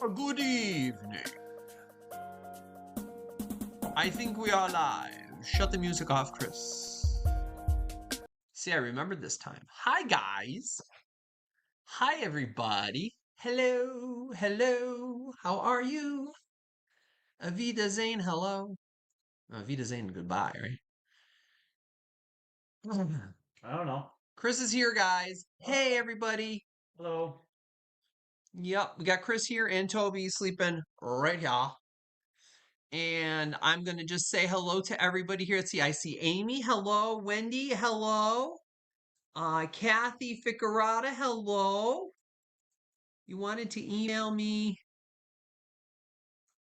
Good evening. I think we are live. Shut the music off, Chris. See, I remembered this time. Hi, guys. Hi, everybody. Hello. Hello. How are you? Avida Zane, hello. Avida Zane, goodbye, right? I don't know. Chris is here, guys. Hey, everybody. Hello. Yep, we got Chris here and Toby sleeping right here. And I'm going to just say hello to everybody here. Let's see, I see Amy. Hello. Wendy. Hello. Kathy Ficarata. Hello. You wanted to email me.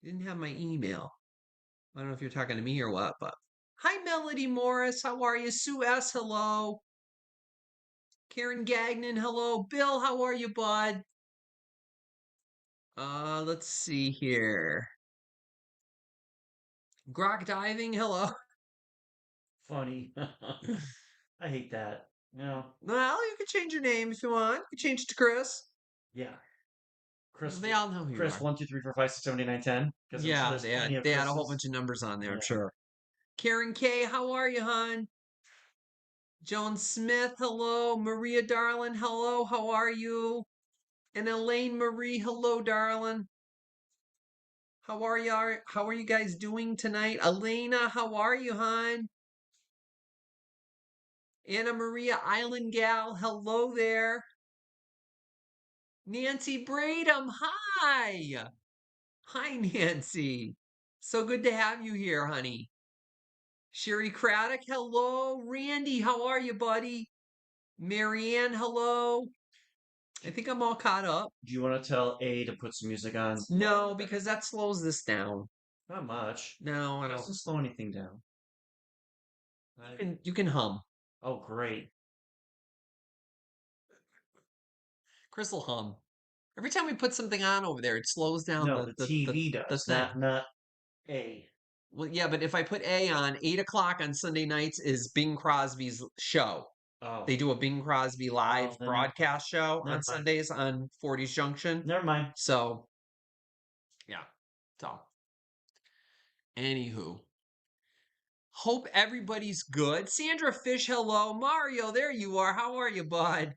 You didn't have my email. I don't know if you're talking to me or what, but hi, Melody Morris. How are you? Sue S. Hello. Karen Gagnon. Hello. Bill, how are you, bud? Let's see here. Grok Diving. Hello. Funny. I hate that. No. Well, you can change your name if you want. You can change it to Chris. Yeah. Chris. They all know who you Chris are. 1, 2, 3, 4, 5, 6, 7, 8, 9, 10. Because I'm sure Yeah, there's plenty of they had a whole Chris's. bunch of numbers on there, I'm Yeah. sure. Karen K, how are you, hon? Joan Smith, hello. Maria Darlin, hello. How are you? And Elaine Marie, hello, darling. How are you? How are you guys doing tonight? Elena, how are you, hon? Anna Maria Island Gal, hello there. Nancy Bradham, hi. Hi, Nancy. So good to have you here, honey. Sherry Craddock, hello. Randy, how are you, buddy? Marianne, hello. I think I'm all caught up. Do you want to tell A to put some music on? No, because that slows this down. Not much. No, I It don't. doesn't slow anything down. You can hum. Oh, great. Chris will hum. Every time we put something on over there, it slows down No, the TV the does, thing. not A. Well, yeah, but if I put A on, 8 o'clock on Sunday nights is Bing Crosby's show. Oh. They do a Bing Crosby live then broadcast show never on mind. Sundays on 40s Junction. Never mind. So, yeah. So, anywho. Hope everybody's good. Sandra Fish, hello. Mario, there you are. How are you, bud?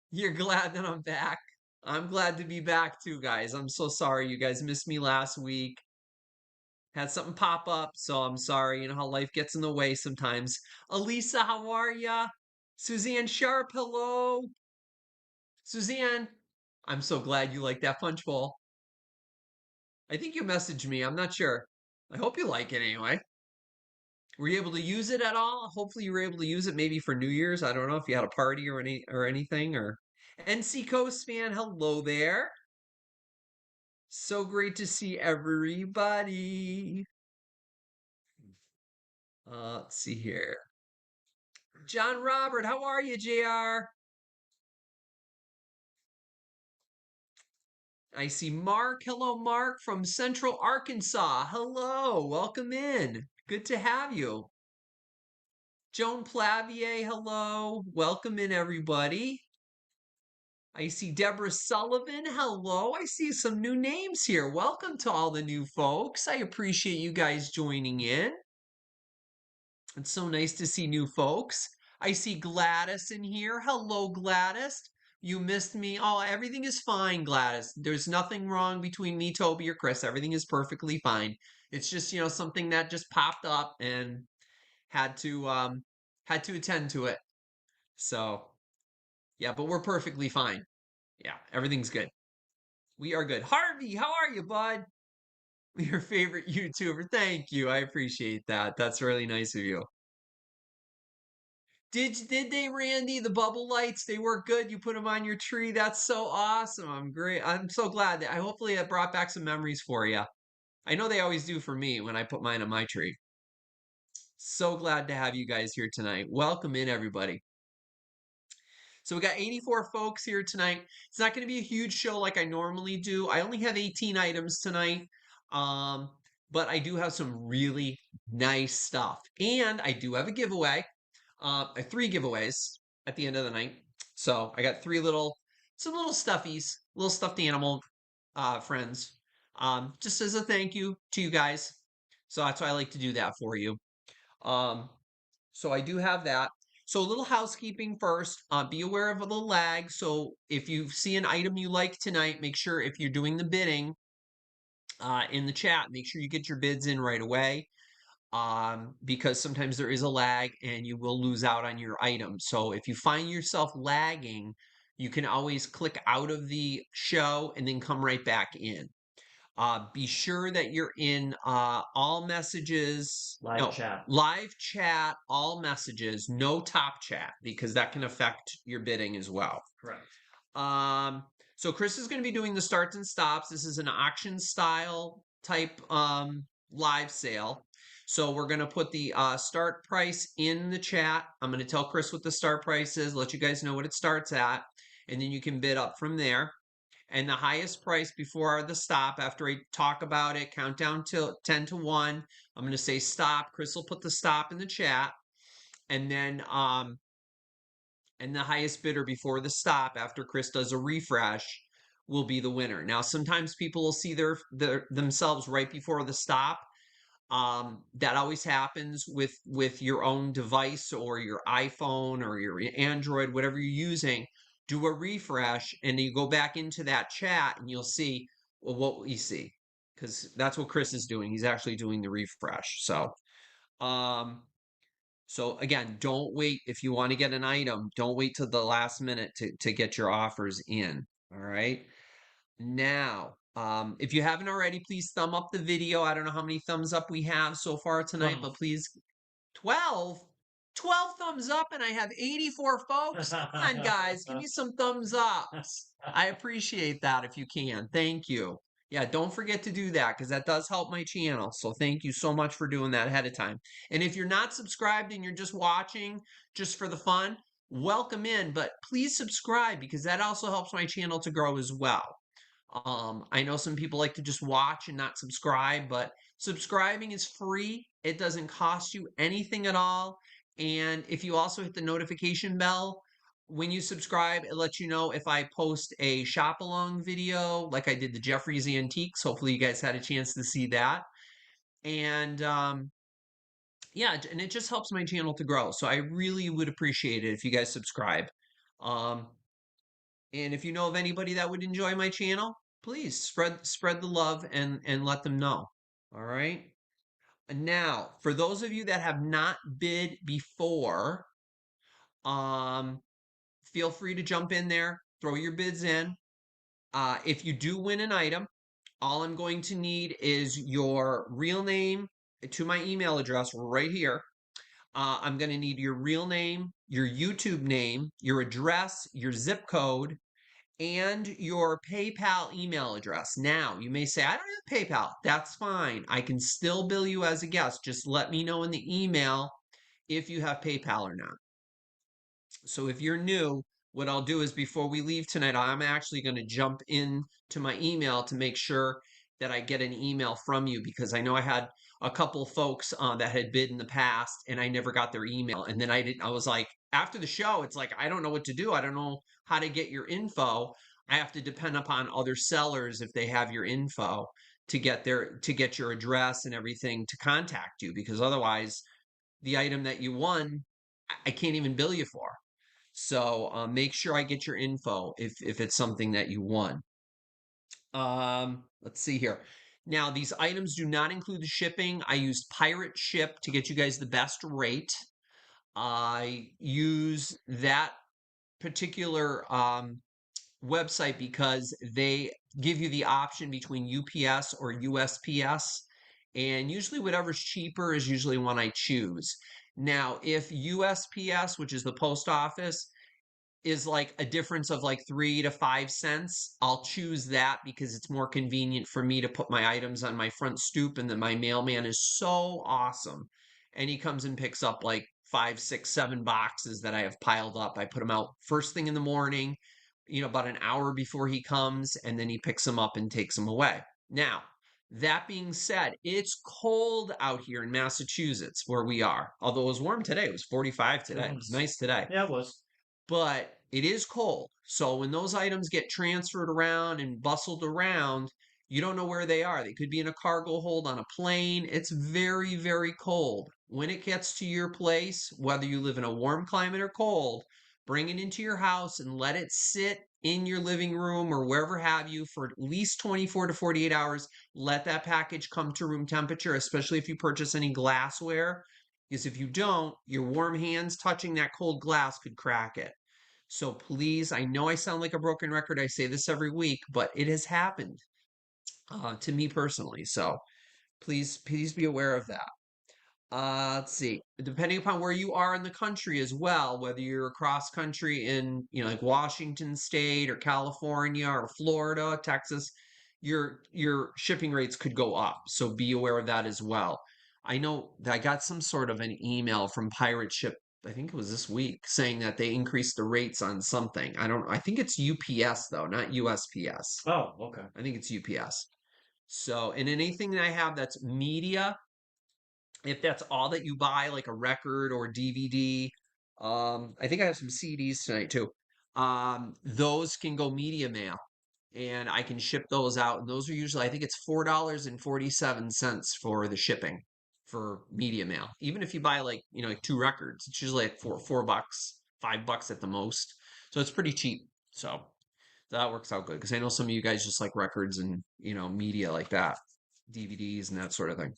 You're glad that I'm back. I'm glad to be back too, guys. I'm so sorry you guys missed me last week. Had something pop up, so I'm sorry. You know how life gets in the way sometimes. Elisa, how are ya? Suzanne Sharp, hello. Suzanne, I'm so glad you like that punch bowl. I think you messaged me. I'm not sure. I hope you like it anyway. Were you able to use it at all? Hopefully you were able to use it maybe for New Year's. I don't know if you had a party or anything or NC Coast fan, hello there. So great to see everybody. Let's see here. John Robert, how are you, JR? I see Mark. Hello, Mark from Central Arkansas. Hello, welcome in. Good to have you. Joan Plavier, hello. Welcome in, everybody. I see Deborah Sullivan. Hello. I see some new names here. Welcome to all the new folks. I appreciate you guys joining in. It's so nice to see new folks. I see Gladys in here. Hello, Gladys. You missed me. Oh, everything is fine, Gladys. There's nothing wrong between me, Toby, or Chris. Everything is perfectly fine. It's just, something that just popped up and had to attend to it. So, yeah, but we're perfectly fine. Yeah, everything's good. We are good. Harvey, how are you, bud? Your favorite YouTuber. Thank you. I appreciate that. That's really nice of you. Did they, Randy? The bubble lights, they work good. You put them on your tree. That's so awesome. I'm great. I'm so glad that I hopefully it brought back some memories for you. I know they always do for me when I put mine on my tree. So glad to have you guys here tonight. Welcome in, everybody. So we got 84 folks here tonight. It's not going to be a huge show like I normally do. I only have 18 items tonight. But I do have some really nice stuff. And I do have a giveaway. I have 3 giveaways at the end of the night. So I got some little stuffies, little stuffed animal friends, just as a thank you to you guys. So that's why I like to do that for you. Um, so I do have that. So a little housekeeping first. Be aware of the lag. So if you see an item you like tonight, make sure if you're doing the bidding in the chat, make sure you get your bids in right away. Because sometimes there is a lag and you will lose out on your item. So if you find yourself lagging, you can always click out of the show and then come right back in. Be sure that you're in all messages, Live no, chat. live chat, all messages, no top chat, because that can affect your bidding as well. Correct. So Chris is going to be doing the starts and stops. This is an auction style type live sale. So we're going to put the start price in the chat. I'm going to tell Chris what the start price is, let you guys know what it starts at, and then you can bid up from there. And the highest price before the stop, after I talk about it, count down to 10 to 1, I'm going to say stop. Chris will put the stop in the chat. And then and the highest bidder before the stop after Chris does a refresh will be the winner. Now, sometimes people will see their themselves right before the stop. That always happens with your own device or your iPhone or your Android, whatever you're using. Do a refresh and you go back into that chat and you'll see what you see, because that's what Chris is doing. He's actually doing the refresh. Um, so again, don't wait if you want to get an item. Don't wait till the last minute to get your offers in. All right. Now, if you haven't already, please thumb up the video. I don't know how many thumbs up we have so far tonight, 12. but please 12. 12 thumbs up and I have 84 folks. Come on, guys, give me some thumbs ups. I appreciate that if you can. Thank you. Yeah, don't forget to do that because that does help my channel. So thank you so much for doing that ahead of time. And if you're not subscribed and you're just watching just for the fun, welcome in, but please subscribe because that also helps my channel to grow as well. I know some people like to just watch and not subscribe, but subscribing is free. It doesn't cost you anything at all. And if you also hit the notification bell when you subscribe, it lets you know if I post a shop along video, like I did the Jeffrey's Antiques. Hopefully, you guys had a chance to see that. And yeah, and it just helps my channel to grow. So I really would appreciate it if you guys subscribe. Um, and if you know of anybody that would enjoy my channel, please spread the love and let them know. All right. And now, for those of you that have not bid before, um, feel free to jump in there, throw your bids in. If you do win an item, all I'm going to need is your real name to my email address right here. I'm going to need your real name, your YouTube name, your address, your zip code, and your PayPal email address. Now, you may say, I don't have PayPal. That's fine. I can still bill you as a guest. Just let me know in the email if you have PayPal or not. So if you're new, what I'll do is before we leave tonight, I'm actually going to jump in to my email to make sure that I get an email from you because I know I had a couple folks that had bid in the past and I never got their email. And then I was like, after the show, it's like, I don't know what to do. I don't know how to get your info. I have to depend upon other sellers if they have your info to get your address and everything to contact you because otherwise the item that you won, I can't even bill you for. So make sure I get your info if it's something that you won. Let's see here. Now, these items do not include the shipping. I used Pirate Ship to get you guys the best rate. I use that particular website because they give you the option between UPS or USPS. And usually, whatever's cheaper is usually one I choose. Now, if USPS, which is the post office, is like a difference of like 3 to 5 cents, I'll choose that because it's more convenient for me to put my items on my front stoop. And then my mailman is so awesome. And he comes and picks up like 5, 6, 7 boxes that I have piled up. I put them out first thing in the morning, about an hour before he comes, and then he picks them up and takes them away. Now, that being said, it's cold out here in Massachusetts where we are. Although it was warm today, it was 45 today. It was nice today. Yeah, it was. But it is cold. So when those items get transferred around and bustled around, you don't know where they are. They could be in a cargo hold on a plane. It's very, very cold. When it gets to your place, whether you live in a warm climate or cold, bring it into your house and let it sit in your living room or wherever have you for at least 24 to 48 hours. Let that package come to room temperature, especially if you purchase any glassware, because if you don't, your warm hands touching that cold glass could crack it. So please, I know I sound like a broken record. I say this every week, but it has happened to me personally. So please be aware of that. Let's see. Depending upon where you are in the country as well, whether you're across country in, like Washington State or California or Florida, Texas, your shipping rates could go up. So be aware of that as well. I know that I got some sort of an email from Pirate Ship, I think it was this week, saying that they increased the rates on something. I think it's UPS though, not USPS. Oh, okay. I think it's UPS. So, and anything that I have that's media, if that's all that you buy, like a record or DVD, I think I have some CDs tonight too. Those can go media mail, and I can ship those out. And those are usually, I think it's $4.47 for the shipping for media mail. Even if you buy like two records, it's usually like $4, $5 at the most. So it's pretty cheap. So that works out good because I know some of you guys just like records and media like that, DVDs and that sort of thing.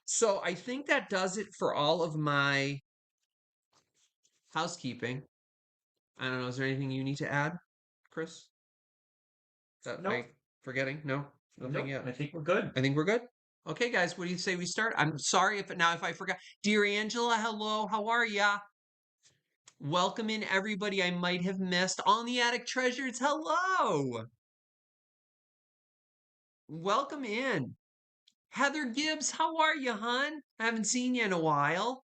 So I think that does it for all of my housekeeping. I don't know. Is there anything you need to add, Chris? That I Nope. forgetting? No, nothing Nope. yet. I think we're good. I think we're good. Okay, guys, what do you say we start? I'm sorry if I forgot. Dear Angela, hello. How are ya? Welcome in everybody I might have missed. On the Attic Treasures, hello. Welcome in. Heather Gibbs, how are you, hon? I haven't seen you in a while.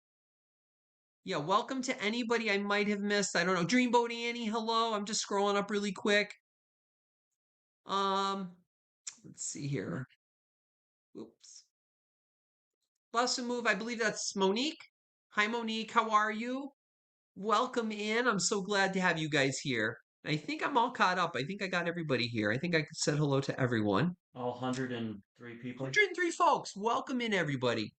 Yeah, welcome to anybody I might have missed. I don't know. Dreamboat Annie, hello. I'm just scrolling up really quick. Um, let's see here. Oops. Bus and Move, I believe that's Monique. Hi, Monique. How are you? Welcome in. I'm so glad to have you guys here. I think I'm all caught up. I think I got everybody here. I think I said hello to everyone. All 103 people. 103 folks. Welcome in, everybody.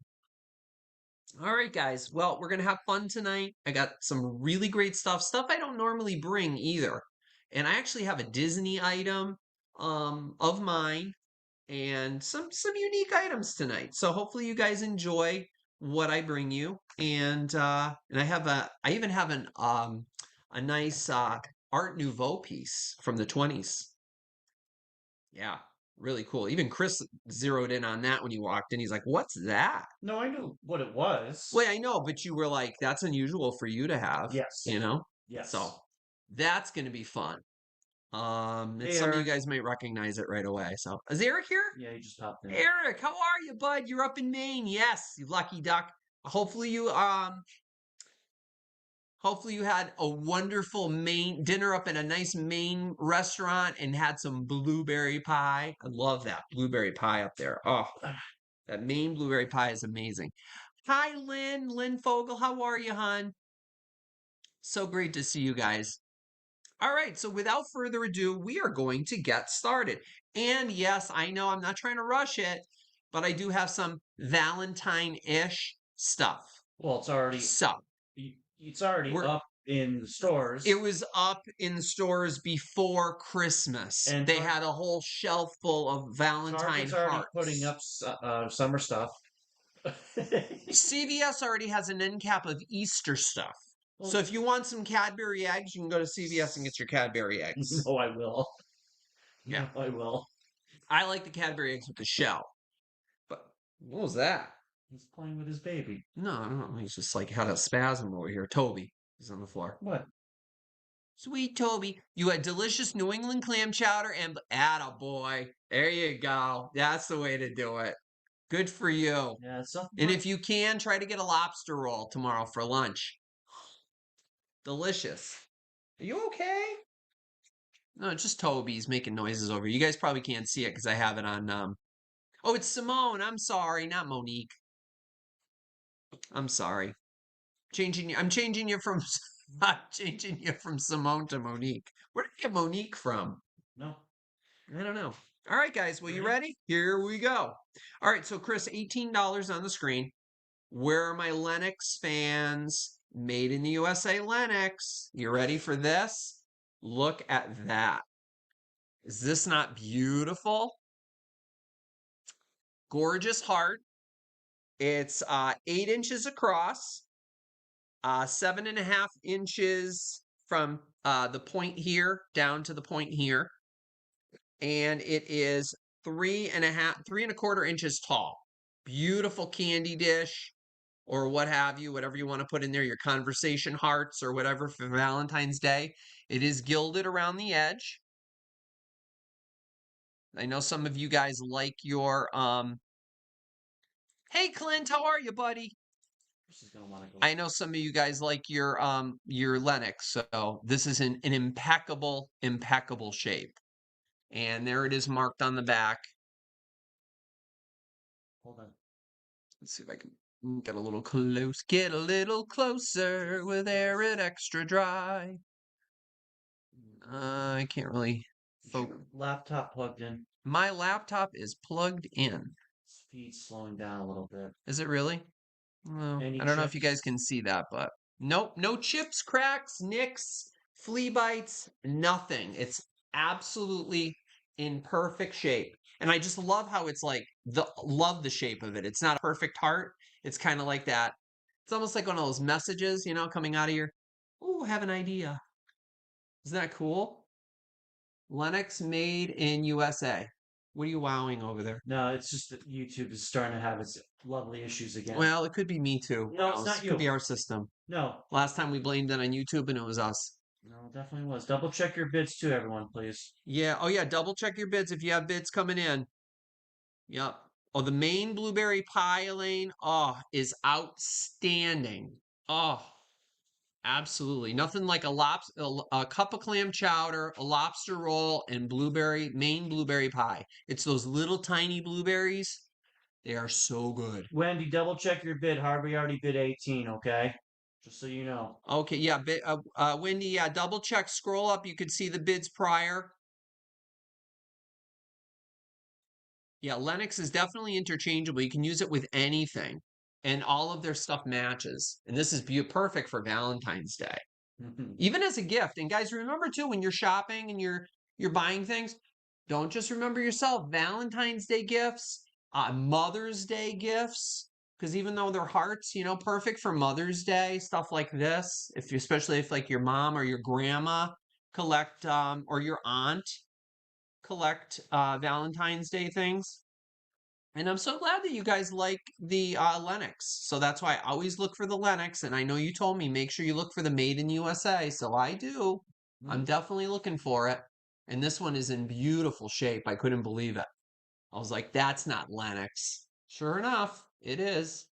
All right, guys. Well, we're going to have fun tonight. I got some really great stuff I don't normally bring either. And I actually have a Disney item of mine and some unique items tonight. So hopefully you guys enjoy what I bring you. And I even have a nice Art Nouveau piece from the 20s. Yeah, really cool. Even Chris zeroed in on that when he walked in. He's like, "What's that?" No, I knew what it was. Well, I know, but you were like, "That's unusual for you to have," Yes. you know? Yes. So that's going to be fun. And Hey, some of you Eric. guys might recognize it right away. So is Eric here? Yeah, he just popped in. Eric, how are you, bud? You're up in Maine. Yes, you lucky duck. Hopefully you hopefully you had a wonderful Maine dinner up in a nice Maine restaurant and had some blueberry pie. I love that blueberry pie up there. Oh, that Maine blueberry pie is amazing. Hi, Lynn Fogel. How are you, hon? So great to see you guys. All right, so without further ado, we are going to get started. And yes, I know I'm not trying to rush it, but I do have some Valentine-ish stuff. Well, it's already So, we're up in the stores. it was up in the stores before Christmas. And they had a whole shelf full of Valentine Target's already hearts. putting up summer stuff. CVS already has an end cap of Easter stuff. Well, So if you want some Cadbury eggs, you can go to CVS and get your Cadbury eggs. No, I will. Yeah. No, I will. I like the Cadbury eggs with the shell. But what was that? He's playing with his baby. No, I don't know. He's just like had a spasm over here. Toby is on the floor. What? Sweet Toby. You had delicious New England clam chowder and atta boy. There you go. That's the way to do it. Good for you. Yeah, it's something. And if you can, try to get a lobster roll tomorrow for lunch. Delicious. Are you okay? No, it's just Toby's making noises over. You guys probably can't see it because I have it on. Oh, it's Simone. I'm sorry, not Monique. I'm sorry. I'm changing you from I'm changing you from Simone to Monique. Where did you get Monique from? No. I don't know. All right, guys. Well, you Ready? ready? Here we go. All right. So, Chris, $18 on the screen. Where are my Lennox fans? Made in the USA Lennox. You ready for this? Look at that. Is this not beautiful? Gorgeous heart. It's 8 inches across, 7.5 inches from the point here down to the point here. And it is 3.25 inches tall. Beautiful candy dish or what have you, whatever you want to put in there, your conversation hearts or whatever for Valentine's Day. It is gilded around the edge. I know some of you guys like your hey Clint, how are you, buddy? She's gonna want to go. I know some of you guys like your Lennox, so this is an impeccable shape. And there it is marked on the back. Hold on. Let's see if I can get a little close. Get a little closer with Arid Extra Dry. I can't really focus. Laptop plugged in. My laptop is plugged in. Speed's slowing down a little bit. Is it really? Well, Any I don't know if you guys chips? can see that, but nope, no chips, cracks, nicks, flea bites, nothing. It's absolutely in perfect shape. And I just love how it's like love the shape of it. It's not a perfect heart. It's kind of like that. It's almost like one of those messages, coming out of your, oh, I have an idea. Isn't that cool? Lennox made in USA. What are you wowing over there? No, it's just that YouTube is starting to have its lovely issues again. Well, it could be me too. No, it's not It could be you. our system. No. Last time we blamed it on YouTube and it was us. No, it definitely was. Double check your bids too, everyone, please. Yeah. Oh, yeah. Double check your bids if you have bids coming in. Yep. Oh, the main blueberry pie, Elaine, is outstanding. Oh, absolutely. Nothing like a cup of clam chowder, a lobster roll, and main blueberry pie. It's those little tiny blueberries. They are so good. Wendy, double check your bid. Harvey already bid 18, okay? Just so you know. Okay, yeah, Wendy, yeah, double check, scroll up, you could see the bids prior. Yeah, Lennox is definitely interchangeable. You can use it with anything, and all of their stuff matches. And this is perfect for Valentine's Day, even as a gift. And guys, remember too, when you're shopping and you're buying things, don't just remember yourself. Valentine's Day gifts, Mother's Day gifts, because even though they're hearts, perfect for Mother's Day, stuff like this. Especially if like your mom or your grandma collect, or your aunt collect Valentine's Day things. And I'm so glad that you guys like the Lennox. So that's why I always look for the Lennox. And I know you told me make sure you look for the Made in USA. So I do. I'm definitely looking for it. And this one is in beautiful shape. I couldn't believe it. I was like, that's not Lennox. Sure enough, it is.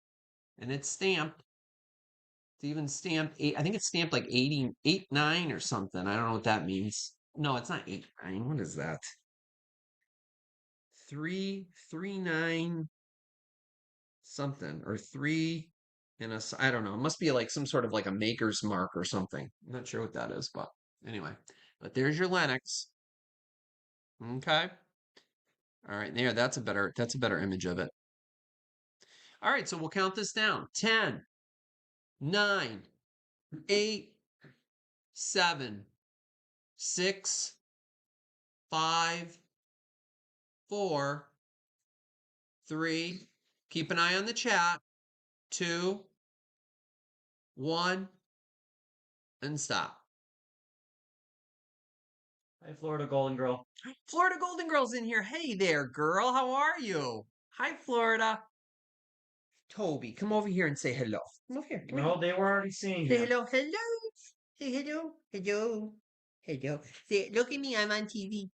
And it's stamped. It's even stamped I think it's stamped like 89 or something. I don't know what that means. No, it's not 89. What is that? 339 something or three and I don't know. It must be like some sort of like a maker's mark or something. I'm not sure what that is, but anyway. But there's your Lennox. Okay. All right, there. That's a better image of it. All right, so we'll count this down. 10, 9, 8, 7, 6, 5, 4, 3. Keep an eye on the chat. 2, 1, and stop. Hi, Florida Golden Girl. Florida Golden Girl's in here. Hey there, girl. How are you? Hi, Florida. Toby, come over here and say hello. Come over here. Come No, here. they were already seeing Say you. hello. Hello. Say hello. Hello. Hello. Say, look at me. I'm on TV.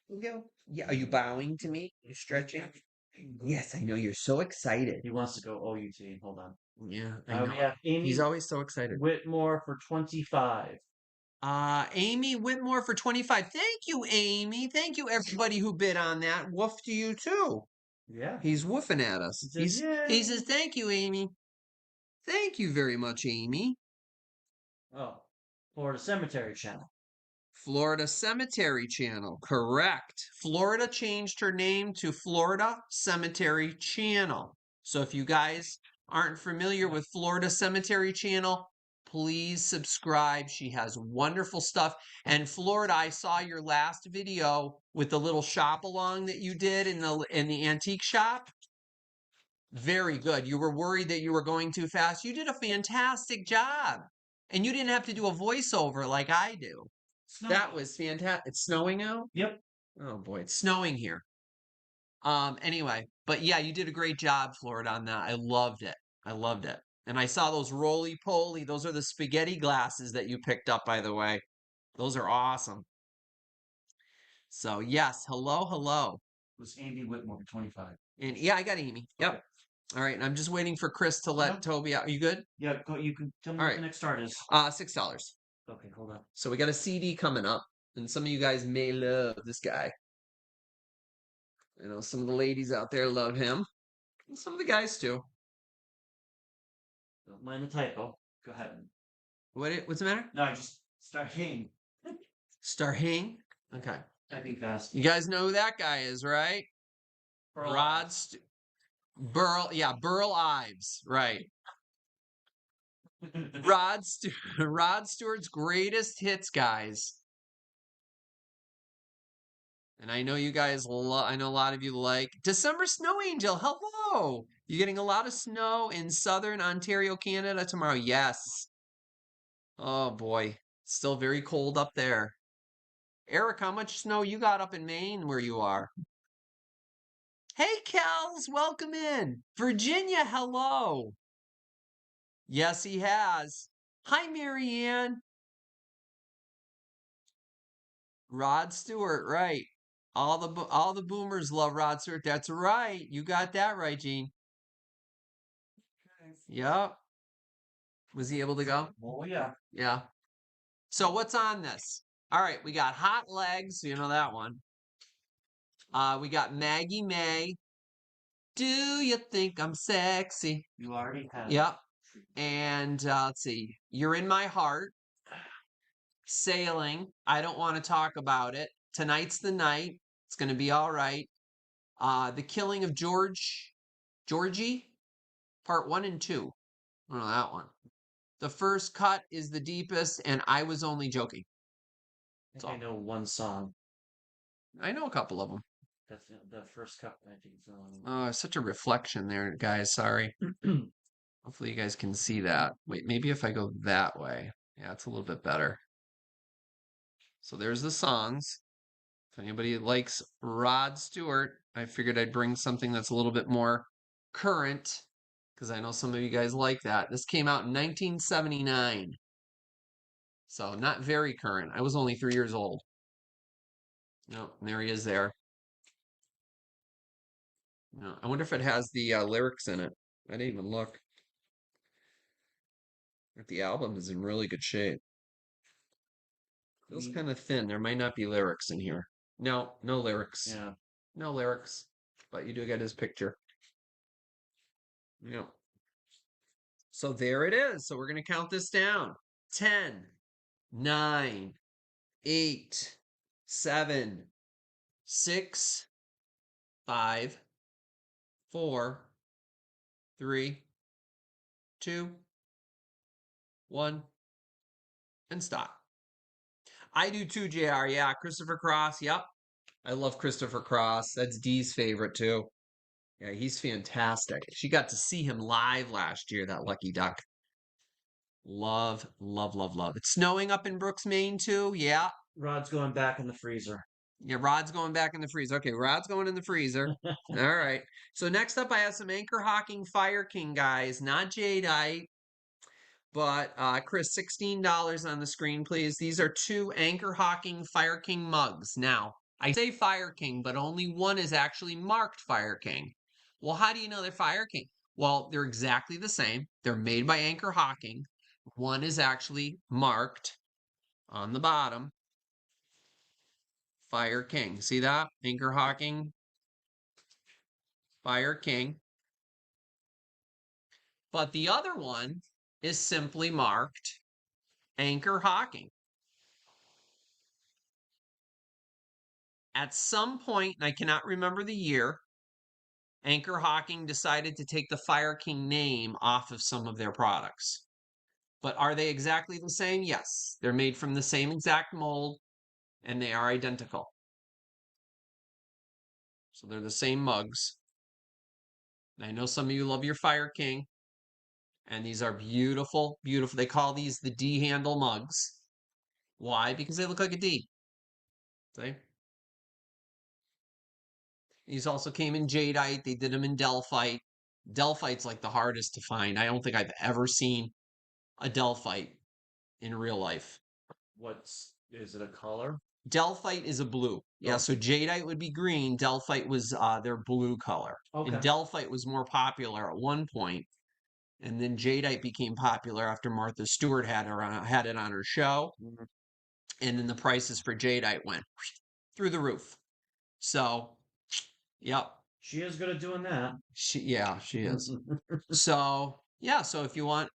Hello. Yeah. Are you bowing to me? You stretching? Yes, I know. You're so excited. He wants to go OUT. Hold on. Yeah, I know. We have Amy He's always so excited. Whitmore for 25. Amy Whitmore for 25. Thank you, Amy. Thank you, everybody who bid on that. Woof to you too. Yeah. He's woofing at us. He says, He says, thank you, Amy. Thank you very much, Amy. Oh, Florida Cemetery Channel. Florida Cemetery Channel, correct. Florida changed her name to Florida Cemetery Channel. So if you guys aren't familiar with Florida Cemetery Channel, please subscribe. She has wonderful stuff. And Florida, I saw your last video with the little shop along that you did in the antique shop. Very good. You were worried that you were going too fast. You did a fantastic job. And you didn't have to do a voiceover like I do. That was fantastic. It's snowing out? Yep. Oh boy, it's snowing here. Anyway, but yeah, you did a great job, Florida, on that. I loved it. I loved it. And I saw those roly-poly, those are the spaghetti glasses that you picked up, by the way. Those are awesome. So yes, hello, hello. It was Andy Whitmore, 25. And yeah, I got Amy. Yep. Okay. All right, and I'm just waiting for Chris to let Toby out. Are you good? Yeah, go, you can tell me All what right. the next start is. $6. Okay, hold on. So we got a CD coming up, and some of you guys may love this guy. I know some of the ladies out there love him, and some of the guys too. Don't mind the typo. Go ahead. What's the matter? No, I just start hitting. Starhing? Okay. Typing fast. You guys know who that guy is, right? Rod Burl, yeah, Burl Ives, right. Rod Stewart's greatest hits, guys. And I know you guys, I know a lot of you like December Snow Angel. Hello. You're getting a lot of snow in southern Ontario, Canada tomorrow. Yes. Oh boy. Still very cold up there. Eric, how much snow you got up in Maine where you are? Hey, Kels, welcome in. Virginia, hello. Yes, he has. Hi, Marianne. Rod Stewart, right. All the boomers love Rod Stewart. That's right. You got that right, Gene. Yep. Was he able to go? Oh, yeah. Yeah. So what's on this? All right, we got Hot Legs. You know that one. We got Maggie May. Do you think I'm sexy? You already have. Yep. And let's see. You're in my heart. Sailing. I don't want to talk about it. Tonight's the night. It's going to be all right. The Killing of Georgie, part 1 and 2. I don't know that one. The First Cut is the deepest, and I was only joking. I think I know one song. I know a couple of them. That's the First Cut. I think it's Oh, such a reflection there, guys. Sorry. Hopefully you guys can see that. Wait, maybe if I go that way. Yeah, it's a little bit better. So there's the songs. If anybody likes Rod Stewart, I figured I'd bring something that's a little bit more current because I know some of you guys like that. This came out in 1979. So not very current. I was only 3 years old. No, there he is there. No, I wonder if it has the lyrics in it. I didn't even look. The album is in really good shape. Feels kind of thin. There might not be lyrics in here. No, no lyrics. Yeah. No lyrics. But you do get his picture. Yeah. So there it is. So we're going to count this down. 10, 9, 8, 7, 6, 5, 4, 3, 2, 1, and stop. I do too, JR. Yeah, Christopher Cross. Yep. I love Christopher Cross. That's Dee's favorite too. Yeah, he's fantastic. She got to see him live last year, that lucky duck. Love, love, love, love. It's snowing up in Brooks, Maine too. Yeah. Rod's going back in the freezer. Yeah, Rod's going back in the freezer. Okay, Rod's going in the freezer. All right. So next up, I have some Anchor Hawking Fire King guys, not Jadeite, but Chris, $16 on the screen, please. These are 2 Anchor Hawking Fire King mugs. Now, I say Fire King, but only one is actually marked Fire King. Well, how do you know they're Fire King? Well, they're exactly the same. They're made by Anchor Hawking. One is actually marked on the bottom. Fire King. See that? Anchor Hawking. Fire King. But the other one is simply marked Anchor Hocking. At some point, and I cannot remember the year, Anchor Hocking decided to take the Fire King name off of some of their products. But are they exactly the same? Yes. They're made from the same exact mold, and they are identical. So they're the same mugs. And I know some of you love your Fire King, and these are beautiful, beautiful. They call these the D handle mugs. Why? Because they look like a D. See? These also came in jadeite. They did them in delphite. Delphite's like the hardest to find. I don't think I've ever seen a delphite in real life. Is it a color? Delphite is a blue. Yeah, so jadeite would be green. Delphite was their blue color. Okay. And delphite was more popular at one point, and then jadeite became popular after Martha Stewart had it on her show, and then the prices for jadeite went through the roof. So, yep. She is good at doing that. She is. So, yeah, so if you want,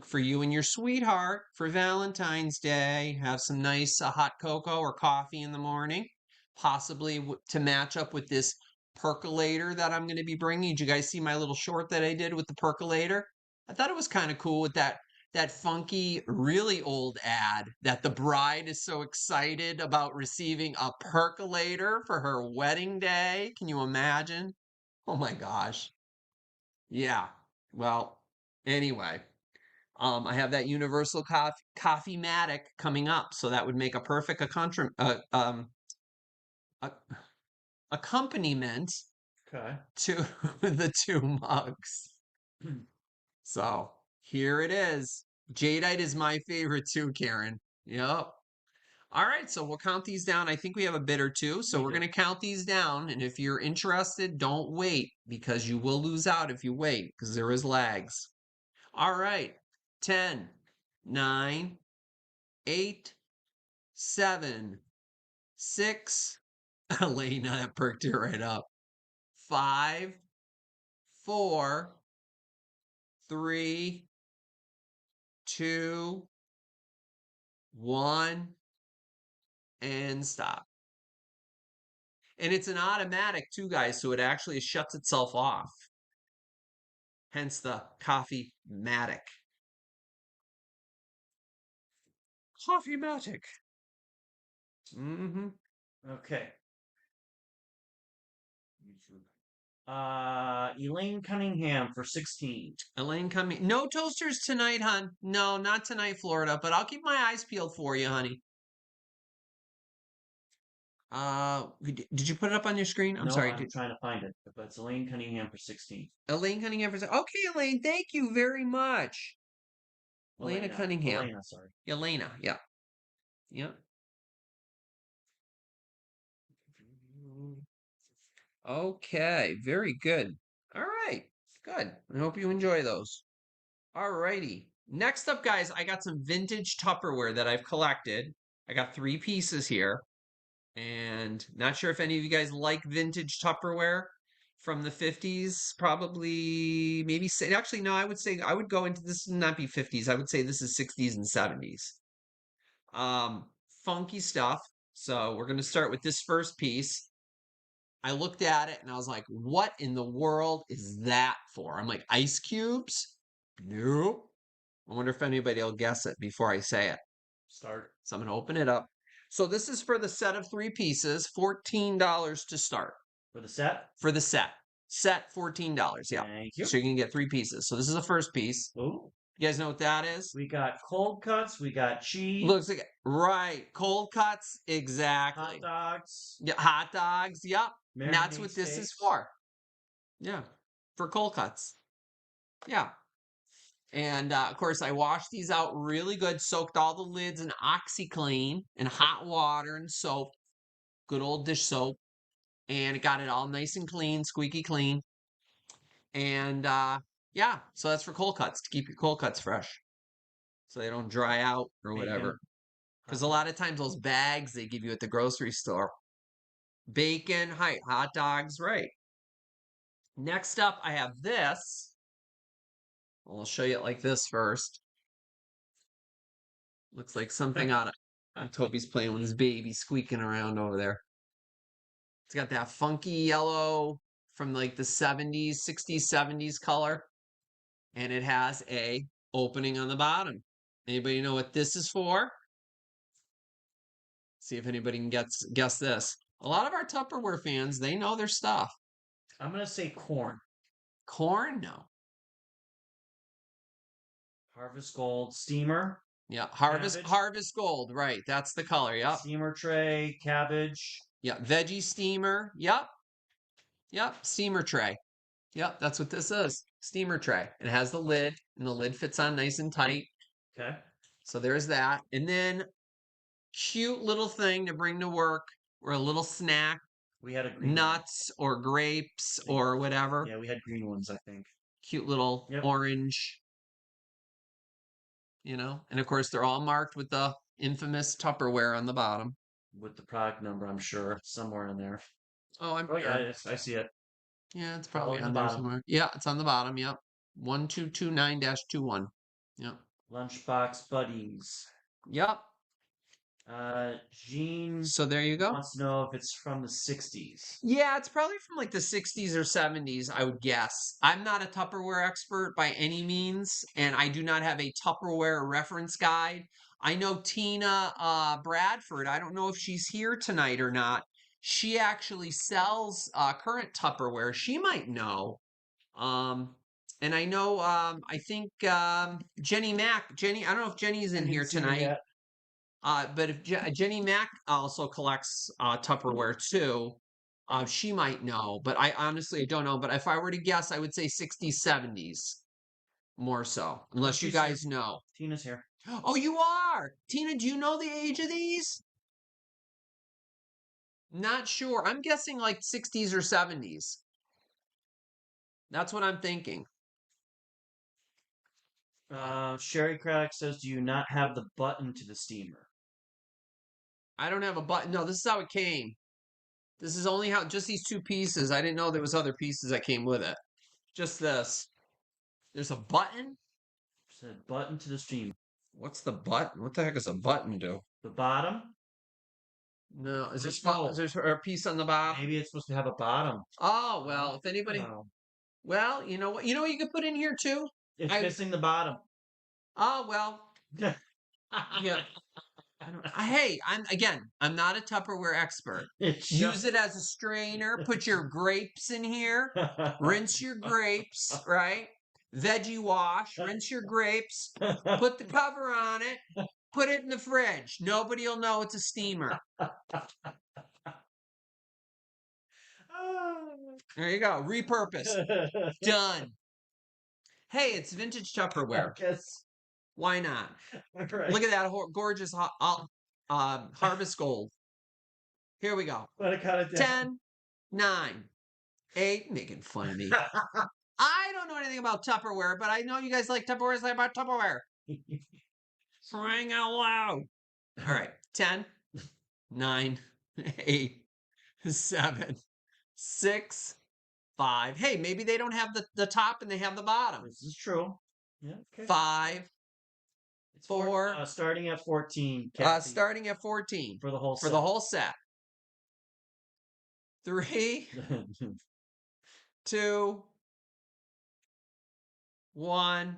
for you and your sweetheart for Valentine's Day, have some nice hot cocoa or coffee in the morning, possibly to match up with this percolator that I'm going to be bringing. Did you guys see my little short that I did with the percolator? I thought it was kind of cool with that funky, really old ad that the bride is so excited about receiving a percolator for her wedding day. Can you imagine? Oh my gosh. Yeah. Well, anyway, I have that Universal Coffee Matic coming up, so that would make a perfect a- accompaniment Okay. to the two mugs. So here it is. Jadeite is my favorite too, Karen. Yep. All right, so we'll count these down. I think we have a bid or two, so we're going to count these down. And if you're interested, don't wait because you will lose out if you wait because there is lags. All right, 10, 9, 8, 7, 6. Elena, that perked it right up. 5, 4, 3, 2, 1, and stop. And it's an automatic too, guys, so it actually shuts itself off. Hence the Coffee-matic. Coffee-matic. Mm-hmm. Okay. Elaine Cunningham for 16. Elaine coming. No toasters tonight, hon. No, not tonight, Florida, but I'll keep my eyes peeled for you, honey. Did you put it up on your screen? I'm No, sorry. I'm trying to find it, but it's Elaine Cunningham for 16. Elaine Cunningham. Okay, Elaine, thank you very much. Elena Cunningham. Elena, sorry. Elena, yeah. Yep. Okay, very good. All right, good. I hope you enjoy those. All righty. Next up, guys, I got some vintage Tupperware that I've collected. I got 3 pieces here. And not sure if any of you guys like vintage Tupperware from the 50s. Probably, maybe say, actually, no, I would say I would go into this, not be 50s. I would say this is 60s and 70s. Funky stuff. So we're going to start with this first piece. I looked at it and I was like, what in the world is that for? I'm like, ice cubes? Nope. I wonder if anybody will guess it before I say it. Start. So I'm going to open it up. So this is for the set of 3 pieces, $14 to start. For the set? For the set. Set, $14, yeah. Thank you. So you can get 3 pieces. So this is the first piece. Ooh. You guys know what that is? We got cold cuts, we got cheese. Looks like, right, cold cuts, exactly. Hot dogs. Yeah, hot dogs, yep. And that's what this is steaks. for. Yeah, for cold cuts. Yeah. And of course, I washed these out really good, soaked all the lids in OxyClean and hot water and soap, good old dish soap, and it got it all nice and clean, squeaky clean. And yeah, so that's for cold cuts, to keep your cold cuts fresh so they don't dry out or whatever. Because a lot of times those bags they give you at the grocery store, bacon, hot dogs, right. Next up, I have this. I'll show you it like this first. Looks like something out of Toby's playing with his baby squeaking around over there. It's got that funky yellow from like the 70s, 60s, 70s color. And it has a opening on the bottom. Anybody know what this is for? See if anybody can guess this. A lot of our Tupperware fans, they know their stuff. I'm gonna say corn. Corn? No. Harvest Gold steamer. Yeah, Cabbage. Harvest Gold, right. That's the color. Yep. Steamer tray, cabbage. Yeah, veggie steamer. Yep. Yep, steamer tray. Yep, that's what this is. Steamer tray. It has the lid, and the lid fits on nice and tight. Okay. So there's that. And then cute little thing to bring to work or a little snack. We had a green nuts or grapes or whatever. Yeah, we had green ones, I think. Cute little orange. And of course they're all marked with the infamous Tupperware on the bottom. With the product number, I'm sure, somewhere in there. Oh, I'm sure. Yeah, I see it. Yeah, it's probably on there somewhere. Yeah, it's on the bottom. Yep. 1229-21. Yep. Lunchbox buddies. Yep. Gene. So there you go. Wants to know if it's from the 60s. Yeah, it's probably from like the 60s or 70s, I would guess. I'm not a Tupperware expert by any means, and I do not have a Tupperware reference guide. I know Tina Bradford. I don't know if she's here tonight or not. She actually sells current Tupperware. She might know. And I know, I think Jenny Mack. I don't know if Jenny's in here tonight. But if Jenny Mack also collects Tupperware too, she might know. But I honestly don't know. But if I were to guess, I would say 60s, 70s more so. Unless you guys know. Tina's here. Oh, you are! Tina, do you know the age of these? Not sure. I'm guessing like 60s or 70s. That's what I'm thinking. Sherry Craddock says, do you not have the button to the steamer? I don't have a button. No, this is how it came. This is only how, just these two pieces. I didn't know there was other pieces that came with it. Just this. There's a button? There's a button to the steamer. What's the button? What the heck does a button do? The bottom? No, is there a piece on the bottom? Maybe it's supposed to have a bottom. Oh, well, if anybody... Well, you know what? You know what you could put in here too? It's missing the bottom. Oh, well. Yeah. Hey, I'm not a Tupperware expert. Use it as a strainer. Put your grapes in here. Rinse your grapes, right? Veggie wash. Rinse your grapes. Put the cover on it. Put it in the fridge. Nobody will know it's a steamer. There you go. Repurposed. Done. Hey, it's vintage Tupperware. Why not? Right. Look at that gorgeous Harvest Gold. Here we go. 10, 9, 8. Making fun of me. I don't know anything about Tupperware, but I know you guys like Tupperware. I about Tupperware. Crying out loud. All right. 10, 9, 8, 7, 6, 5. Hey, maybe they don't have the top and they have the bottom. This is true. Yeah. Okay. 5. It's 4. Starting at 14. Starting at 14 for the whole set. The whole set. 3, 2, 1.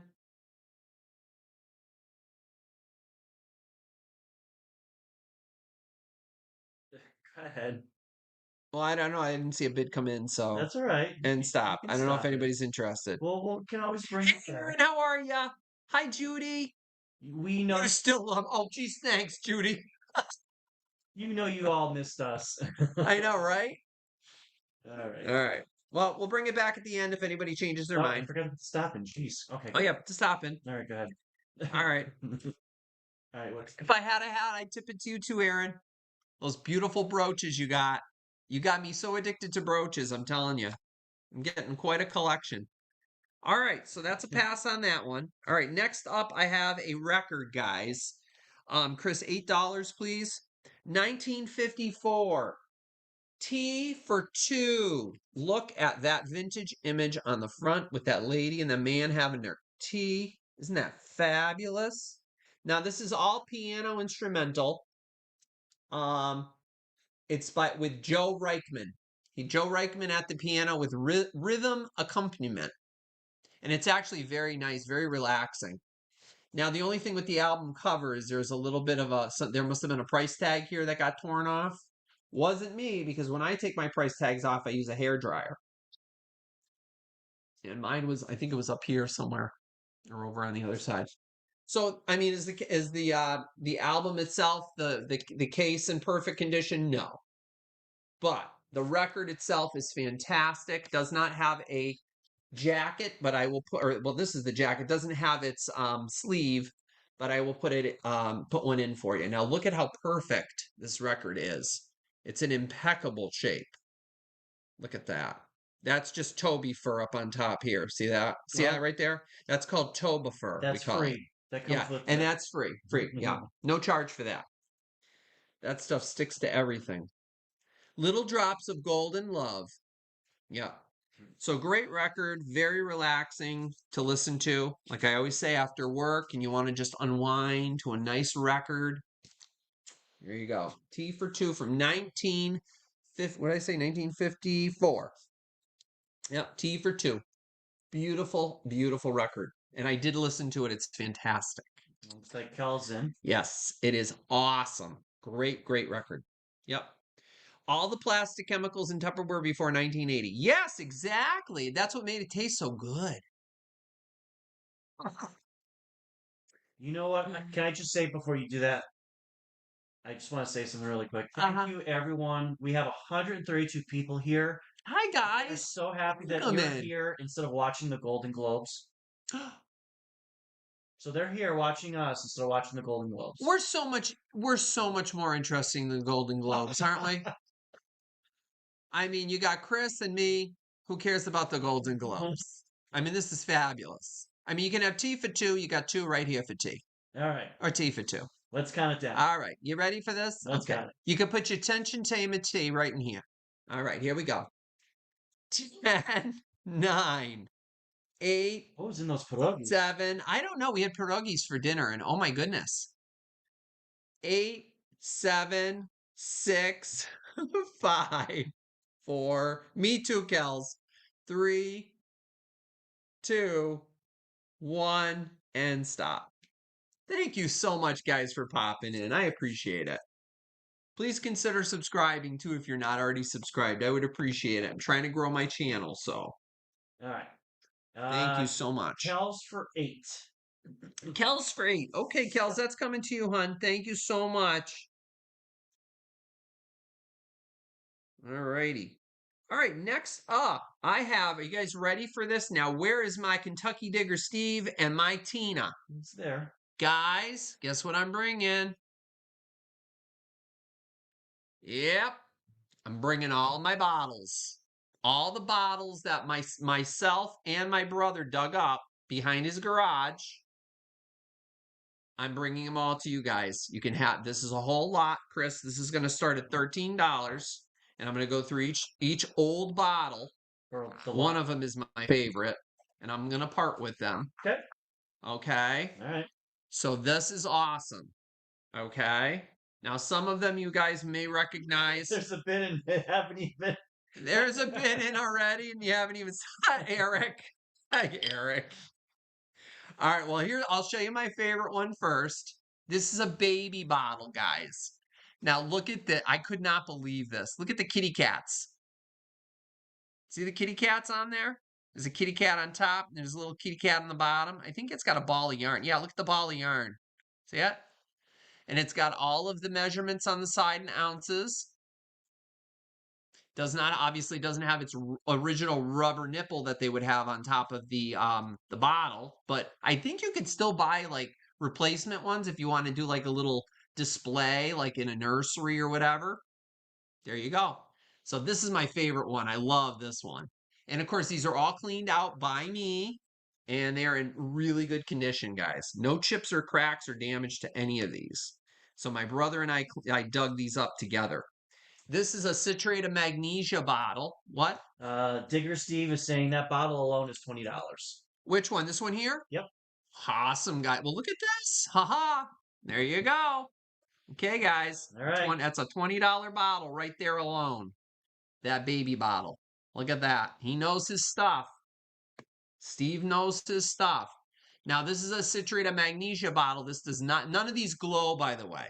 Go ahead. Well, I don't know. I didn't see a bid come in, so that's all right. And stop. I don't know if anybody's interested. Well, we can always bring it back. How are ya? Hi, Judy. We know you still love. Oh, geez, thanks, Judy. You know you all missed us. I know, right? All right. All right. Well, we'll bring it back at the end if anybody changes their mind. I forgot to stop in. Jeez. Okay. Oh yeah, to stop in. All right, go ahead. All right. All right. What's... If I had a hat, I'd tip it to you too, Aaron. Those beautiful brooches you got. You got me so addicted to brooches, I'm telling you. I'm getting quite a collection. All right, so that's a pass on that one. All right, next up, I have a record, guys. Chris, $8, please. 1954. T for 2. Look at that vintage image on the front with that lady and the man having their tea. Isn't that fabulous? Now this is all piano instrumental. It's with Joe Reichman. Joe Reichman at the piano with rhythm accompaniment. And it's actually very nice, very relaxing. Now, the only thing with the album cover is there's a little bit of there must have been a price tag here that got torn off. Wasn't me, because when I take my price tags off, I use a hair dryer. And mine was, I think it was up here somewhere or over on the other side. So, I mean, is the album itself, the case in perfect condition? No. But the record itself is fantastic. Does not have a jacket, but I will well, this is the jacket. Doesn't have its sleeve, but I will put one in for you. Now look at how perfect this record is. It's in impeccable shape. Look at that. That's just Toby fur up on top here. See that? See that right there? That's called Toba fur. That's free. That comes with and that's free. Free. Yeah. No charge for that. That stuff sticks to everything. Little Drops of Golden Love. Yeah. So great record, very relaxing to listen to. Like I always say, after work and you want to just unwind to a nice record. There you go. T for Two from 1954. Yep, T for Two. Beautiful, beautiful record. And I did listen to it. It's fantastic. Looks like Kel's in. Yes, it is awesome. Great, great record. Yep. All the plastic chemicals in Tupperware before 1980. Yes, exactly. That's what made it taste so good. You know what? Can I just say before you do that? I just want to say something really quick. Thank you, everyone. We have 132 people here. Hi, I'm guys. so happy that you're here instead of watching the Golden Globes. So they're here watching us instead of watching the Golden Globes. We're so much more interesting than Golden Globes, aren't we? I mean, you got Chris and me. Who cares about the Golden Globes? I mean, this is fabulous. I mean, you can have T for two. You got two right here for T. All right. Or T for two. Let's count it down. All right. You ready for this? Let's count it. You can put your tension tamer T right in here. All right. Here we go. 10, 9, 8. What was in those pierogies? 7. I don't know. We had pierogies for dinner, and oh my goodness. 8, 7, 6, 5, 4. Me too, Kels. 3, 2, 1, and stop. Thank you so much, guys, for popping in. I appreciate it. Please consider subscribing, too, if you're not already subscribed. I would appreciate it. I'm trying to grow my channel, so. All right. Thank you so much. Kels for 8. Kels for 8. Okay, Kels, that's coming to you, hon. Thank you so much. All righty. All right, next up, are you guys ready for this? Now, where is my Kentucky Digger Steve and my Tina? It's there. Guys, guess what I'm bringing? Yep, I'm bringing all my bottles. All the bottles that myself and my brother dug up behind his garage. I'm bringing them all to you guys. You can have, this is a whole lot, Chris. This is going to start at $13. And I'm going to go through each old bottle. One of them is my favorite. And I'm going to part with them. Okay. Okay. All right. So this is awesome. Okay. Now, some of them you guys may recognize. There's a bin and they haven't even. There's a bin in already and you haven't even saw Eric. Hi, Eric. All right, well, here, I'll show you my favorite one first. This is a baby bottle, guys. Now, look at that. I could not believe this. Look at the kitty cats. See the kitty cats on there? There's a kitty cat on top, and there's a little kitty cat on the bottom. I think it's got a ball of yarn. Yeah, look at the ball of yarn. See it? And it's got all of the measurements on the side in ounces. Obviously doesn't have its original rubber nipple that they would have on top of the bottle, but I think you could still buy like replacement ones if you want to do like a little display like in a nursery or whatever. There you go. So this is my favorite one. I love this one. And of course, these are all cleaned out by me and they are in really good condition, guys. No chips or cracks or damage to any of these. So my brother and I dug these up together. This is a citrate of magnesia bottle. What? Digger Steve is saying that bottle alone is $20. Which one? This one here? Yep. Awesome, guy. Well, look at this. Haha. There you go. Okay, guys. All right. That's a $20 bottle right there alone. That baby bottle. Look at that. He knows his stuff. Steve knows his stuff. Now, this is a citrate of magnesia bottle. This does not, none of these glow, by the way.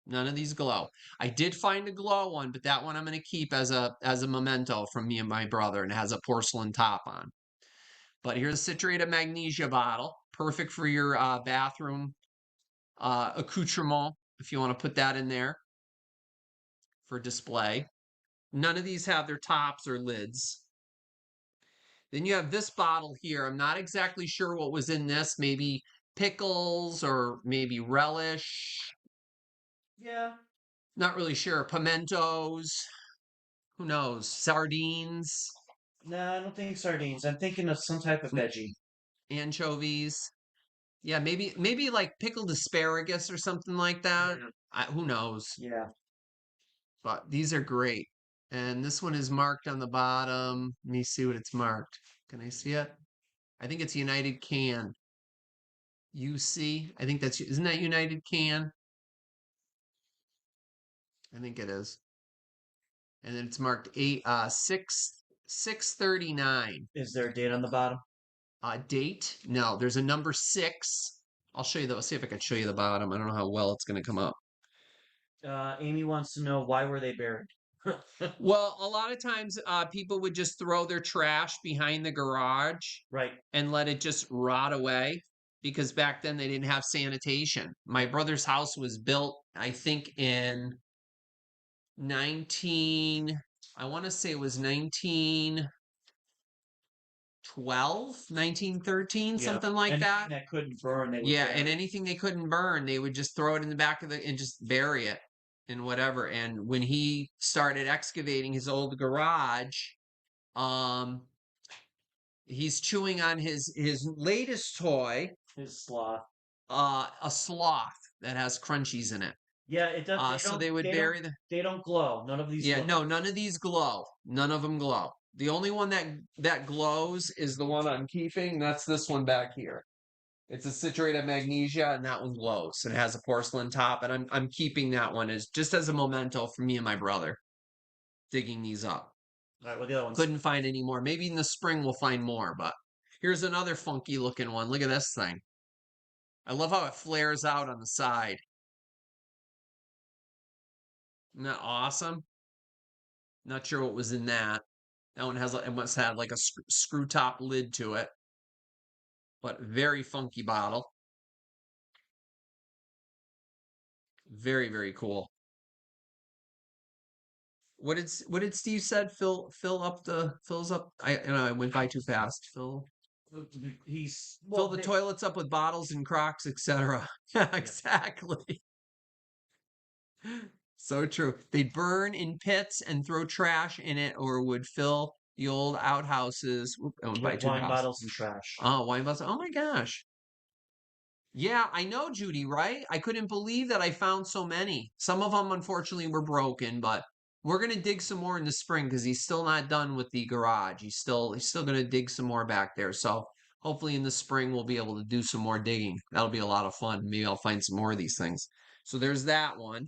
None of these glow. I did find a glow one, but that one I'm going to keep as a memento from me and my brother, and it has a porcelain top on. But here's a citrate of magnesia bottle, perfect for your bathroom accoutrement, if you want to put that in there for display. None of these have their tops or lids. Then you have this bottle here. I'm not exactly sure what was in this. Maybe pickles or maybe relish. Yeah. Not really sure. Pimentos. Who knows? Sardines, No, I don't think sardines. I'm thinking of some type of veggie. anchovies. Yeah, maybe like pickled asparagus or something like that. Who knows? Yeah. But these are great. And this one is marked on the bottom. Let me see what it's marked. Can I see it? I think it's United Can. UC. I think isn't that United Can? I think it is. And then it's marked 6/39. Is there a date on the bottom? Date? No, there's a number 6. I'll show you the. See if I can show you the bottom. I don't know how well it's going to come up. Amy wants to know why were they buried? Well, a lot of times people would just throw their trash behind the garage Right. and let it just rot away because back then they didn't have sanitation. My brother's house was built, I think, in I want to say it was 1913, Yeah. something like Anything that. that couldn't burn, they would Yeah, bury. and anything they couldn't burn, they would just throw it in the back of and just bury it and whatever. And when he started excavating his old garage, um, he's chewing on his latest toy, His sloth. a sloth that has crunchies in it. Yeah, it does. So they would bury the. They don't glow. None of these Yeah, glow. no, none of these glow. None of them glow. The only one that glows is the one I'm keeping. That's this one back here. It's a citrate of magnesia, and that one glows. And it has a porcelain top, and I'm keeping that one as just as a memento for me and my brother. Digging these up. All right, well, the other ones. Couldn't find any more. Maybe in the spring we'll find more, but here's another funky looking one. Look at this thing. I love how it flares out on the side. Isn't that awesome? Not sure what was in that. That one has, it must have like a screw top lid to it, but very funky bottle. Very, very cool. What did Steve said? Fills up. I went by too fast. Fill the toilets up with bottles and Crocs, etc. Yeah, exactly. So true. They'd burn in pits and throw trash in it, or would fill the old outhouses. I went by With too wine fast. bottles and trash. Oh, wine bottles. Oh my gosh. Yeah, I know, Judy, right? I couldn't believe that I found so many. Some of them, unfortunately, were broken, but we're gonna dig some more in the spring because he's still not done with the garage. He's still gonna dig some more back there. So hopefully in the spring we'll be able to do some more digging. That'll be a lot of fun. Maybe I'll find some more of these things. So there's that one.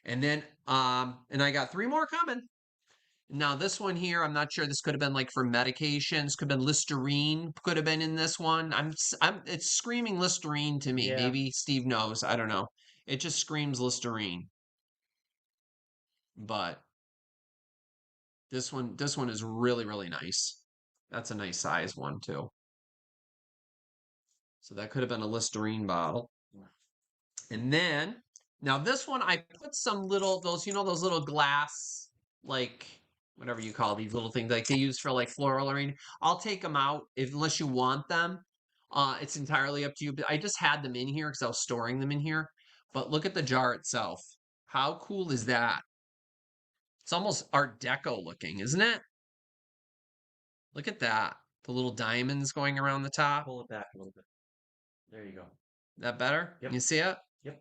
And then and I got 3 more coming. Now this one here, I'm not sure. This could have been like for medications. Could have been Listerine. Could have been in this one. It's screaming Listerine to me. Yeah. Maybe Steve knows. I don't know. It just screams Listerine. But this one is really, really nice. That's a nice size one too. So that could have been a Listerine bottle. And then now this one, I put some those little glass, like whatever you call these little things, like they use for like floral arranging. I'll take them out unless you want them. It's entirely up to you. But I just had them in here because I was storing them in here. But look at the jar itself. How cool is that? It's almost Art Deco looking, isn't it? Look at that. The little diamonds going around the top. Pull it back a little bit. There you go. That better? Yep. You see it? Yep.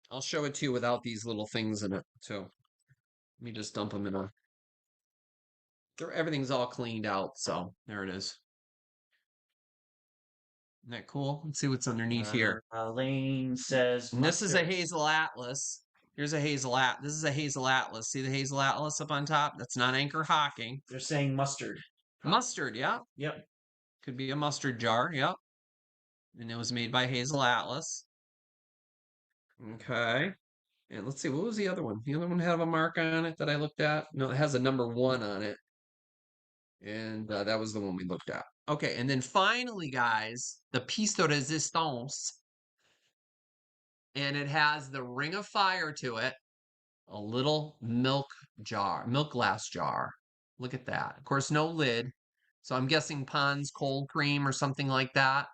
I'll show it to you without these little things in it too. Let me just dump them in a. Everything's all cleaned out, so there it is. Isn't that cool? Let's see what's underneath here. Lane says And this is a mustard. hazel atlas. Here's a hazel This is a hazel atlas. See the hazel atlas up on top? That's not Anchor Hocking. They're saying mustard. Mustard, yeah. Yep. Could be a mustard jar, yep. And it was made by Hazel Atlas. Okay. And let's see, what was the other one? The other one had a mark on it that I looked at. No, it has a number 1 on it. And that was the one we looked at. Okay, and then finally, guys, the piece de resistance. And it has the ring of fire to it. A little milk glass jar. Look at that. Of course, no lid. So I'm guessing Pond's cold cream or something like that.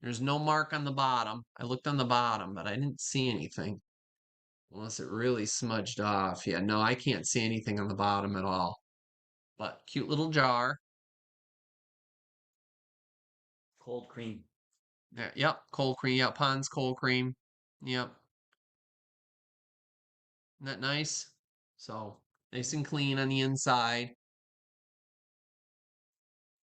There's no mark on the bottom. I looked on the bottom, but I didn't see anything. Unless it really smudged off. Yeah, no, I can't see anything on the bottom at all. But cute little jar. Cold cream. There, yep, cold cream. Yep, Pond's cold cream. Yep. Isn't that nice? So, nice and clean on the inside.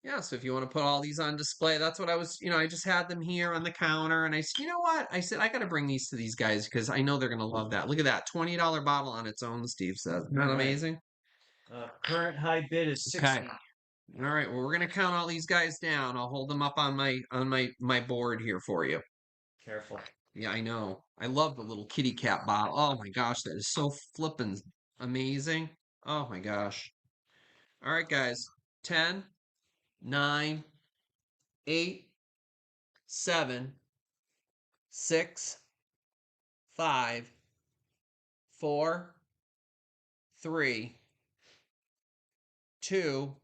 Yeah, so if you want to put all these on display, that's what I was, I just had them here on the counter. And I said, you know what? I said, I got to bring these to these guys because I know they're going to love that. Look at that $20 bottle on its own, Steve says. Isn't that amazing? Current high bid is 60. Okay. All right. Well, we're going to count all these guys down. I'll hold them up on my board here for you. Careful. Yeah, I know. I love the little kitty cat bottle. Oh my gosh, that is so flippin' amazing. Oh my gosh. All right, guys. 10, 9, 8, 7, 6, 5, 4, 3, 2,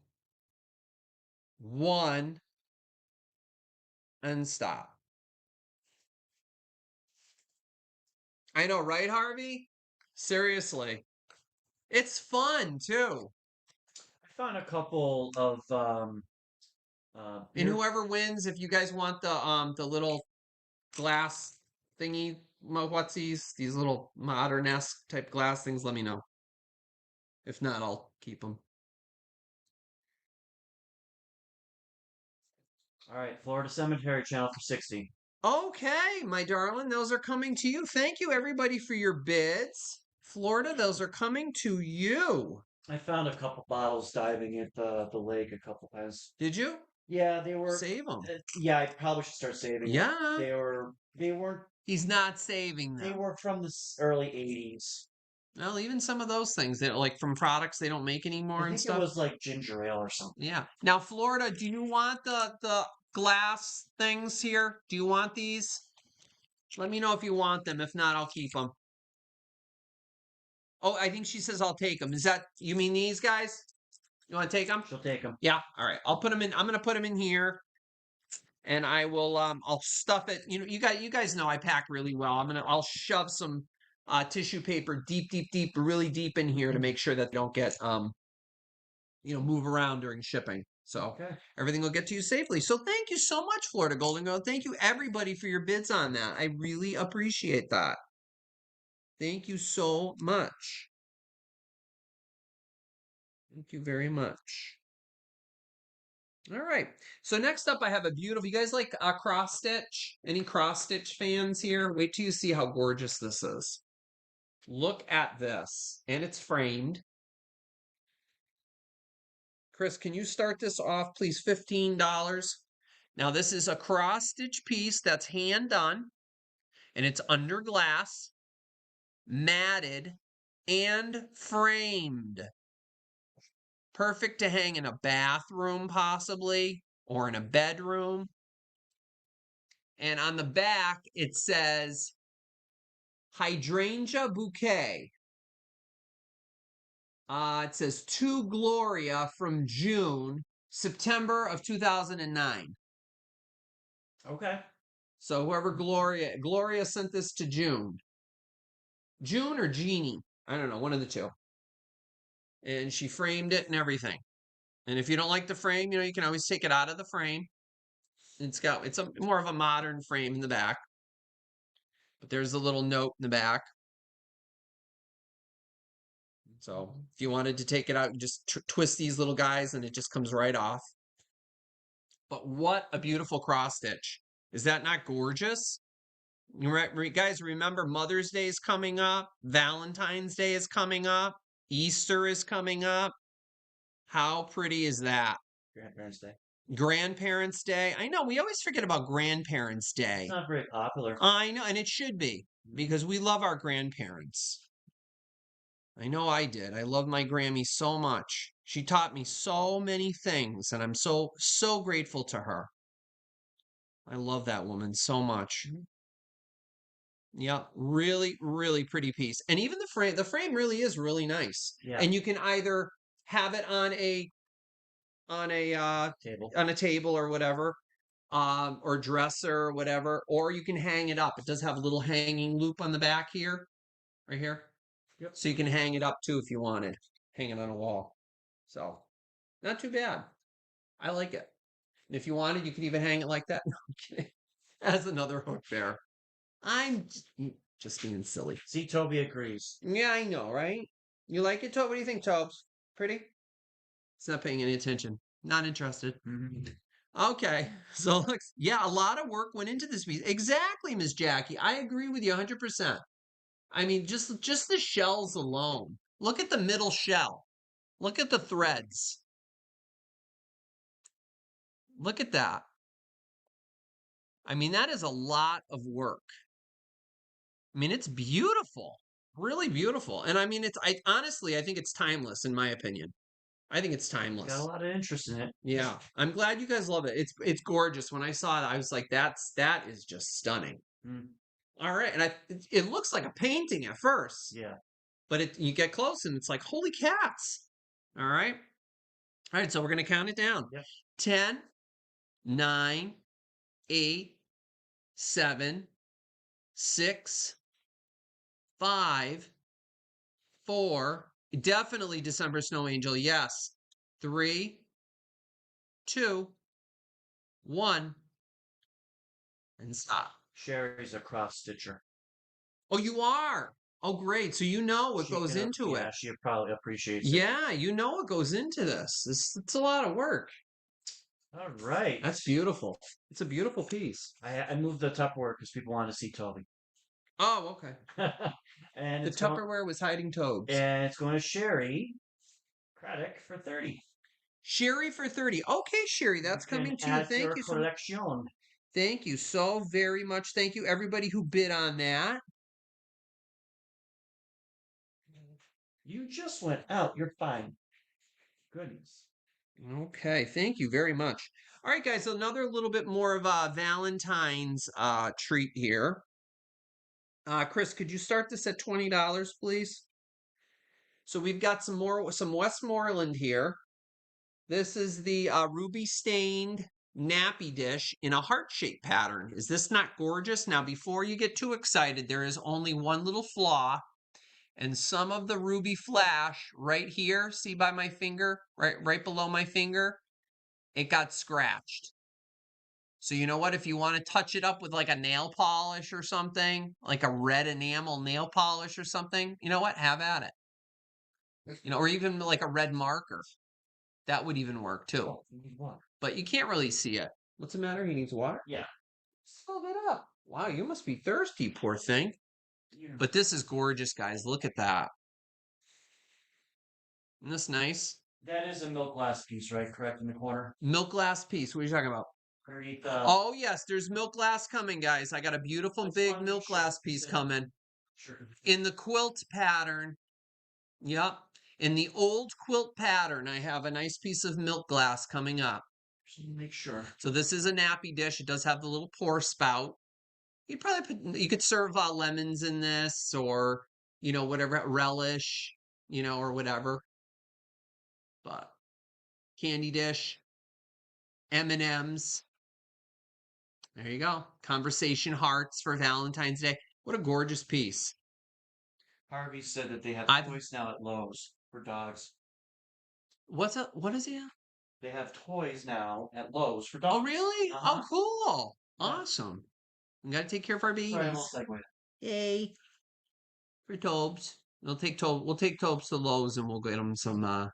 1, and stop. I know, right, Harvey? Seriously. It's fun too. I found a couple of And whoever wins, if you guys want the little glass thingy, what's these little modern-esque type glass things, let me know. If not, I'll keep them. All right, Florida Cemetery Channel for 60. Okay, my darling, those are coming to you. Thank you, everybody, for your bids. Florida, those are coming to you. I found a couple bottles diving at the lake a couple times. Did you? Yeah, they were. Save them. Yeah, I probably should start saving. Yeah. They weren't. He's not saving them. They were from the early 80s. Well, even some of those things that like from products they don't make anymore I and think stuff. it was like ginger ale or something. Yeah. Now, Florida, do you want the glass things here? Do you want these? Let me know if you want them. If not, I'll keep them. Oh, I think she says I'll take them. Is that, you mean these guys? You want to take them? She'll take them. Yeah. All right. I'll put them in. I'm going to put them in here. And I will I'll stuff it. You guys know I pack really well. I'll shove some tissue paper deep, really deep in here to make sure that they don't get move around during shipping. So everything will get to you safely. So thank you so much, Florida Golden Girl. Thank you everybody for your bids on that. I really appreciate that. Thank you so much. Thank you very much. All right. So next up, I have a beautiful. You guys like cross stitch? Any cross stitch fans here? Wait till you see how gorgeous this is. Look at this, and it's framed. Chris, can you start this off, please? $15. Now this is a cross stitch piece that's hand done, and it's under glass, matted, and framed. Perfect to hang in a bathroom, possibly, or in a bedroom. And on the back, it says Hydrangea Bouquet. It says to Gloria from September of 2009. Okay. So whoever Gloria sent this to June. June or Jeannie? I don't know, one of the two. And she framed it and everything. And if you don't like the frame, you can always take it out of the frame. It's more of a modern frame in the back. But there's a little note in the back. So if you wanted to take it out, you just twist these little guys and it just comes right off. But what a beautiful cross stitch. Is that not gorgeous? Guys, remember Mother's Day is coming up. Valentine's Day is coming up. Easter is coming up. How pretty is that? Grandparents' Day. Grandparents' Day. I know, we always forget about Grandparents' It's Day. not very popular. I know, and it should be because we love our grandparents. I know I did. I love my Grammy so much. She taught me so many things, and I'm so grateful to her. I love that woman so much. Yeah, really, really pretty piece. And even the frame really is really nice. Yeah. And you can either have it on a Table. on a table or whatever, or dresser or whatever, or you can hang it up. It does have a little hanging loop on the back here, right here. Yep. So you can hang it up too if you wanted. Hang it on a wall. So not too bad. I like it. And if you wanted, you could even hang it like that. No, I'm kidding. As another hook there. I'm just being silly. See, Toby agrees. Yeah, I know, right? You like it, Tobe? What do you think, Tobes? Pretty? It's not paying any attention. Not interested. Okay, so looks, yeah, a lot of work went into this piece. Exactly, Miss Jackie. I agree with you 100%. I mean, just the shells alone. Look at the middle shell. Look at the threads. Look at that. I mean, that is a lot of work. I mean, it's beautiful. Really beautiful. And I mean, I honestly, I think it's timeless in my opinion. I think it's timeless. Got a lot of interest in it. Yeah. I'm glad you guys love it. It's gorgeous. When I saw it, I was like, that is just stunning. All right. And it looks like a painting at first. Yeah. But you get close and it's like, holy cats. All right. All right. So we're going to count it down. Yep. 10, 9, 8, 7, 6, 5, 4. Definitely December Snow Angel. Yes. 3, 2, 1. And stop. Sherry's a cross stitcher. Oh, you are. Oh, great. So you know what goes into it. Yeah, she probably appreciates it. Yeah, you know what goes into this. It's a lot of work. All right. That's beautiful. It's a beautiful piece. I moved the Tupperware because people wanted to see Toby. Oh, okay. And the Tupperware was hiding Tobes. And it's going to Sherry Craddock for 30. Sherry for 30. Okay, Sherry, that's coming to you. Thank you so much. Thank you so very much. Thank you, everybody who bid on that. You just went out. You're fine. Goodness. Okay, thank you very much. All right, guys, another little bit more of a Valentine's treat here. Chris, could you start this at $20, please? So we've got some Westmoreland here. This is the ruby stained nappy dish in a heart-shaped pattern. Is this not gorgeous? Now, before you get too excited, there is only one little flaw. And some of the ruby flash right here, see by my finger, right below my finger, it got scratched. So you know what? If you want to touch it up with like a nail polish or something, like a red enamel nail polish or something, you know what? Have at it. You know, or even like a red marker. That would even work too. Oh, you need water. But you can't really see it. What's the matter? He needs water? Yeah. Fill it up. Wow, you must be thirsty, poor thing. Yeah. But this is gorgeous, guys. Look at that. Isn't this nice? That is a milk glass piece, right? Correct, in the corner? Milk glass piece. What are you talking about? Underneath Oh, yes. There's milk glass coming, guys. I got a beautiful big milk glass piece coming. Sure. In the quilt pattern. Yep. In the old quilt pattern, I have a nice piece of milk glass coming up. Just make sure. So this is a nappy dish. It does have the little pour spout. You could serve lemons in this, or, you know, whatever, relish, you know, or whatever. But candy dish, M&Ms. There you go. Conversation hearts for Valentine's Day. What a gorgeous piece. Harvey said that they have toys now at Lowe's for dogs. What is he? They have toys now at Lowe's for dogs. Oh, really? Uh-huh. Oh, cool. Yeah. Awesome. We got to take care of our babies. Sorry, I almost segued. Yay. For Tobes. We'll take Tobes to Lowe's and we'll get him some That's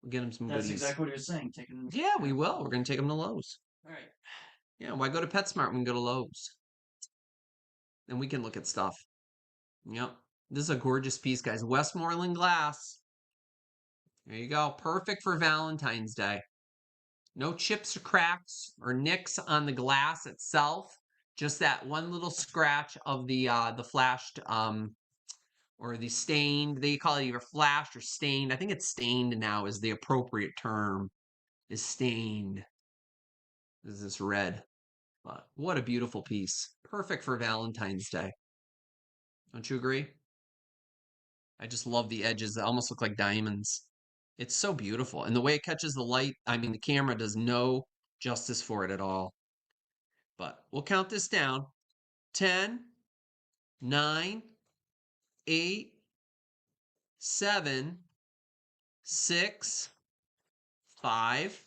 goodies. exactly what he was saying. Yeah, we will. We're going to take him to Lowe's. All right. Yeah, why go to PetSmart when we can go to Lowe's? And we can look at stuff. Yep. This is a gorgeous piece, guys. Westmoreland glass. There you go. Perfect for Valentine's Day. No chips or cracks or nicks on the glass itself. Just that one little scratch of the flashed or the stained. They call it either flashed or stained. I think it's stained now is the appropriate term. Is stained. This is this red. But what a beautiful piece. Perfect for Valentine's Day. Don't you agree? I just love the edges. They almost look like diamonds. It's so beautiful. And the way it catches the light, I mean, the camera does no justice for it at all. But we'll count this down. 10, 9, 8, 7, 6, 5,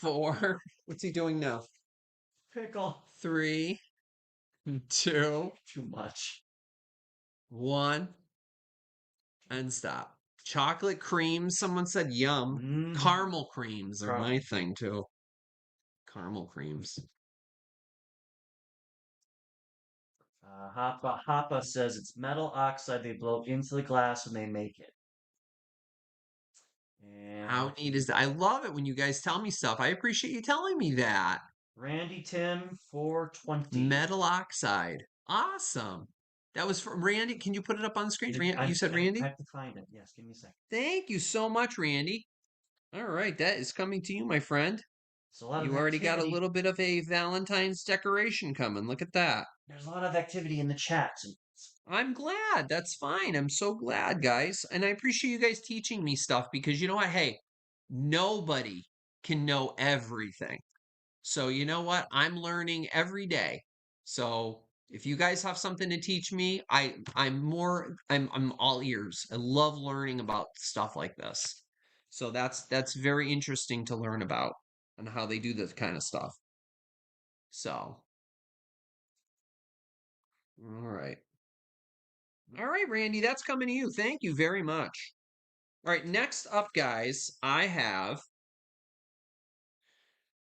4. What's he doing now? Pickle. 3, 2, Too much. 1, and stop. Chocolate creams, someone said yum. Caramel creams are my thing too. Caramel creams. Hoppa says it's metal oxide they blow into the glass when they make it. And How neat is that? I love it when you guys tell me stuff. I appreciate you telling me that. Randy Tim 420. Metal oxide. Awesome. That was from Randy. Can you put it up on the screen? You said Randy? I have to find it. Yes, give me a second. Thank you so much, Randy. All right, that is coming to you, my friend. It's a lot You of already got a activity. little bit of a Valentine's decoration coming. Look at that. There's a lot of activity in the chats. I'm glad. That's fine. I'm so glad, guys. And I appreciate you guys teaching me stuff because you know what? Hey, nobody can know everything. So you know what? I'm learning every day. So if you guys have something to teach me, I'm all ears. I love learning about stuff like this. So that's very interesting to learn about and how they do this kind of stuff. So, all right. All right, Randy, that's coming to you. Thank you very much. All right, next up, guys, I have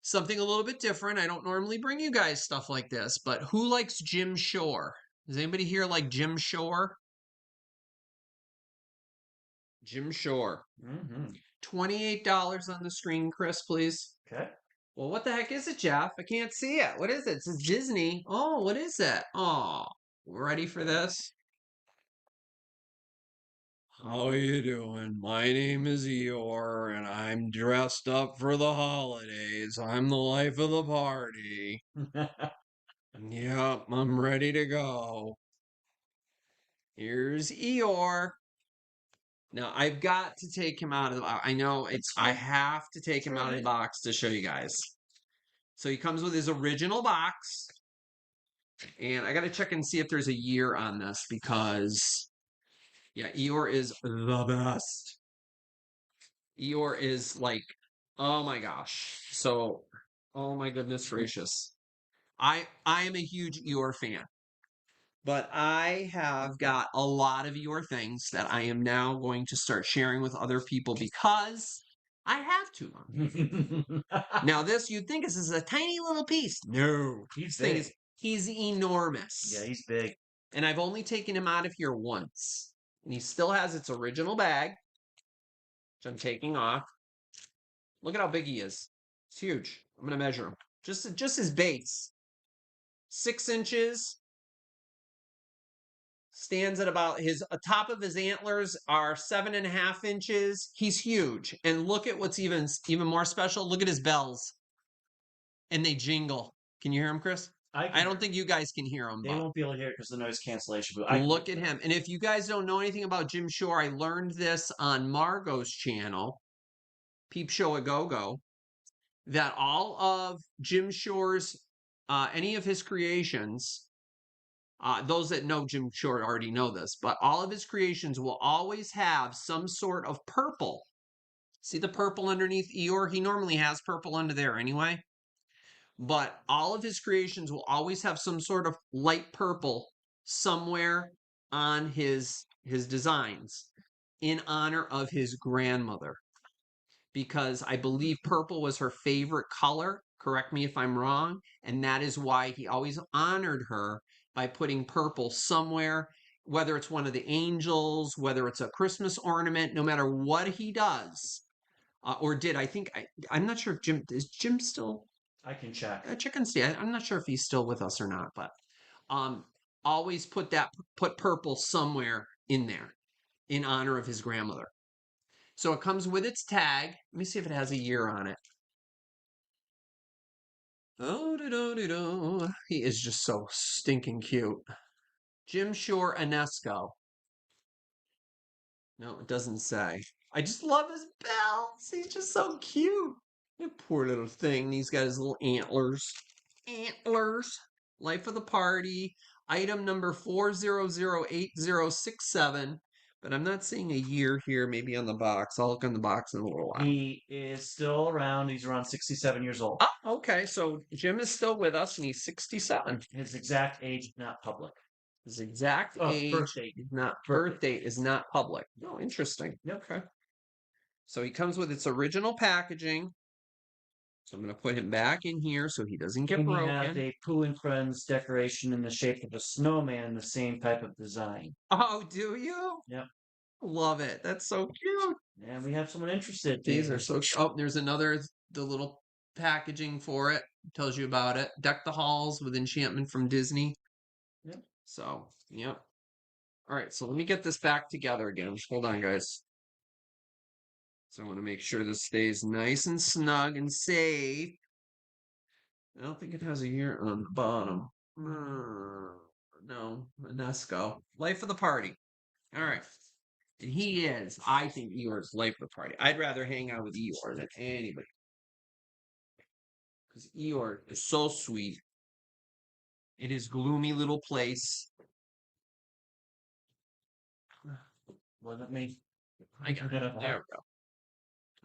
something a little bit different. I don't normally bring you guys stuff like this, but who likes Jim Shore? Does anybody here like Jim Shore? Jim Shore. $28 on the screen, Chris, please. Okay. Well, what the heck is it, Jeff? I can't see it. What is it? It says Disney. Oh, what is it? Oh, ready for this? How you doing? My name is Eeyore, and I'm dressed up for the holidays. I'm the life of the party. Yep, I'm ready to go. Here's Eeyore. Now, I've got to take him out of the box. I know I have to take him out of the box to show you guys. So he comes with his original box. And I got to check and see if there's a year on this because, yeah, Eeyore is the best. Eeyore is like, oh my gosh. So, oh my goodness gracious. I am a huge Eeyore fan. But I have got a lot of your things that I am now going to start sharing with other people because I have to. Now, this, you'd think this is a tiny little piece. No. He's enormous. Yeah, he's big. And I've only taken him out of here once. And he still has its original bag, which I'm taking off. Look at how big he is. It's huge. I'm going to measure him. Just his base. 6 inches. Stands at about his top of his antlers are 7.5 inches. He's huge. And look at what's even more special. Look at his bells. And they jingle. Can you hear him, Chris? I don't think you guys can hear him. They won't be able to hear it because of the noise cancellation. But look at him. And if you guys don't know anything about Jim Shore, I learned this on Margot's channel, Peep Show a Go-Go, that all of Jim Shore's, any of his creations, those that know Jim Shore already know this, but all of his creations will always have some sort of purple. See the purple underneath Eeyore? He normally has purple under there anyway. But all of his creations will always have some sort of light purple somewhere on his designs in honor of his grandmother. Because I believe purple was her favorite color. Correct me if I'm wrong. And that is why he always honored her by putting purple somewhere, whether it's one of the angels, whether it's a Christmas ornament, no matter what he does or did. I'm not sure if Jim still I can check. Chicken Steve. I'm not sure if he's still with us or not, but um, always put purple somewhere in there in honor of his grandmother. So it comes with its tag. Let me see if it has a year on it. Oh, he is just so stinking cute. Jim Shore Anesco. No, it doesn't say. I just love his bells. He's just so cute. You poor little thing. He's got his little antlers. Antlers. Life of the party. Item number 4008067. But I'm not seeing a year here, maybe on the box. I'll look on the box in a little while. He is still around. He's around 67 years old. Oh, okay. So Jim is still with us and he's 67. His exact age not public. His exact age birth date is not public. Oh, interesting. Yep. Okay. So he comes with its original packaging. So I'm going to put him back in here so he doesn't get broken. He has a Pooh and Friends decoration in the shape of a snowman, the same type of design. Oh, do you? Yep. Love it. That's so cute. And we have someone interested. These are so cute. Oh, there's the little packaging for it. Tells you about it. Deck the halls with enchantment from Disney. Yep. So, yep. All right, so let me get this back together again. Hold on, guys. So I want to make sure this stays nice and snug and safe. I don't think it has a year on the bottom. No, Nesco. Life of the party. All right. And he is, I think Eeyore's life of the party. I'd rather hang out with Eeyore than anybody. Because Eeyore is so sweet in his gloomy little place. Wasn't me. I got it. There we go.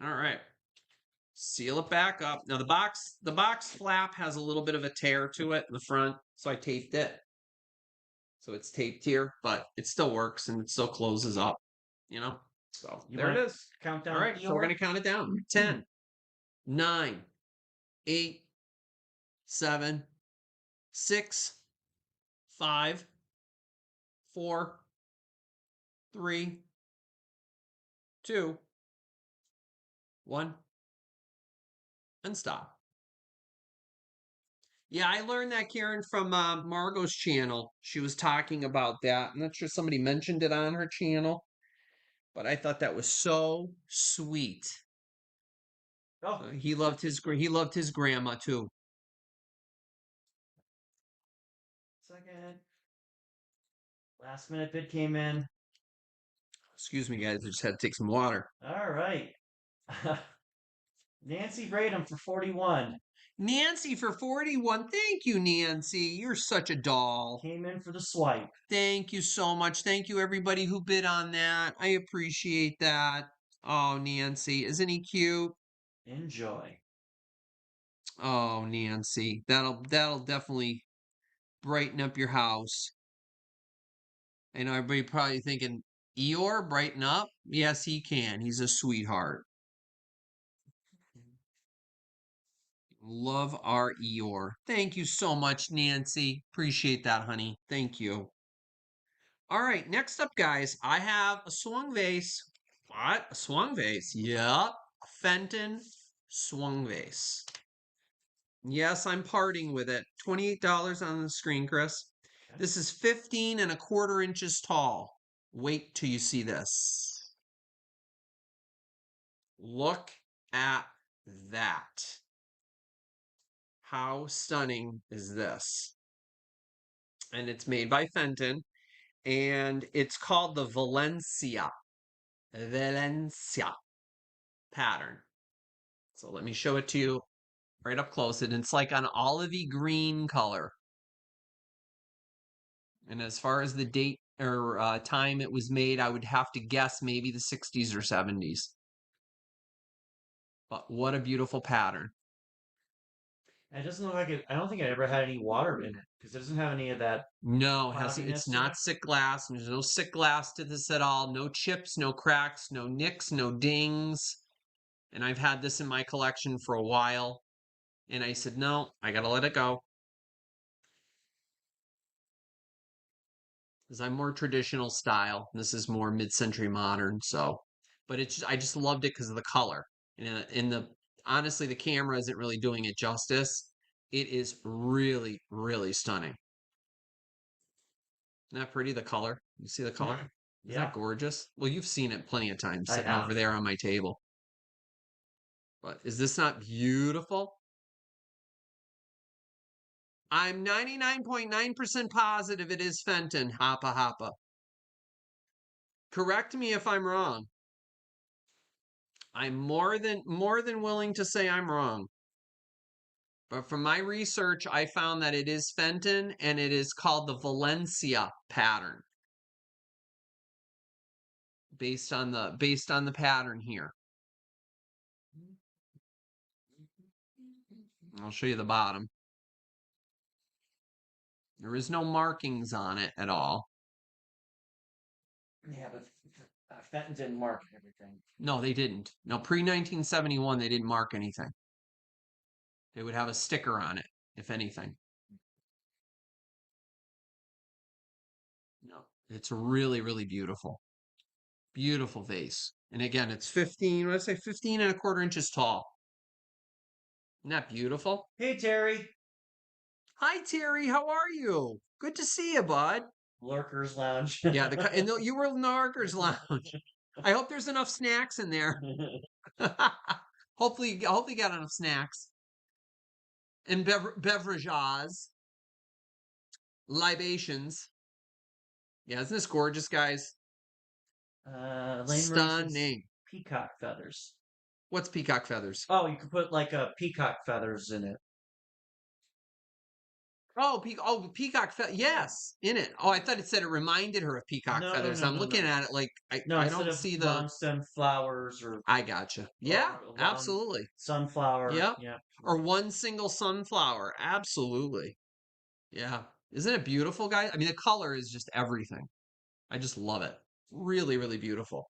All right. Seal it back up. Now the box flap has a little bit of a tear to it in the front, so I taped it. So it's taped here, but it still works and it still closes up, you know? So there it is. Countdown. All right, so we're going to count it down. 10, 9, 8, 7, 6, 5, 4, 3, 2, 1, and stop. Yeah, I learned that, Karen, from Margot's channel. She was talking about that. I'm not sure somebody mentioned it on her channel, but I thought that was so sweet. Oh, he loved his grandma too. Second. Last minute bid came in. Excuse me, guys. I just had to take some water. All right. Nancy Braden for 41. Nancy for 41. Thank you, Nancy. You're such a doll. Came in for the swipe. Thank you so much. Thank you, everybody who bid on that. I appreciate that. Oh, Nancy. Isn't he cute? Enjoy. Oh, Nancy. That'll definitely brighten up your house. I know everybody probably thinking, Eeyore, brighten up? Yes, he can. He's a sweetheart. Love our Eeyore. Thank you so much, Nancy. Appreciate that, honey. Thank you. All right, next up, guys, I have a swung vase. What? A swung vase? Yep. A Fenton swung vase. Yes, I'm parting with it. $28 on the screen, Chris. Okay. This is 15 1/4 inches tall. Wait till you see this. Look at that. How stunning is this? And it's made by Fenton, and it's called the Valencia pattern. So let me show it to you right up close. And it's like an olivey green color. And as far as the date or time it was made, I would have to guess maybe the 60s or 70s. But what a beautiful pattern. It doesn't look like it. I don't think it ever had any water in it because it doesn't have any of that. No, it's not sick glass. There's no sick glass to this at all. No chips, no cracks, no nicks, no dings. And I've had this in my collection for a while. And I said, no, I got to let it go. Because I'm more traditional style. This is more mid-century modern. So, but I just loved it because of the color. And honestly, the camera isn't really doing it justice. It is really, really stunning. Isn't that pretty? The color. You see the color? Isn't Yeah, that gorgeous? Well, you've seen it plenty of times I sitting over have. there on my table. But is this not beautiful? I'm 99.9% positive it is Fenton. Hoppa hoppa. Correct me if I'm wrong. I'm more than willing to say I'm wrong. But from my research, I found that it is Fenton and it is called the Valencia pattern. Based on the pattern here. I'll show you the bottom. There is no markings on it at all. Yeah, but Fenton didn't mark everything. No, they didn't. No, pre-1971, they didn't mark anything. They would have a sticker on it, if anything. No, it's really, really beautiful. Beautiful vase. And again, it's 15, let's say 15 and a quarter inches tall. Isn't that beautiful? Hey, Terry. Hi, Terry. How are you? Good to see you, bud. Lurkers Lounge. Yeah, you were in the Archer's Lounge. I hope there's enough snacks in there. Hopefully you got enough snacks and beverages, libations. Yeah, isn't this gorgeous, guys? Lane Maurice's Stunning. peacock feathers. What's peacock feathers? Oh, you could put like a peacock feathers in it. Oh, peacock feathers. Yes, in it. Oh, I thought it said it reminded her of peacock No, no, feathers. no, I'm no, looking no. at it like No, I instead don't of see the. long stem flowers or I gotcha. Yeah, long absolutely. sunflower. Yep. Yeah. Or one single sunflower. Absolutely. Yeah. Isn't it beautiful, guys? I mean, the color is just everything. I just love it. Really, really beautiful.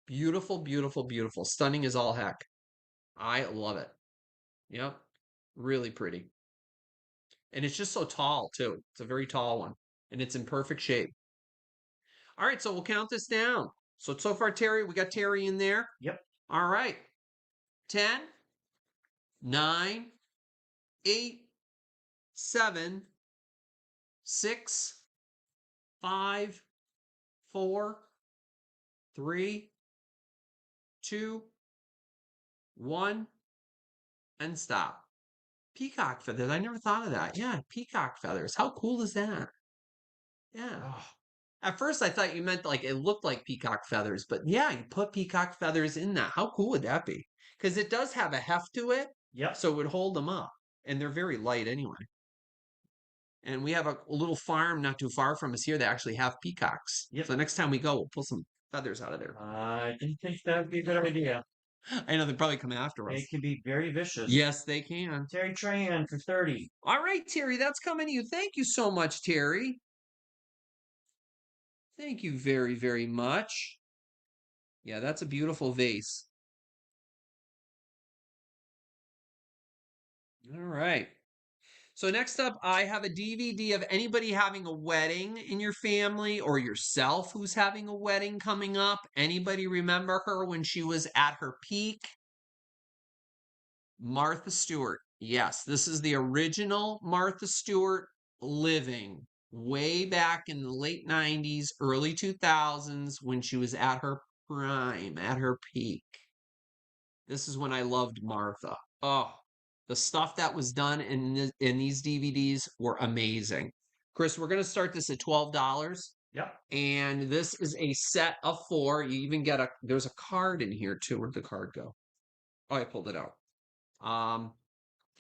Beautiful, beautiful, beautiful. Stunning as all heck. I love it. Yep. Really pretty. And it's just so tall, too. It's a very tall one. And it's in perfect shape. All right, so we'll count this down. So far, Terry, we got Terry in there. Yep. All right. 10, 9, 8, 7, 6, 5, 4, 3, 2, 1, and stop. Peacock feathers. I never thought of that. Yeah, peacock feathers. How cool is that? Yeah. Oh, At first, I thought you meant like it looked like peacock feathers, but yeah, you put peacock feathers in that. How cool would that be? Because it does have a heft to it, yep. so it would hold them up. And they're very light anyway. And we have a little farm not too far from us here that actually have peacocks. Yep. So next time we go, we'll pull some feathers out of there. I didn't think that would be a good idea. I know they'd probably come after They us. can be very vicious. Yes, they can. Terry Tran for 30. All right, Terry, that's coming to you. Thank you so much, Terry. Thank you very, very much. Yeah, that's a beautiful vase. All right. So next up, I have a DVD of anybody having a wedding in your family or yourself who's having a wedding coming up. Anybody remember her when she was at her peak? Martha Stewart. Yes, this is the original Martha Stewart living way back in the late 90s, early 2000s when she was at her prime, at her peak. This is when I loved Martha. Oh, the stuff that was done in these DVDs were amazing. Chris, we're going to start this at $12. Yep. And this is a set of 4. You even get there's a card in here too. Where'd the card go? Oh, I pulled it out.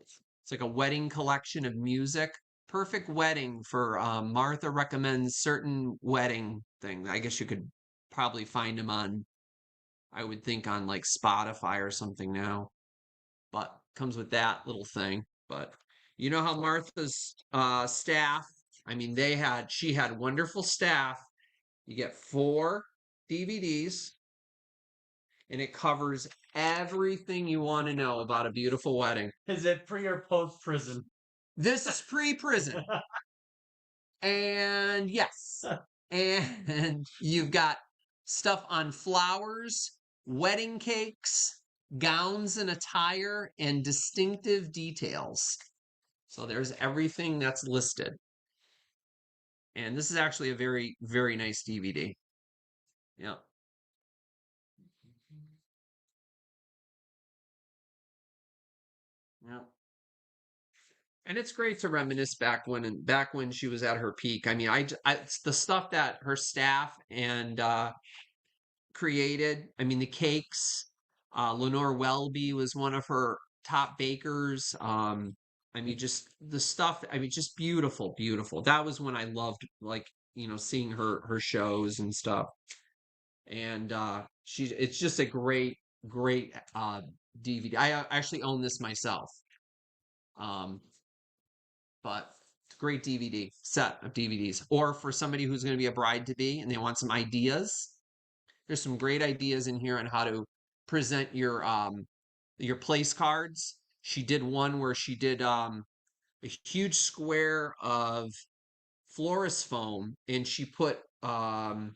It's like a wedding collection of music. Perfect wedding for Martha recommends certain wedding thing. I guess you could probably find them on, I would think on like Spotify or something now. But comes with that little thing. But you know how Martha's staff, I mean, she had wonderful staff. You get 4 DVDs. and it covers everything you want to know about a beautiful wedding. Is it pre or post prison? This is pre-prison. And yes. And you've got stuff on flowers, wedding cakes, gowns and attire, and distinctive details. So there's everything that's listed. And this is actually a very, very nice DVD. Yeah. Yeah. And it's great to reminisce back when she was at her peak. I mean, it's the stuff that her staff and created. I mean, the cakes. Lenore Welby was one of her top bakers. I mean, just the stuff. I mean, just beautiful, beautiful. That was when I loved, like, seeing her shows and stuff. And it's just a great, great DVD. I actually own this myself. Um, but it's a great DVD set of DVDs. Or for somebody who's going to be a bride to be and they want some ideas, there's some great ideas in here on how to present your place cards. She did one where she did a huge square of florist foam, and she put the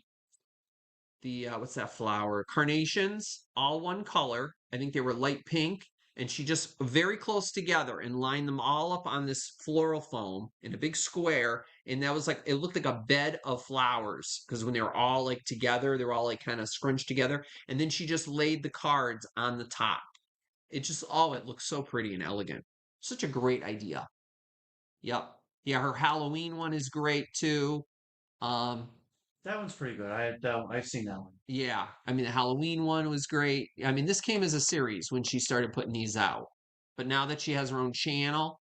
what's that flower? Carnations, all one color. I think they were light pink, and she just very close together and lined them all up on this floral foam in a big square. And that was like, it looked like a bed of flowers because when they were all like together, they were all like kind of scrunched together. And then she just laid the cards on the top. It looks so pretty and elegant. Such a great idea. Yep. Yeah, her Halloween one is great too. Um, That one's pretty good. I've seen that one. Yeah, I mean, the Halloween one was great. I mean, this came as a series when she started putting these out. But now that she has her own channel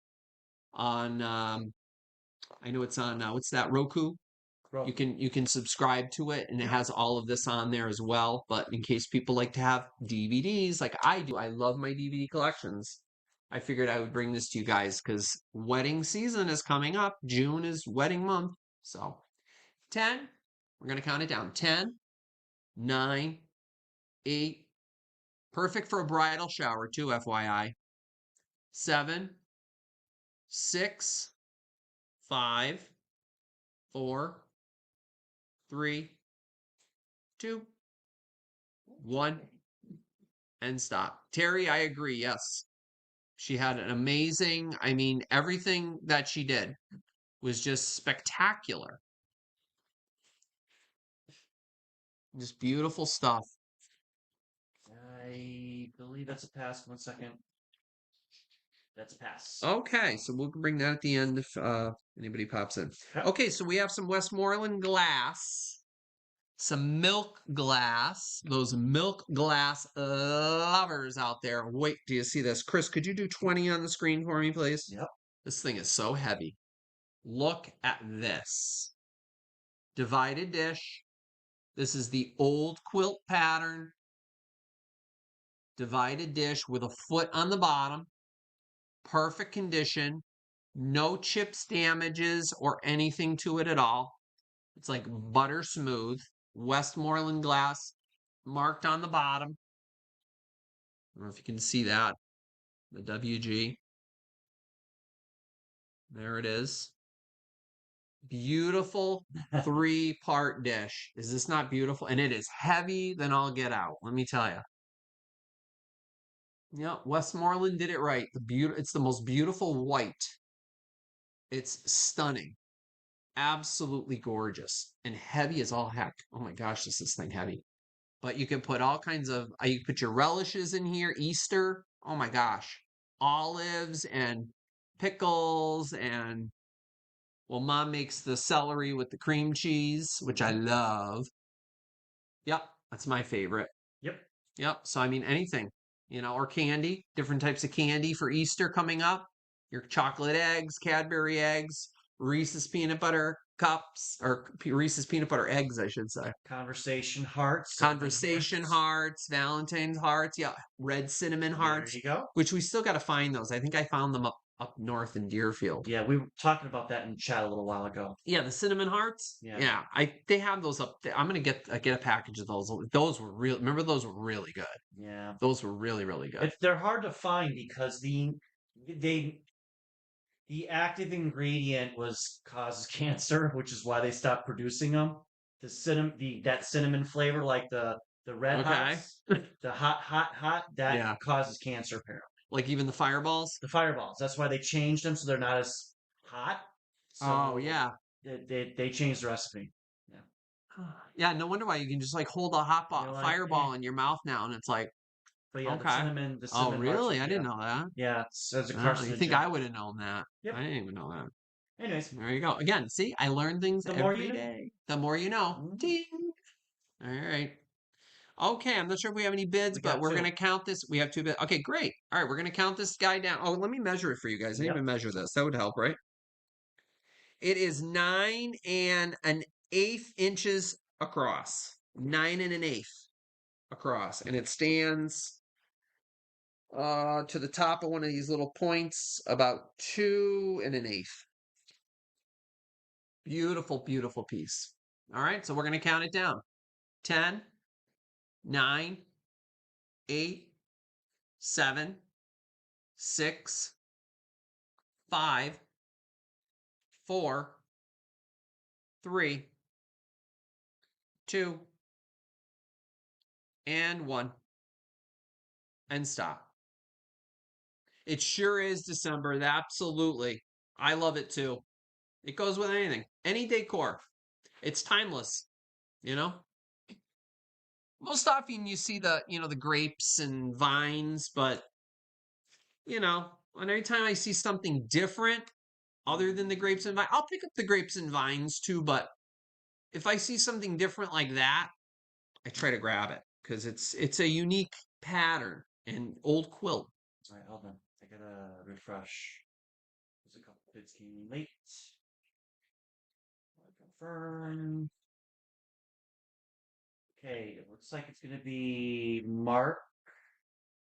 on, I know it's on, what's that, Roku? You can subscribe to it, and it has all of this on there as well. But in case people like to have DVDs like I do, I love my DVD collections. I figured I would bring this to you guys because wedding season is coming up. June is wedding month. So 10, we're going to count it down. 10, 9, 8, perfect for a bridal shower too, FYI. 7, 6, 5, 4, 3, 2, 1, and stop. Terry, I agree. Yes. She had an amazing, I mean, everything that she did was just spectacular. Just beautiful stuff. I believe that's a pass. 1 second. That's a pass. Okay, so we'll bring that at the end if anybody pops in. Yep. Okay, so we have some Westmoreland glass, some milk glass, those milk glass lovers out there. Wait, do you see this? Chris, could you do 20 on the screen for me, please? Yep. This thing is so heavy. Look at this. Divided dish. This is the old quilt pattern. Divided dish with a foot on the bottom. Perfect condition. No chips, damages, or anything to it at all. It's like butter smooth. Westmoreland glass marked on the bottom. I don't know if you can see that. The WG. There it is. Beautiful 3-part dish. Is this not beautiful? And it is heavy than all get out. Let me tell you. Yeah, Westmoreland did it right. It's the most beautiful white. It's stunning. Absolutely gorgeous. And heavy as all heck. Oh my gosh, is this thing heavy. But you can put all kinds of, you can put your relishes in here, Easter. Oh my gosh. Olives and pickles and, well, Mom makes the celery with the cream cheese, which I love. Yep, that's my favorite. Yep. Yep. So, I mean, anything, or candy, different types of candy for Easter coming up. Your chocolate eggs, Cadbury eggs, Reese's peanut butter cups, or Reese's peanut butter eggs, I should say. Conversation hearts. Conversation hearts, Valentine's hearts. Yeah. Red cinnamon hearts. There you go. Which we still got to find those. I think I found them up up north in Deerfield. Yeah, we were talking about that in chat a little while ago. Yeah, the cinnamon hearts. Yeah. They have those up there. I'm gonna get a package of those. Those were real. Remember, those were really good. Yeah. Those were really, really good. They're hard to find because they the active ingredient was causes cancer, which is why they stopped producing them. That cinnamon flavor, like the red Okay. hots, the hot, that Yeah. causes cancer apparently. Like even the fireballs. The fireballs. That's why they changed them so they're not as hot. Oh So yeah. they changed the recipe. Yeah. Yeah. No wonder why you can just like hold a You're like, fireball in your mouth now, and it's like, but yeah, okay. the Oh cinnamon hearts. really? I Yeah, didn't know that. yeah. It's a You think carcinogen. I would have known that? Yep. I didn't even know that. Anyways, There you go. Again, see, I learn things the more you every know. day. The more you know. Mm, Ding. All right. Okay, I'm not sure if we have any bids, we but got we're two. gonna count this. We have 2 bids. Okay, great. All right, we're gonna count this guy down. Oh, let me measure it for you guys. I didn't Yep. even measure this. That would help, right? It is 9 1/8 inches across. 9 1/8 across, and it stands to the top of one of these little points about 2 1/8. Beautiful, beautiful piece. All right, so we're gonna count it down. 10, 9, 8, 7, 6, 5, 4, 3, 2, and 1, and stop. It sure is December. Absolutely. I love it too. It goes with anything, any decor. It's timeless, you know? Most often you see the grapes and vines, but, and every time I see something different other than the grapes and vines, I'll pick up the grapes and vines too, but if I see something different like that, I try to grab it because it's a unique pattern and old quilt. All right, hold on. I gotta refresh. There's a couple bids came in late. Confirm. Okay, it looks like it's gonna be Mark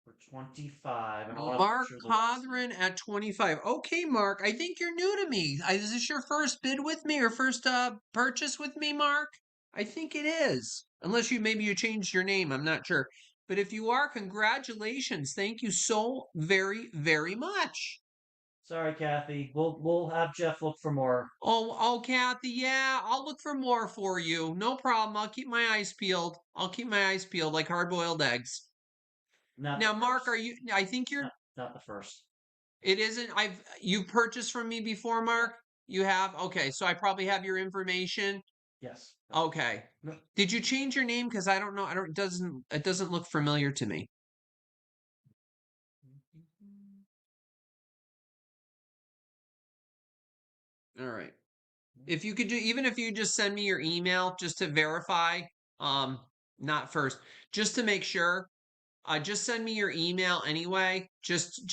for 25. And I want to make Mark sure the Codron at 25. Okay, Mark, I think you're new to me. Is this your first bid with me or first purchase with me, Mark? I think it is. Unless maybe you changed your name, I'm not sure. But if you are, congratulations. Thank you so very, very much. Sorry, Kathy. We'll have Jeff look for more. Oh, Kathy, yeah, I'll look for more for you. No problem. I'll keep my eyes peeled. I'll keep my eyes peeled like hard-boiled eggs. Not Now, the Mark, first. I think you're Not the first. It isn't. You've purchased from me before, Mark? You have? Okay, so I probably have your information. Yes. Okay. No. Did you change your name? Because I don't know. It doesn't look familiar to me. All right. If you could even if you just send me your email just to verify, not first, just to make sure, just send me your email anyway, just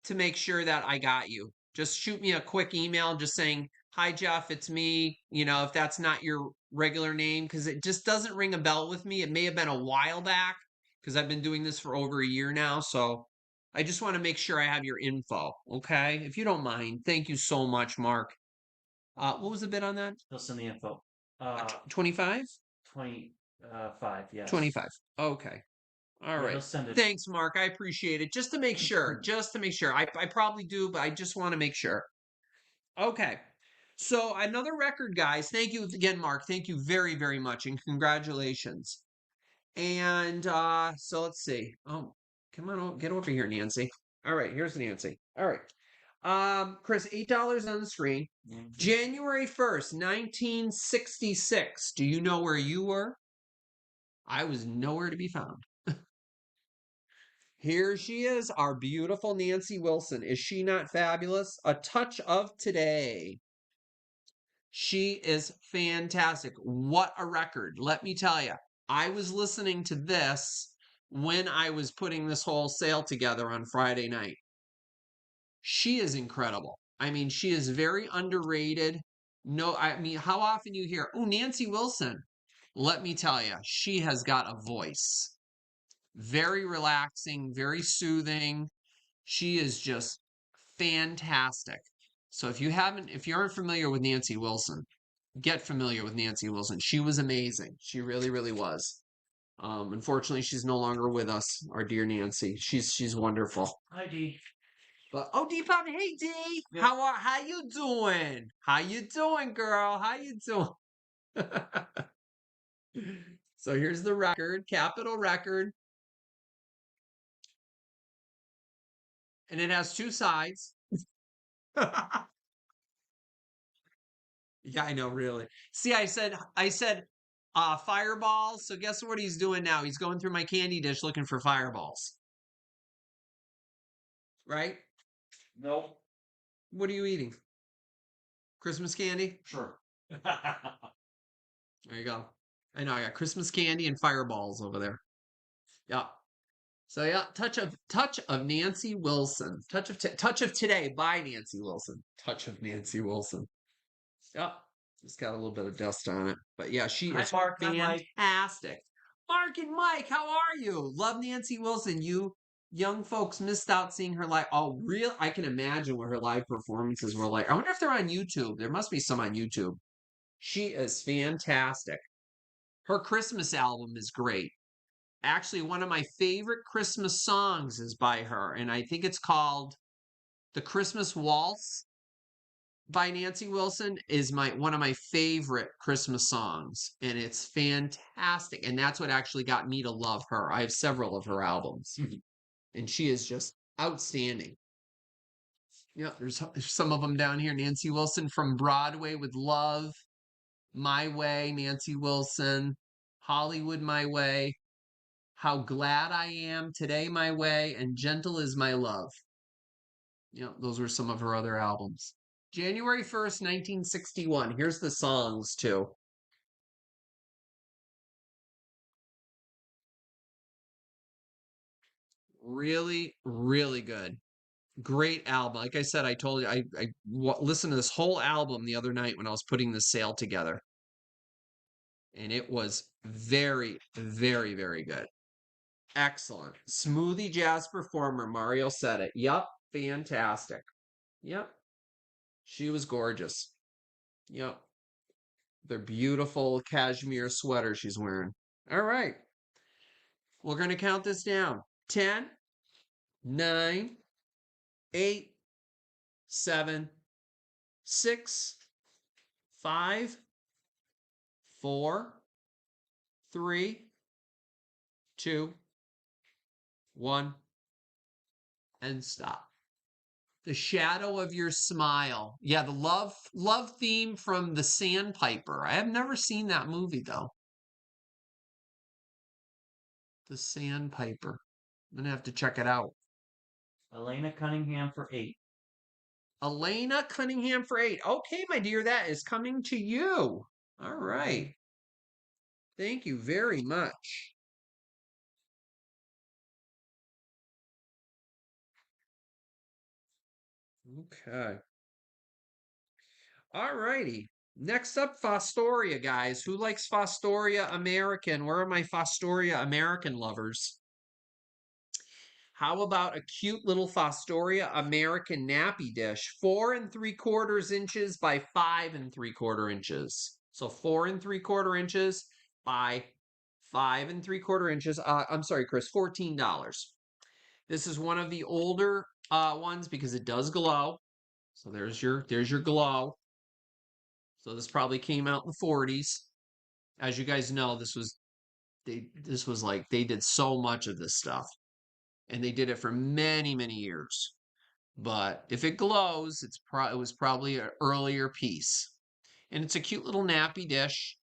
to make sure that I got you. Just shoot me a quick email just saying, "Hi Jeff, it's me." If that's not your regular name, because it just doesn't ring a bell with me. It may have been a while back because I've been doing this for over a year now. So I just want to make sure I have your info. Okay, if you don't mind. Thank you so much, Mark. What was the bid on that? He'll send the info. 25? 25, yes. 25. Okay. All Yeah, he'll right. send it. Thanks, Mark. I appreciate it. Just to make sure. Just to make sure. I probably do, but I just want to make sure. Okay. So another record, guys. Thank you again, Mark. Thank you very, very much, and congratulations. And so let's see. Oh, come on, get over here, Nancy. All right, here's Nancy. All right. Chris, $8 on the screen. January 1st, 1966. Do you know where you were? I was nowhere to be found. Here she is, our beautiful Nancy Wilson. Is she not fabulous? A touch of today. She is fantastic. What a record. Let me tell you, I was listening to this when I was putting this whole sale together on Friday night. She is incredible. I mean, she is very underrated. No, I mean, how often you hear, oh, Nancy Wilson? Let me tell you, she has got a voice. Very relaxing, very soothing. She is just fantastic. So if you aren't familiar with Nancy Wilson, get familiar with Nancy Wilson. She was amazing. She really, really was. Unfortunately, she's no longer with us. Our dear Nancy. She's wonderful. Hi, Dee. But oh, Deepak, hey D, Yep. how you doing? How you doing, girl? How you doing? So here's the record, Capitol record, and it has two sides. Yeah, I know, really. See, I said fireballs. So guess what he's doing now? He's going through my candy dish looking for fireballs. Right? Nope. What are you eating? Christmas candy? Sure. There you go. I know I got Christmas candy and fireballs over there. Yeah. So yeah, touch of Nancy Wilson. Touch of today by Nancy Wilson. Touch of Nancy Wilson. Yeah. Just got a little bit of dust on it. But yeah, she Hi, is Mark. Hi, Mike. fantastic. Mark and Mike, how are you? Love Nancy Wilson. You young folks missed out seeing her live. Oh, real I can imagine what her live performances were like. I wonder if they're on YouTube. There must be some on YouTube. She is fantastic. Her Christmas album is great. Actually, one of my favorite Christmas songs is by her, and I think it's called The Christmas Waltz by Nancy Wilson is my one of my favorite Christmas songs, and it's fantastic. And that's what actually got me to love her. I have several of her albums, and she is just outstanding. Yeah, there's some of them down here. Nancy Wilson from Broadway with Love, My Way, Nancy Wilson, Hollywood My Way, How Glad I Am, Today My Way, and Gentle Is My Love. Yeah, those were some of her other albums. January 1st, 1961. Here's the songs, too. Really, really good. Great album. Like I said, I told you, listened to this whole album the other night when I was putting the sale together. And it was very, very, very good. Excellent. Smoothie jazz performer. Mario said it. Yep. Fantastic. Yep. She was gorgeous. Yep. Their beautiful cashmere sweater she's wearing. All right. We're going to count this down. 10, 9, 8, 7, 6, 5, 4, 3, 2, 1, and stop. The shadow of your smile. Yeah, the love theme from The Sandpiper. I have never seen that movie though. The Sandpiper. I'm gonna have to check it out. Elena Cunningham for 8. Elena Cunningham for 8. Okay, my dear, that is coming to you. All right. Thank you very much. Okay. All righty. Next up, Fostoria, guys. Who likes Fostoria American? Where are my Fostoria American lovers? How about a cute little Fostoria American nappy dish? 4 3/4 inches by 5 3/4 inches. So 4 3/4 inches by 5 3/4 inches. I'm sorry, Chris, $14. This is one of the older ones because it does glow. So there's your glow. So this probably came out in the 40s. As you guys know, this was like they did so much of this stuff. And they did it for many, many years. But if it glows, it was probably an earlier piece. And it's a cute little nappy dish,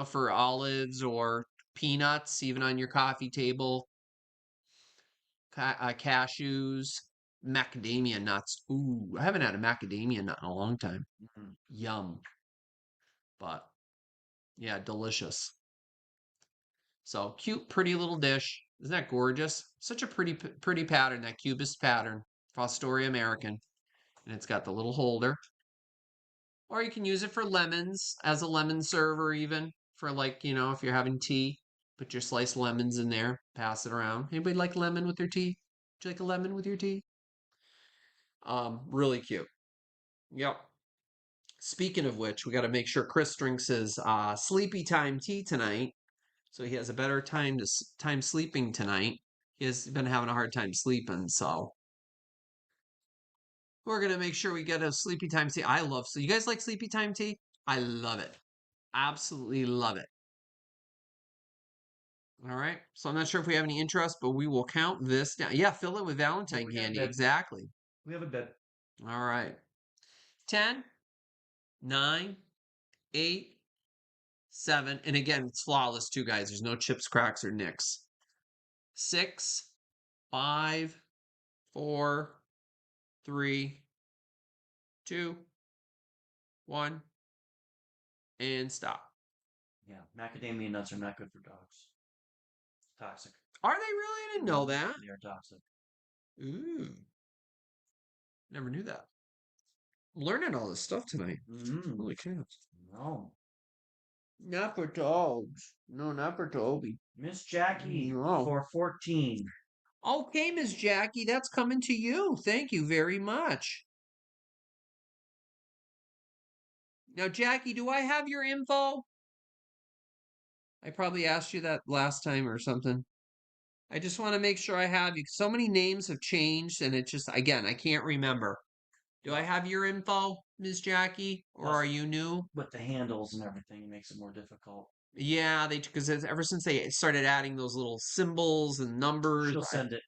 for olives or peanuts, even on your coffee table. Cashews, macadamia nuts. Ooh, I haven't had a macadamia nut in a long time. Yum. But yeah, delicious. So cute, pretty little dish. Isn't that gorgeous? Such a pretty pattern, that cubist pattern. Fostoria American. And it's got the little holder. Or you can use it for lemons as a lemon server, even for like, if you're having tea, put your sliced lemons in there, pass it around. Anybody like lemon with their tea? Would you like a lemon with your tea? Really cute. Yep. Speaking of which, we got to make sure Chris drinks his sleepy time tea tonight, so he has a better time sleeping tonight. He has been having a hard time sleeping, so we're gonna make sure we get a sleepy time tea. I love so you guys like sleepy time tea? I love it. Absolutely love it. All right. So I'm not sure if we have any interest, but we will count this down. Yeah, fill it with Yeah, Valentine we got a candy. bid. Exactly. We have a bid. All right. 10, 9, 8, 7. And again, it's flawless too, guys. There's no chips, cracks, or nicks. 6, 5, 4, 3, 2, 1, and stop. Yeah, macadamia nuts are not good for dogs. Toxic. Are they really? I didn't know that. They are toxic. Ooh. Never knew that. Learning all this stuff tonight. Holy cow. No. Not for dogs. No, not for Toby. Miss Jackie No. for 14. Okay, Miss Jackie, that's coming to you. Thank you very much. Now, Jackie, do I have your info? I probably asked you that last time or something. I just want to make sure I have you. So many names have changed, and it's just, again, I can't remember. Do I have your info, Miss Jackie, or Plus, are you new? with the handles and everything, it makes it more difficult. Yeah, because ever since they started adding those little symbols and numbers, She'll send it.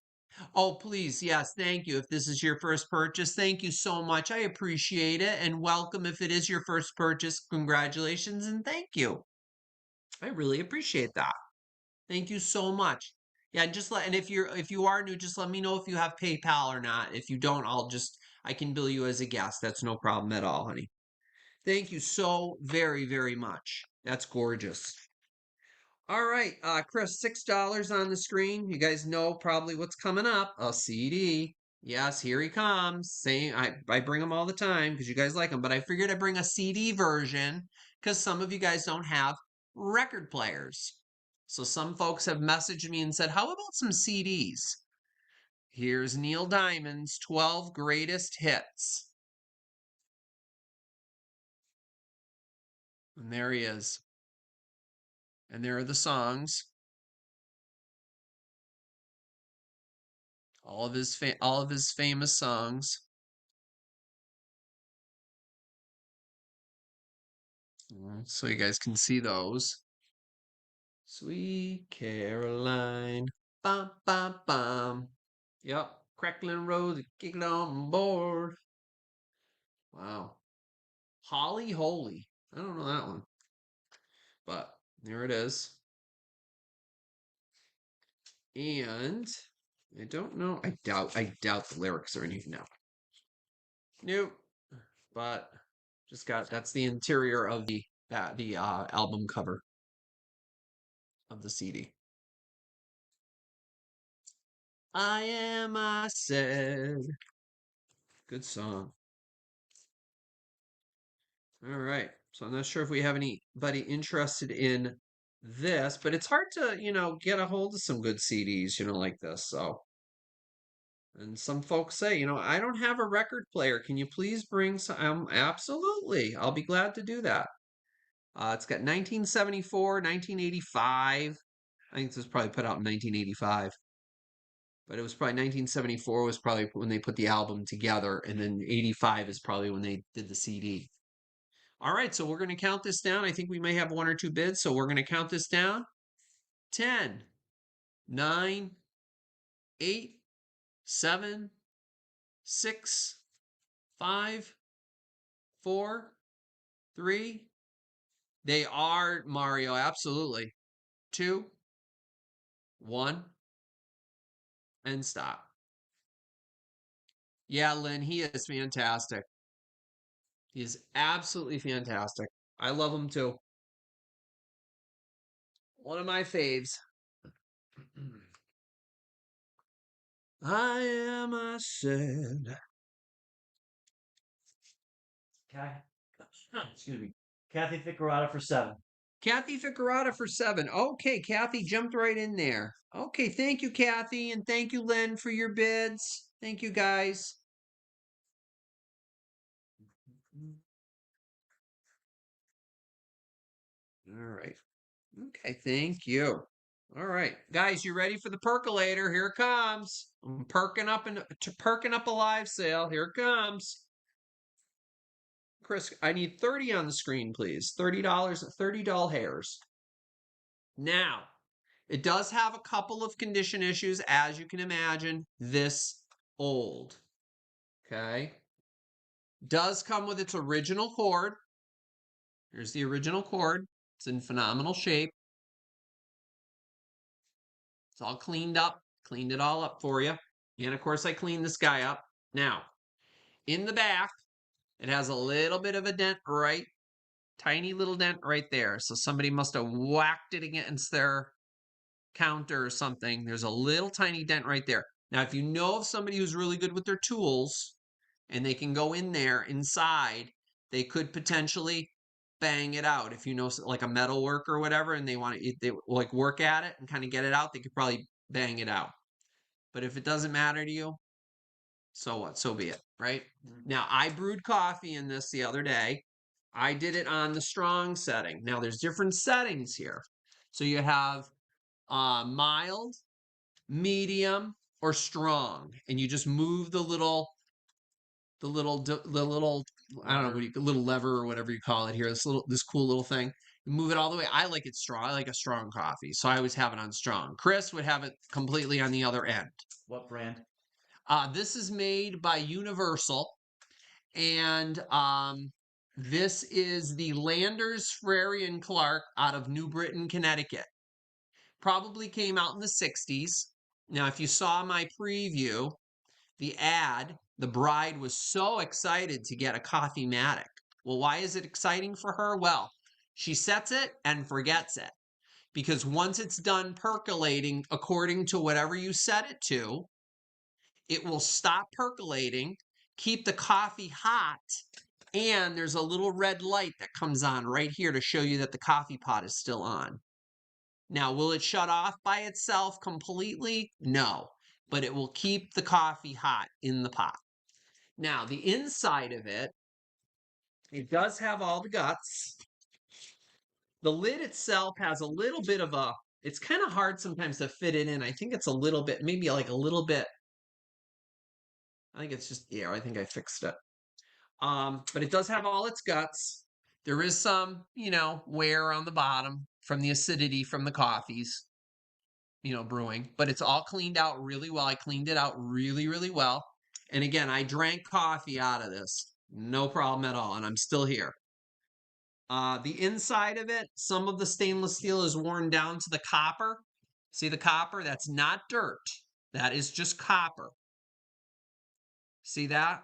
oh, please, yes, thank you. If this is your first purchase, thank you so much. I appreciate it, and welcome if it is your first purchase. Congratulations and thank you. I really appreciate that. Thank you so much. Yeah, and if you are new, just let me know if you have PayPal or not. If you don't, I can bill you as a guest. That's no problem at all, honey. Thank you so very, very much. That's gorgeous. All right, Chris, $6 on the screen. You guys know probably what's coming up. A CD. Yes, here he comes. I bring them all the time because you guys like them, but I figured I'd bring a CD version because some of you guys don't have record players. So some folks have messaged me and said, "How about some CDs?" Here's Neil Diamond's 12 greatest hits. And there he is. And there are the songs. All of his famous songs. So you guys can see those. Sweet Caroline. Bum, bum, bum. Yep. Crackling Rose, get on board. Wow. Holly Holy. I don't know that one. But there it is. And I don't know. I doubt the lyrics are anything now. Nope. But that's the interior of the album cover of the CD. I am, I said. Good song. All right. So I'm not sure if we have anybody interested in this, but it's hard to, get a hold of some good CDs, like this. So, and some folks say, I don't have a record player. Can you please bring some? Absolutely. I'll be glad to do that. It's got 1974, 1985. I think this was probably put out in 1985. But it was probably 1974 was probably when they put the album together, and then 85 is probably when they did the CD. All right, so we're going to count this down. I think we may have one or two bids, so we're going to count this down. 10, 9, 8, 7, 6, 5, 4, 3. They are Mario, absolutely. 2, 1, and stop. Yeah, Lynn, he is fantastic. He is absolutely fantastic. I love him too. One of my faves. I am, I said. Excuse me. Kathy Ficarata for 7. Kathy Ficarata for 7. Okay, Kathy jumped right in there. Okay, thank you, Kathy, and thank you, Lynn, for your bids. Thank you, guys. All right. Okay, thank you. All right, guys, you ready for the percolator? Here it comes. I'm perking up a live sale. Here it comes. Chris, I need 30 on the screen, please. $30, $30 hairs. Now, it does have a couple of condition issues, as you can imagine. This old. Okay. Does come with its original cord. Here's the original cord. It's in phenomenal shape. It's all cleaned up. Cleaned it all up for you. And of course, I cleaned this guy up. Now, in the back, it has a little bit of a dent right, tiny little dent right there. So somebody must have whacked it against their counter or something. There's a little tiny dent right there. Now, if you know of somebody who's really good with their tools and they can go in there inside, they could potentially bang it out. If you know, like a metal worker or whatever, and they want to, they like work at it and kind of get it out, they could probably bang it out. But if it doesn't matter to you, so what? So be it, right? Now, I brewed coffee in this the other day. I did it on the strong setting. Now, there's different settings here. So you have mild, medium, or strong, and you just move the little I don't know what little lever or whatever you call it here. This cool little thing. You move it all the way. I like it strong. I like a strong coffee, so I always have it on strong. Chris would have it completely on the other end. What brand? This is made by Universal, and this is the Landers, Frary and Clark out of New Britain, Connecticut. Probably came out in the 60s. Now, if you saw my preview, the ad, the bride was so excited to get a Coffee-matic. Well, why is it exciting for her? Well, she sets it and forgets it. Because once it's done percolating according to whatever you set it to, it will stop percolating, keep the coffee hot, and there's a little red light that comes on right here to show you that the coffee pot is still on. Now, will it shut off by itself completely? No, but it will keep the coffee hot in the pot. Now, the inside of it, it does have all the guts. The lid itself has a little bit of a, it's kind of hard sometimes to fit it in. I think it's a little bit, maybe like a little bit, I think it's just, yeah, I think I fixed it. But it does have all its guts. There is some, wear on the bottom from the acidity from the coffees, brewing, but it's all cleaned out really well. I cleaned it out really, really well. And again, I drank coffee out of this. No problem at all. And I'm still here. The inside of it, some of the stainless steel is worn down to the copper. See the copper? That's not dirt. That is just copper. See that?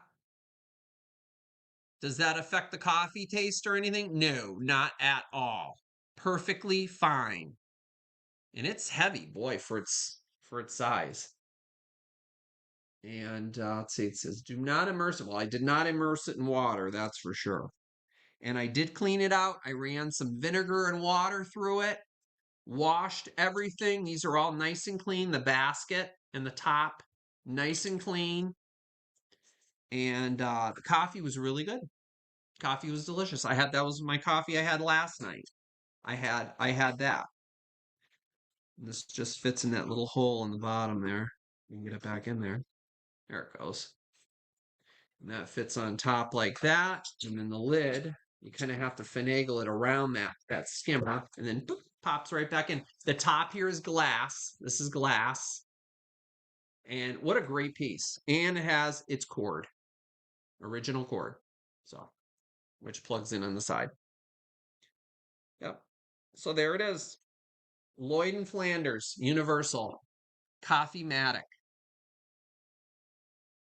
Does that affect the coffee taste or anything? No, not at all. Perfectly fine. And it's heavy, boy, for its size. And let's see, it says do not immerse it. Well, I did not immerse it in water, that's for sure. And I did clean it out. I ran some vinegar and water through it, washed everything. These are all nice and clean. The basket and the top, nice and clean. And the coffee was really good. Coffee was delicious. That was my coffee I had last night. I had that. And this just fits in that little hole in the bottom there. You can get it back in there. There it goes. And that fits on top like that. And then the lid, you kind of have to finagle it around that skimmer, and then boop, pops right back in. The top here is glass. This is glass. And what a great piece. And it has its cord, original cord. So, which plugs in on the side. Yep. So there it is. Lloyd and Flanders, Universal, Coffee-matic.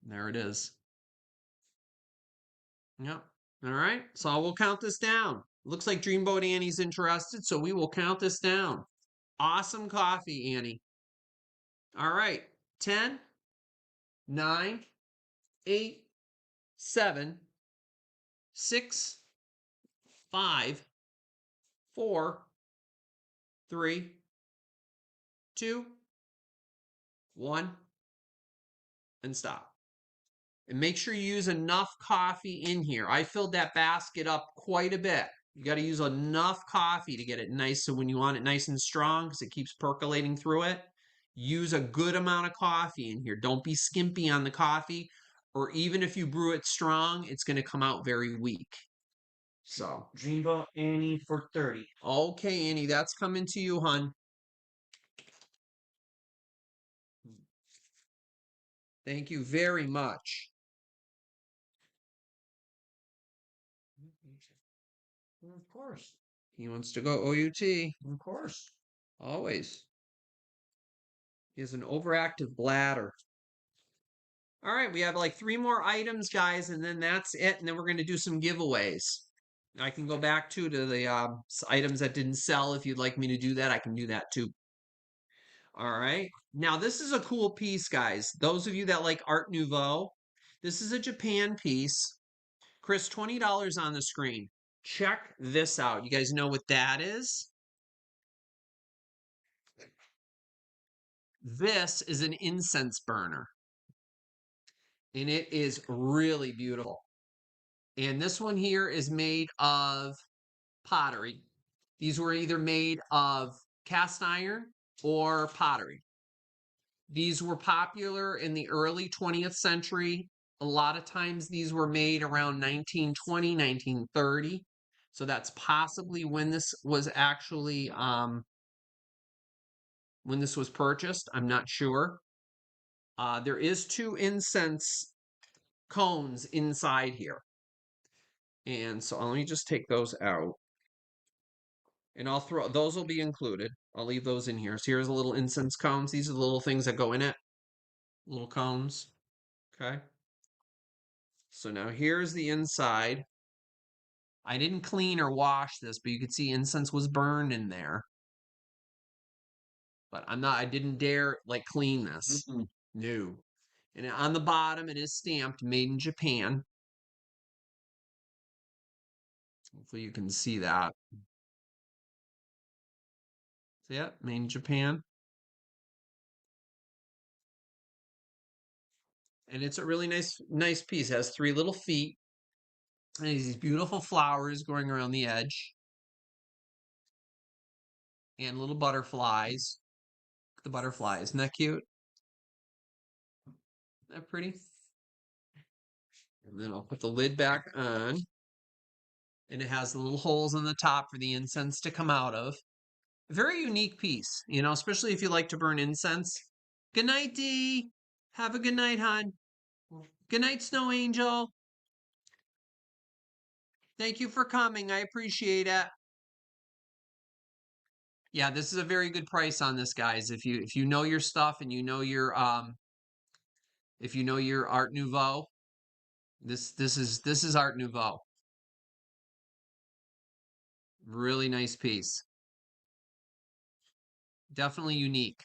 There it is. Yep. All right. So we'll count this down. Looks like Dreamboat Annie's interested, so we will count this down. Awesome coffee, Annie. All right. 10, 9, 8, 7, 6, 5, 4, 3, 2, 1, and stop. And make sure you use enough coffee in here. I filled that basket up quite a bit. You got to use enough coffee to get it nice. So when you want it nice and strong, because it keeps percolating through it, use a good amount of coffee in here. Don't be skimpy on the coffee, or even if you brew it strong, it's going to come out very weak. So, Dreamboat Annie for 30. okay, Annie, that's coming to you, hun. Thank you very much. Of course. He wants to go OUT. Of course. Always. He has an overactive bladder. All right, we have like 3 more items, guys, and then that's it. And then we're going to do some giveaways. I can go back to the items that didn't sell. If you'd like me to do that, I can do that too. All right. Now, this is a cool piece, guys. Those of you that like Art Nouveau, this is a Japan piece. Chris, $20 on the screen. Check this out. You guys know what that is? This is an incense burner, and it is really beautiful. And this one here is made of pottery. These were either made of cast iron or pottery. These were popular in the early 20th century. A lot of times these were made around 1920, 1930. So that's possibly when this was actually when this was purchased. I'm not sure. There is 2 incense cones inside here. And so let me just take those out. And I'll throw those will be included. I'll leave those in here. So here's a little incense cones. These are the little things that go in it. Little cones. Okay. So now here's the inside. I didn't clean or wash this, but you could see incense was burned in there. But I didn't dare like clean this. No. And on the bottom it is stamped made in Japan. Hopefully you can see that. See it? Made in Japan. And it's a really nice piece. It has 3 little feet. And these beautiful flowers going around the edge. And little butterflies. The butterfly, isn't that cute? Isn't that pretty? And then I'll put the lid back on. And it has the little holes in the top for the incense to come out of. A very unique piece, you know, especially if you like to burn incense. Good night, Dee. Have a good night, hon. Good night, Snow Angel. Thank you for coming. I appreciate it. Yeah, this is a very good price on this, guys. If you know your stuff and you know your if you know your Art Nouveau, this is Art Nouveau. Really nice piece. Definitely unique.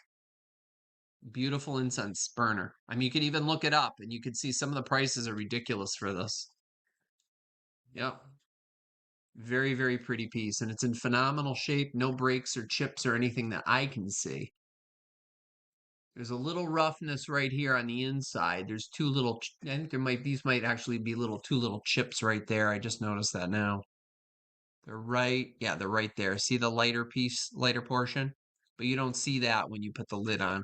Beautiful incense burner. I mean, you could even look it up and you could see some of the prices are ridiculous for this. Yep. Very, very pretty piece. And it's in phenomenal shape. No breaks or chips or anything that I can see. There's a little roughness right here on the inside. There's 2 little, I think these might actually be 2 little chips right there. I just noticed that now. They're right there. See the lighter portion? But you don't see that when you put the lid on.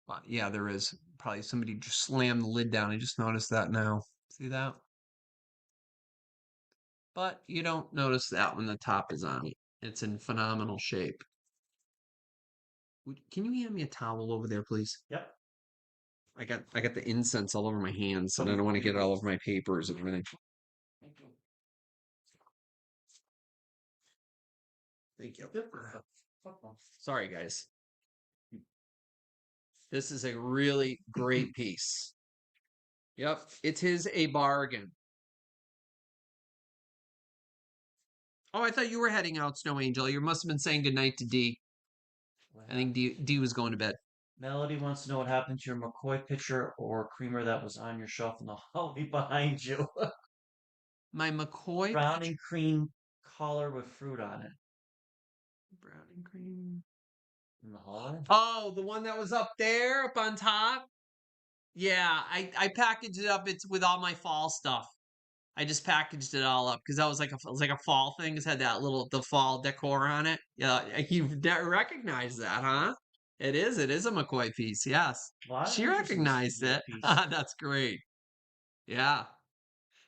But yeah, there is. Probably somebody just slammed the lid down. I just noticed that now. See that? But you don't notice that when the top is on. It's in phenomenal shape. Can you hand me a towel over there, please? Yep. I got the incense all over my hands, and I don't want to get it all over my papers and everything. Thank you. Sorry, guys. This is a really great piece. Yep, it is a bargain. Oh, I thought you were heading out, Snow Angel. You must have been saying goodnight to Dee. I think Dee was going to bed. Melody wants to know what happened to your McCoy pitcher or creamer that was on your shelf in the hallway behind you. My McCoy Brown and cream collar with fruit on it. brown and cream. In the hallway? Oh, the one that was up there, up on top. Yeah, I packaged it up. It's with all my fall stuff. I just packaged it all up because that was like it was like a fall thing. It had that the fall decor on it. Yeah, you recognize that, huh? It is a McCoy piece. Yes, A lot of she interest in recognized this it. piece. That's great. Yeah,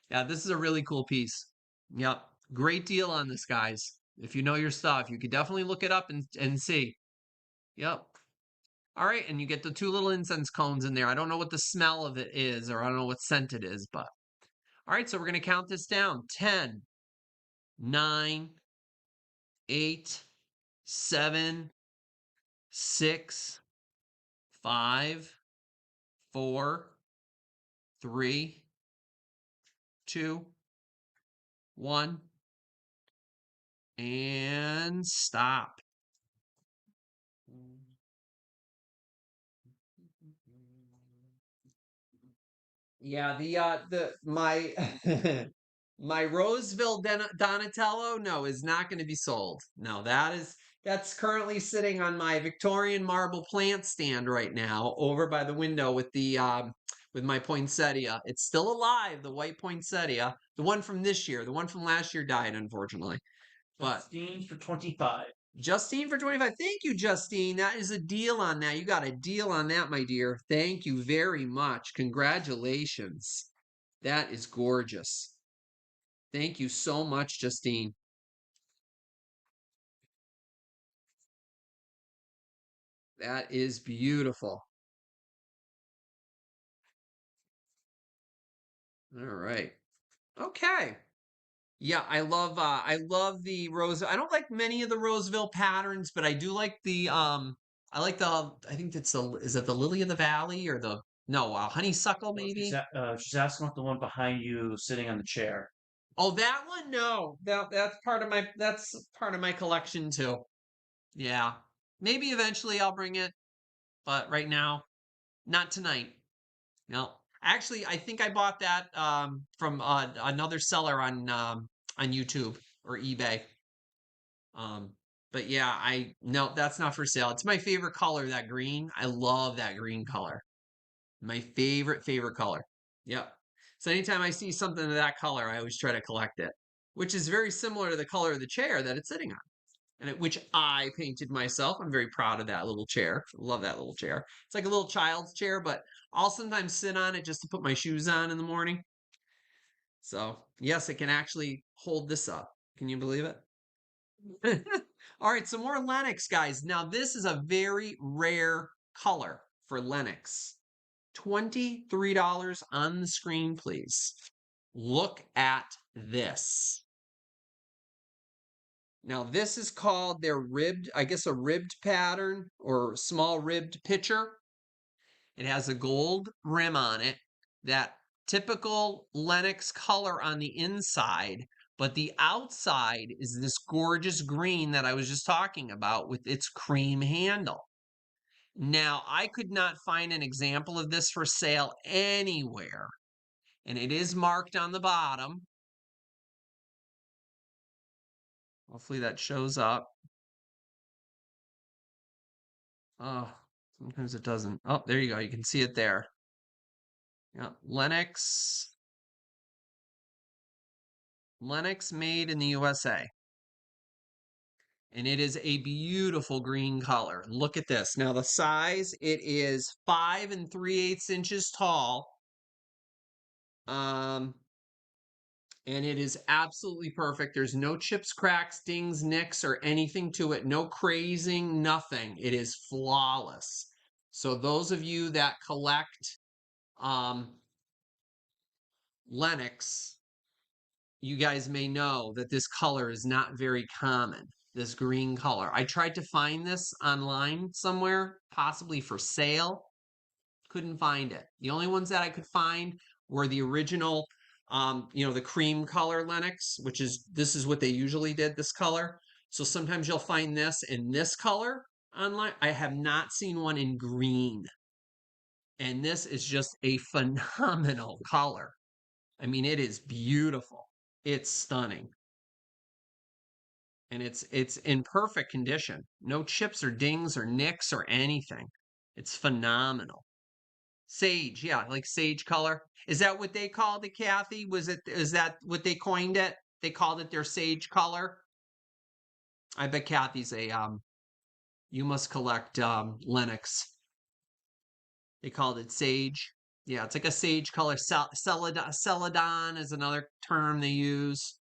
yeah, this is a really cool piece. Yep, great deal on this, guys. If you know your stuff, you could definitely look it up and see. Yep. All right, and you get the two little incense cones in there. I don't know what the smell of it is, or I don't know what scent it is, but all right, so we're gonna count this down. 10, 9, 8, 7, 6, 5, 4, 3, 2, 1, and stop. Yeah, the my my Roseville Donatello, no, is not going to be sold. No, that's currently sitting on my Victorian marble plant stand right now over by the window with my poinsettia. It's still alive, the white poinsettia, the one from this year. The one from last year died, unfortunately. But Justine for 25. Justine for 25. Thank you, Justine. That is a deal on that. You got a deal on that, my dear. Thank you very much. Congratulations. That is gorgeous. Thank you so much, Justine. That is beautiful. All right. Okay. Yeah, I love the rose. I don't like many of the Roseville patterns, but I do like I like I think it's the is it the Lily of the Valley or the no, honeysuckle Well, maybe? she's asking about the one behind you sitting on the chair. Oh, that one? No. That's part of my collection too. Yeah. Maybe eventually I'll bring it, but right now, not tonight. No. Actually, I think I bought that from another seller on YouTube or eBay. Um but yeah, I no, that's not for sale. It's my favorite color, that green. I love that green color. My favorite color. Yep. So anytime I see something of that color, I always try to collect it, which is very similar to the color of the chair that it's sitting on, which I painted myself. I'm very proud of that little chair. Love that little chair. It's like a little child's chair, but I'll sometimes sit on it just to put my shoes on in the morning. So yes, it can actually hold this up. Can you believe it? All right, some more Lennox, guys. Now this is a very rare color for Lennox. $23 on the screen, please. Look at this. Now, this is called their ribbed, I guess a ribbed pattern or small ribbed pitcher. It has a gold rim on it, that typical Lennox color on the inside, but the outside is this gorgeous green that I was just talking about with its cream handle. Now, I could not find an example of this for sale anywhere, and it is marked on the bottom. Hopefully that shows up. Oh, sometimes it doesn't. Oh, there you go. You can see it there. Yeah, Lennox made in the USA. And it is a beautiful green color. Look at this. Now the size, it is 5 3/8 inches tall. Um, and it is absolutely perfect. There's no chips, cracks, dings, nicks, or anything to it. No crazing, nothing. It is flawless. So those of you that collect um, Lennox, you guys may know that this color is not very common, this green color. I tried to find this online somewhere, possibly for sale. Couldn't find it. The only ones that I could find were the original, the cream color Lennox, this is what they usually did, this color. So sometimes you'll find this in this color online. I have not seen one in green. And this is just a phenomenal color. I mean, it is beautiful. It's stunning. And it's in perfect condition. No chips or dings or nicks or anything. It's phenomenal. Sage, yeah, like sage color. Is that what they called it, Kathy? Is that what they coined it? They called it their sage color? I bet Kathy's a you must collect Linux. They called it sage. Yeah, it's like a sage color. Celadon is another term they use,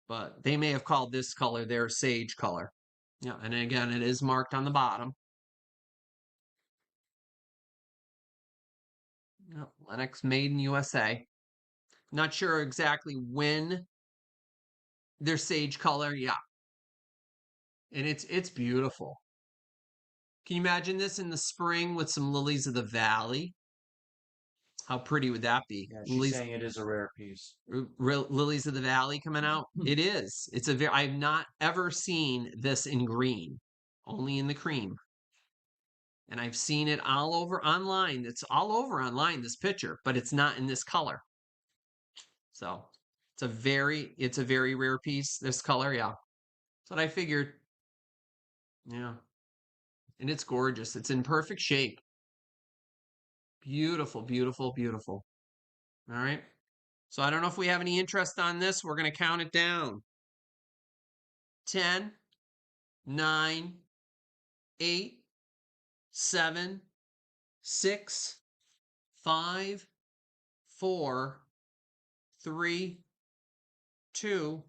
but they may have called this color their sage color. Yeah, and again, it is marked on the bottom. Yep, Linux made in USA. Not sure exactly when their sage color. Yeah, and it's beautiful. Can you imagine this in the spring with some lilies of the valley? How pretty would that be? Yeah, she's saying it is a rare piece. Lilies of the valley coming out. It is. It's a very. I've not ever seen this in green, only in the cream. And I've seen it all over online. It's all over online, this picture, but it's not in this color. So it's a very rare piece. This color, yeah. That's what I figured. Yeah. And it's gorgeous. It's in perfect shape. Beautiful, beautiful, beautiful. All right. So I don't know if we have any interest on this. We're going to count it down. 10, 9, 8, 7, 6, 5, 4, 3, 2,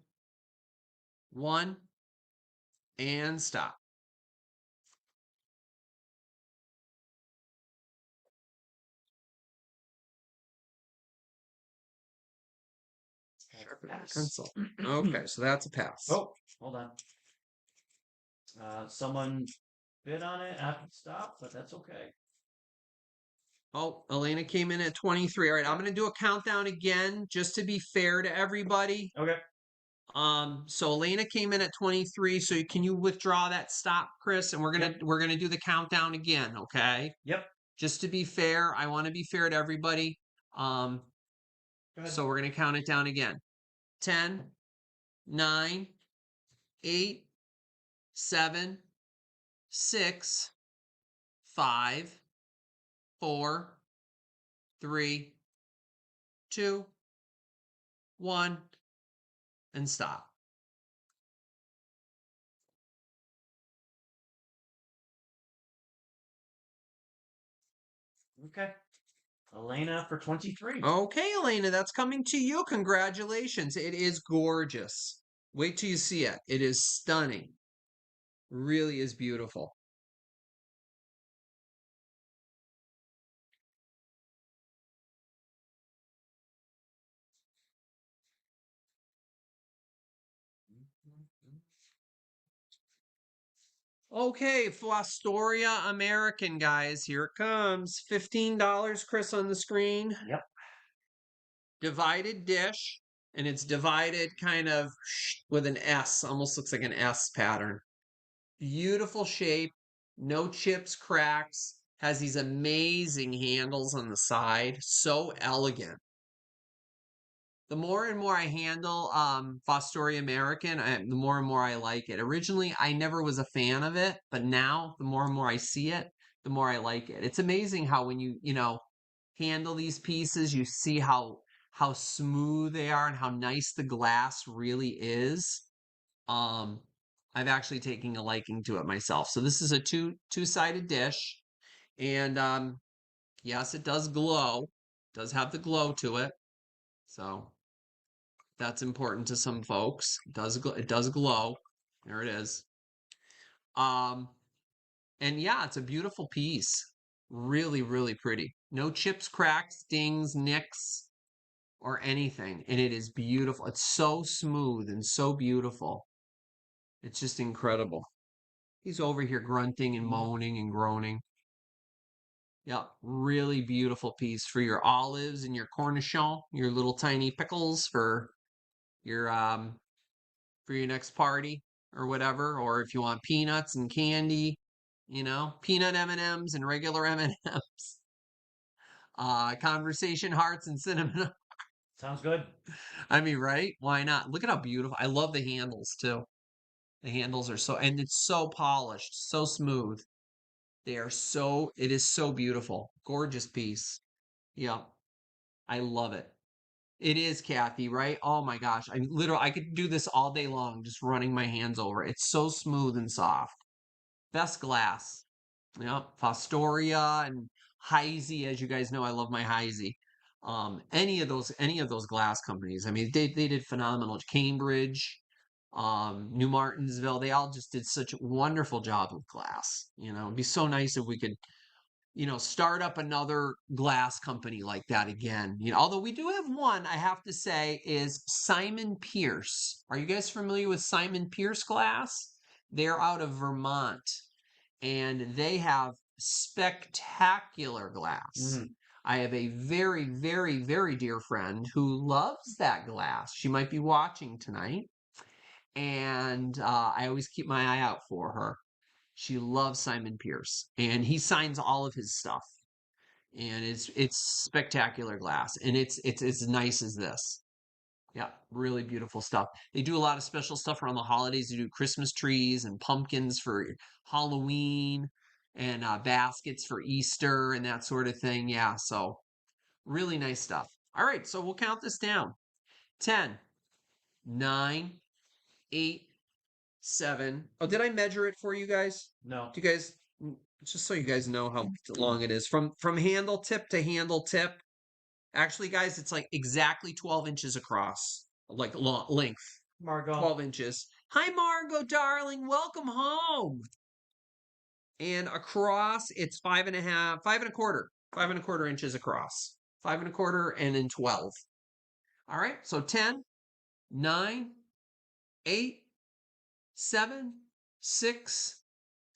1, and stop. Pencil. Okay, so that's a pass. Oh, hold on. Someone bid on it after the stop, but that's okay. Oh, Elena came in at 23. All right, I'm going to do a countdown again just to be fair to everybody. Okay. So Elena came in at 23. So can you withdraw that stop, Chris? And we're gonna do the countdown again, okay? Yep. Just to be fair, I want to be fair to everybody. So we're gonna count it down again. 10, 9, 8, 7, 6, 5, 4, 3, 2, 1, and stop. Okay. Elena for 23. Okay, Elena, that's coming to you. Congratulations. It is gorgeous. Wait till you see it. It is stunning. Really is beautiful. Okay, Fostoria American, guys. Here it comes. $15, Chris, on the screen. Yep. Divided dish. And it's divided kind of with an S. Almost looks like an S pattern. Beautiful shape. No chips, cracks. Has these amazing handles on the side. So elegant. The more and more I handle Fostoria American, the more and more I like it. Originally, I never was a fan of it, but now the more and more I see it, the more I like it. It's amazing how when you handle these pieces, you see how smooth they are and how nice the glass really is. I've actually taken a liking to it myself. So this is a two-sided dish, and yes, it does glow. It does have the glow to it. So that's important to some folks. It does glow. There it is. Um, and yeah, it's a beautiful piece. Really, really pretty. No chips, cracks, dings, nicks, or anything. And it is beautiful. It's so smooth and so beautiful. It's just incredible. He's over here grunting and moaning and groaning. Yeah, really beautiful piece for your olives and your cornichon, your little tiny pickles your for your next party or whatever, or if you want peanuts and candy, peanut M&Ms and regular M&Ms, conversation hearts and cinnamon. Sounds good. I mean, right? Why not? Look at how beautiful. I love the handles too. The handles are and it's so polished, so smooth. It is so beautiful. Gorgeous piece. Yeah, I love it. It is, Kathy, right? Oh my gosh. I could do this all day long, just running my hands over it. It's so smooth and soft. Best glass. Yeah, Fostoria and Heisey, as you guys know, I love my Heisey. Any of those glass companies. I mean, they did phenomenal. Cambridge, New Martinsville, they all just did such a wonderful job with glass. It'd be so nice if we could start up another glass company like that again. Although we do have one, I have to say, is Simon Pierce. Are you guys familiar with Simon Pierce Glass? They're out of Vermont and they have spectacular glass. Mm. I have a very, very, very dear friend who loves that glass. She might be watching tonight, and I always keep my eye out for her. She loves Simon Pierce, and he signs all of his stuff, and it's spectacular glass, and it's as nice as this. Yeah, really beautiful stuff. They do a lot of special stuff around the holidays. They do Christmas trees and pumpkins for Halloween and baskets for Easter and that sort of thing. Yeah, so really nice stuff. All right, so we'll count this down. 10, 9, 8, 7. Oh, did I measure it for you guys? No. Do you guys, just so you guys know how long it is, from handle tip to handle tip? Actually, guys, it's like exactly 12 inches across, like length, Margot. 12 inches. Hi, Margot, darling. Welcome home. And across, it's 5.5, 5.25, 5.25 inches across, 5.25, and then 12. All right, so 10, 9, 8, 7, 6,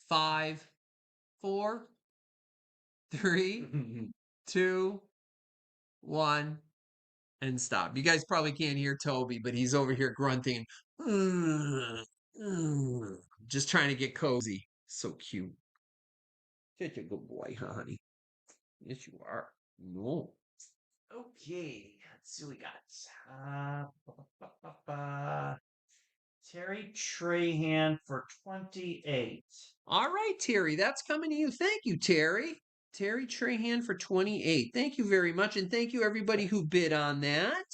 5, 4, 3, 2, 1. And stop. You guys probably can't hear Toby, but he's over here grunting, just trying to get cozy. So cute. Such a good boy, huh, honey? Yes, you are. No. Okay, let's see what we got. Terry Trahan for 28. All right, Terry, that's coming to you. Thank you, Terry. Terry Trahan for 28. Thank you very much, and thank you everybody who bid on that.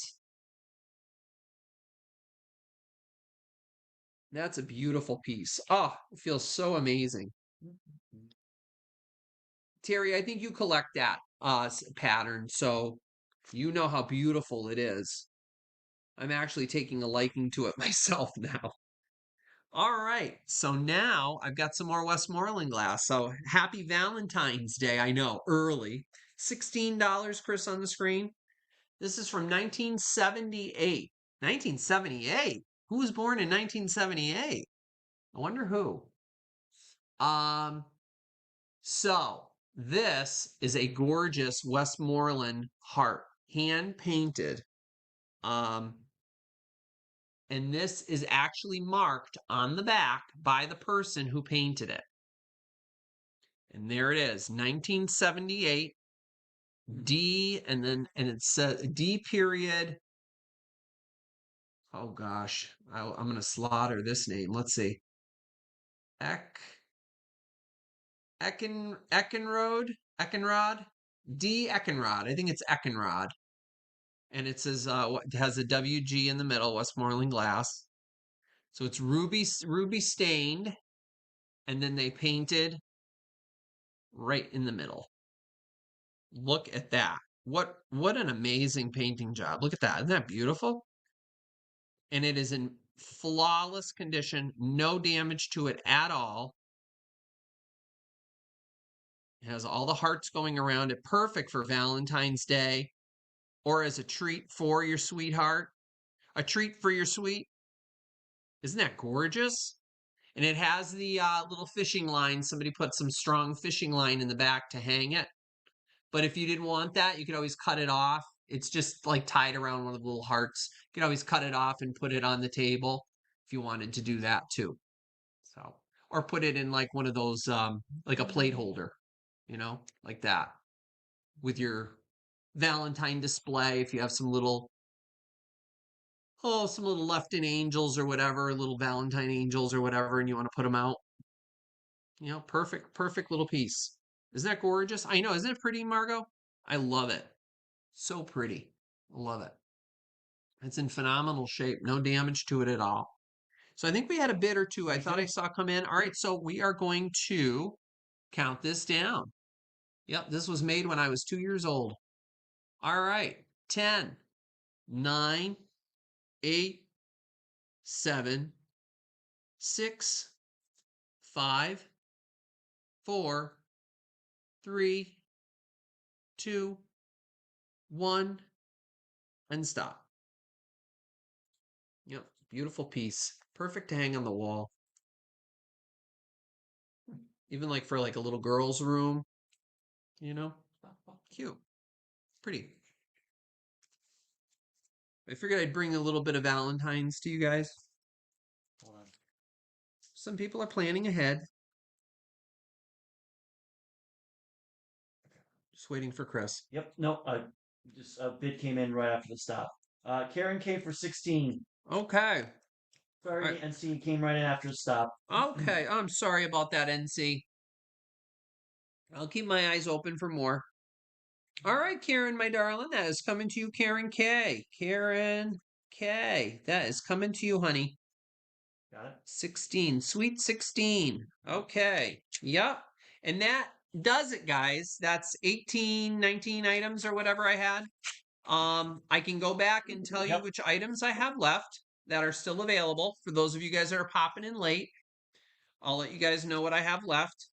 That's a beautiful piece. Oh, it feels so amazing. Terry, I think you collect that pattern, so you know how beautiful it is. I'm actually taking a liking to it myself now. All right, so now I've got some more Westmoreland glass. So happy Valentine's Day, I know, early. $16, Chris, on the screen. This is from 1978. 1978? Who was born in 1978? I wonder who. Um, So this is a gorgeous Westmoreland heart, hand painted. Um, and this is actually marked on the back by the person who painted it. And there it is, 1978, D, and it says D period. Oh gosh, I'm going to slaughter this name. Let's see. Eckenrod, D Eckenrod. I think it's Eckenrod. And it says it has a WG in the middle, Westmoreland glass. So it's ruby stained, and then they painted right in the middle. Look at that. What an amazing painting job. Look at that. Isn't that beautiful? And it is in flawless condition, no damage to it at all. It has all the hearts going around it, perfect for Valentine's Day or as a treat for your sweetheart. A treat for your sweet. Isn't that gorgeous? And it has the little fishing line. Somebody put some strong fishing line in the back to hang it. But if you didn't want that, you could always cut it off. It's just like tied around one of the little hearts. You could always cut it off and put it on the table if you wanted to do that too. So, or put it in like one of those, like a plate holder, like that with your Valentine display. If you have some little left in angels or whatever, little Valentine angels or whatever, and you want to put them out. You know, perfect little piece. Isn't that gorgeous? I know, isn't it pretty, Margot? I love it. So pretty. I love it. It's in phenomenal shape. No damage to it at all. So I think we had a bid or two I We thought I do. saw come in. All right, so we are going to count this down. Yep, this was made when I was 2 years old. All right, 10, 9, 8, 7, 6, 5, 4, 3, 2, 1, and stop. Yep, beautiful piece. Perfect to hang on the wall. Even like for like a little girl's room, you know? Cute. Pretty. I figured I'd bring a little bit of Valentine's to you guys. Hold on. Some people are planning ahead. Just waiting for Chris. Yep. No. Just a bid came in right after the stop. Karen K for 16. Okay. Sorry, I, NC came right in after the stop. okay. I'm sorry about that, NC. I'll keep my eyes open for more. All right, Karen, my darling. That is coming to you, Karen K. Karen K. That is coming to you, honey. Got it. 16. Sweet 16. Okay. Yep. And that does it, guys. That's 18, 19 items or whatever I had. I can go back and tell you Yep. which items I have left that are still available. For those of you guys that are popping in late, I'll let you guys know what I have left.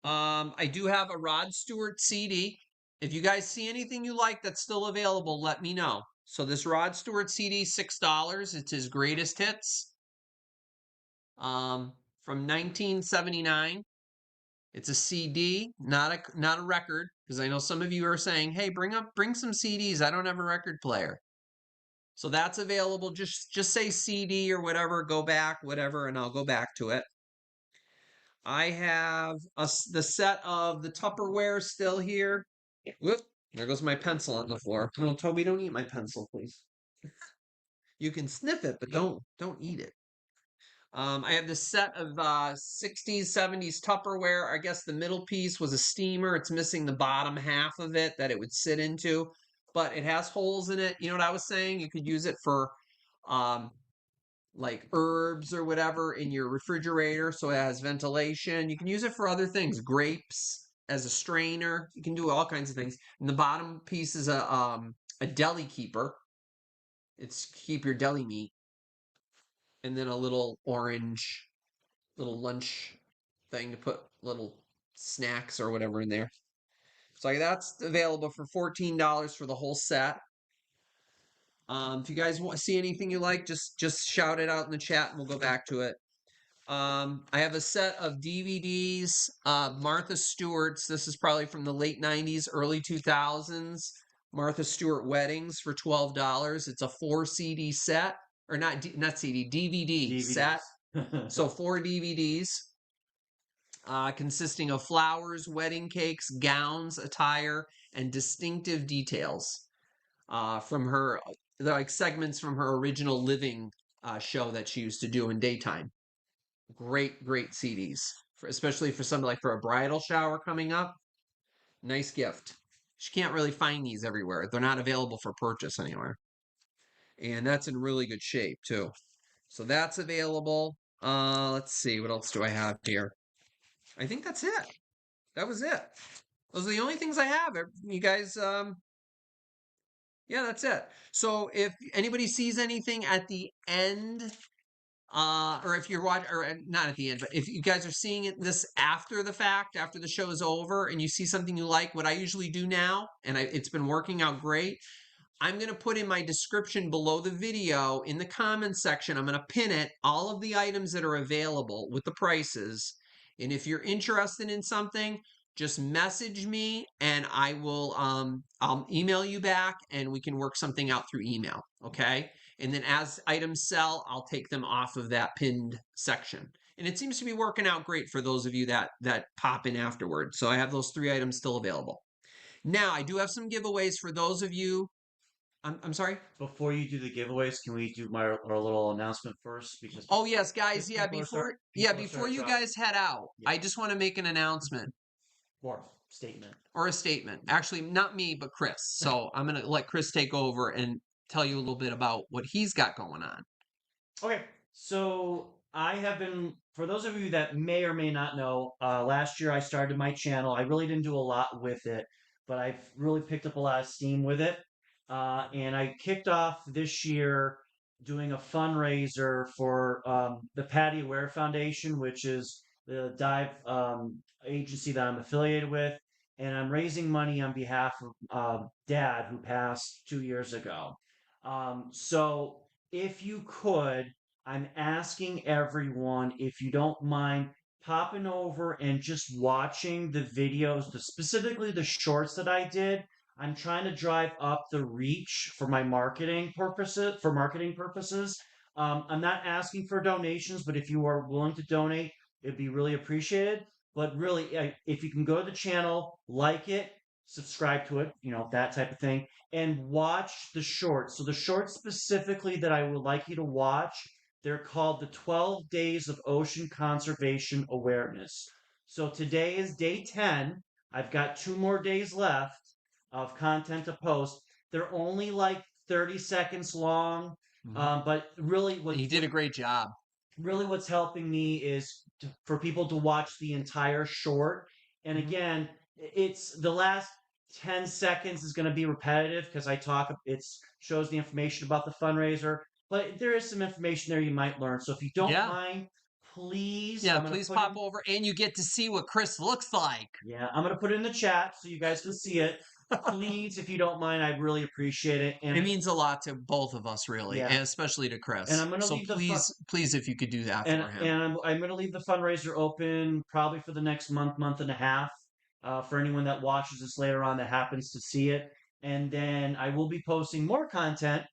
I do have a Rod Stewart CD. If you guys see anything you like that's still available, let me know. So this Rod Stewart CD, $6. It's his greatest hits from 1979. It's a CD, not a record, because I know some of you are saying, "Hey, bring some CDs. I don't have a record player." So that's available. Just say CD or whatever, go back, whatever, and I'll go back to it. I have the set of the Tupperware still here. Whoop, there goes my pencil on the floor. No, Toby, don't eat my pencil, please. You can sniff it, but don't eat it. I have this set of 60s, 70s Tupperware. I guess the middle piece was a steamer. It's missing the bottom half of it that it would sit into, but it has holes in it. You know what I was saying? You could use it for um, like herbs or whatever in your refrigerator, so it has ventilation. You can use it for other things, grapes as a strainer. You can do all kinds of things. And the bottom piece is a deli keeper. It's keep your deli meat, and then a little orange little lunch thing to put little snacks or whatever in there. So that's available for $14 for the whole set. If you guys want to see anything you like, just shout it out in the chat and we'll go back to it. I have a set of DVDs, Martha Stewart's. This is probably from the late 90s, early 2000s. Martha Stewart weddings for $12. It's a 4 CD set, or not CD, DVD set. DVDs. So 4 DVDs. Consisting of flowers, wedding cakes, gowns, attire, and distinctive details from her, like segments from her original living show that she used to do in daytime. Great CDs, especially for something like for a bridal shower coming up. Nice gift. She can't really find these everywhere. They're not available for purchase anywhere. And that's in really good shape too. So that's available. Let's see, what else do I have here? I think that's it. That was it. Those are the only things I have. You guys, yeah, that's it. So if anybody sees anything at the end, or if you're watching, or not at the end, but if you guys are seeing this after the fact, after the show is over, and you see something you like, what I usually do now, and it's been working out great, I'm going to put in my description below the video in the comments section. I'm going to pin it, all of the items that are available with the prices. And if you're interested in something, just message me and I'll email you back and we can work something out through email. Okay. And then as items sell, I'll take them off of that pinned section. And it seems to be working out great for those of you that pop in afterward. So I have those 3 items still available. Now I do have some giveaways for those of you I'm sorry. Before you do the giveaways, can we do our little announcement first? Because Oh yes, guys. Yeah, people are before start you dropping. guys head out, Yeah, I just want to make an announcement more statement. or a statement. Actually, not me, but Chris. So I'm gonna let Chris take over and tell you a little bit about what he's got going on. Okay, so I have been, for those of you that may or may not know, last year I started my channel. I really didn't do a lot with it, but I've really picked up a lot of steam with it. And I kicked off this year doing a fundraiser for the Patty Aware Foundation, which is the dive agency that I'm affiliated with. And I'm raising money on behalf of Dad, who passed 2 years ago. So if you could, I'm asking everyone if you don't mind popping over and just watching the videos, specifically the shorts that I did. I'm trying to drive up the reach for my marketing purposes. I'm not asking for donations, but if you are willing to donate, it'd be really appreciated. But really, if you can go to the channel, like it, subscribe to it, that type of thing, and watch the shorts. So the shorts specifically that I would like you to watch, they're called the 12 Days of Ocean Conservation Awareness. So today is day 10. I've got 2 more days left of content to post. They're only like 30 seconds long, but really He did a great job. what's helping me is for people to watch the entire short. And again, it's the last 10 seconds is going to be repetitive because it shows the information about the fundraiser, but there is some information there you might learn. So if you don't Yeah. mind, please, Yeah, I'm going to please put pop in, over and you get to see what Chris looks like. yeah, I'm going to put it in the chat so you guys can see it. Please, if you don't mind, I'd really appreciate it. It means a lot to both of us, really, Yeah, and especially to and Chris. I'm going to So leave please, if you could do that and for him. and I'm going to leave the fundraiser open probably for the next month and a half, for anyone that watches this later on that happens to see it. And then I will be posting more content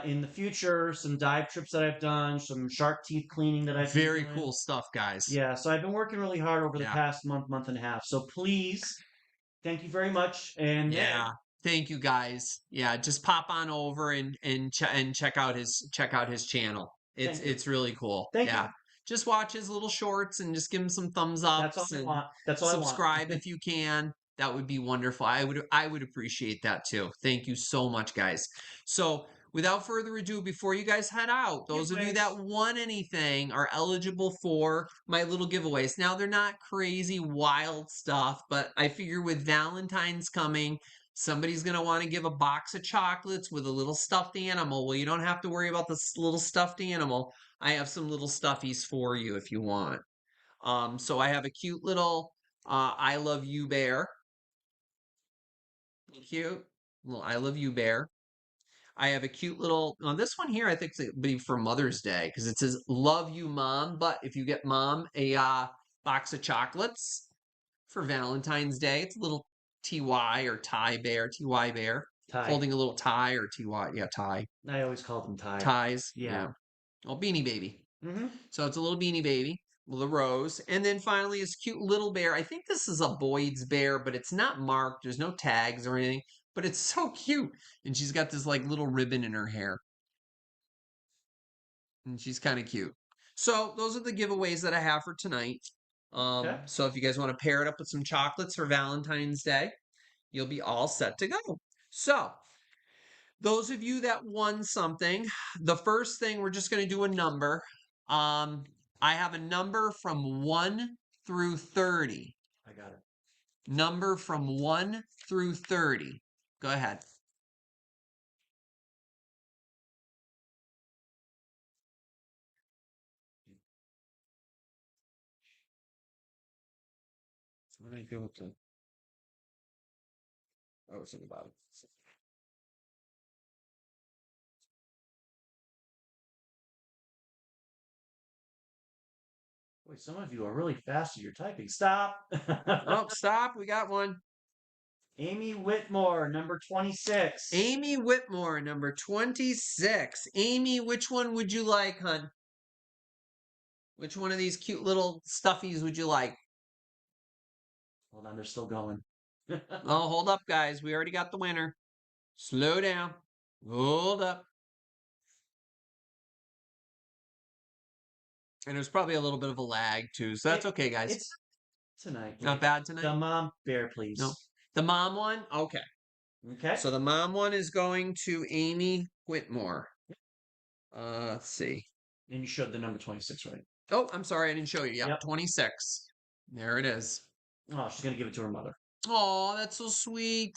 in the future, some dive trips that I've done, some shark teeth cleaning that I've been Very doing. cool stuff, guys. Yeah, so I've been working really hard over the Yeah. past month and a half. So please, thank you very much. And then, Yeah. Thank you guys. Yeah, just pop on over and check out his channel. thank you, It's really cool. thank you. Yeah. Just watch his little shorts and just give him some thumbs That's all ups I and want. That's all I want. subscribe if you can. That would be wonderful. I would appreciate that too. Thank you so much, guys. So without further ado, before you guys head out, those of you Giveaways. that won anything are eligible for my little giveaways. Now, they're not crazy wild stuff, but I figure with Valentine's coming, somebody's going to want to give a box of chocolates with a little stuffed animal. Well, you don't have to worry about this little stuffed animal. I have some little stuffies for you if you want. So I have a cute little I love you bear. Cute little I love you bear. I have a cute little, this one here, I think it's be for Mother's Day because it says love you mom. But if you get mom a box of chocolates for Valentine's Day, it's a little TY or TY bear Ty. holding a little tie or TY. Yeah, tie. I always call them Ty. Ties. Yeah. Yeah. Oh, Beanie Baby. Mm-hmm. So it's a little Beanie Baby with a rose. And then finally, this cute little bear. I think this is a Boyd's bear, but it's not marked. There's no tags or anything, but it's so cute. And she's got this like little ribbon in her hair. And she's kind of cute. So those are the giveaways that I have for tonight. Okay. So if you guys want to pair it up with some chocolates for Valentine's Day, you'll be all set to go. So those of you that won something, the first thing we're just going to do a number. I have a number from 1 through 30. I got it. Number from 1 through 30. Go ahead. What do I do with the? Oh, it's in the bottom. Wait, some of you are really fast at your typing. Stop. Oh, stop. We got one. Amy Whitmore, number 26. Amy Whitmore, number 26. Amy, which one would you like, hun? Which one of these cute little stuffies would you like? Hold on, they're still going. Oh, hold up, guys. We already got the winner. Slow down. Hold up. And there's probably a little bit of a lag too, so that's okay, guys. It's tonight. Not bad tonight. The mom bear, No, please. the mom one. Okay. Okay. So the mom one is going to Amy Whitmore. Let's see. And you showed the number 26, right? Oh, I'm sorry, I didn't show you. Yep, Yep. 26. There it is. Oh, she's gonna give it to her mother. Oh, that's so sweet.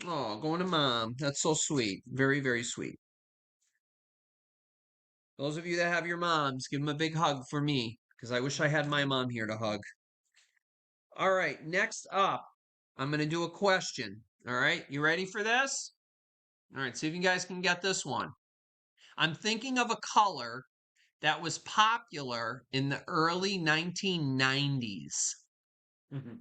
Oh, going to mom. That's so sweet. Very, very sweet. Those of you that have your moms, give them a big hug for me, because I wish I had my mom here to hug. All right, next up, I'm going to do a question. All right, you ready for this? All right, see if you guys can get this one. I'm thinking of a color that was popular in the early 1990s. Mm-hmm.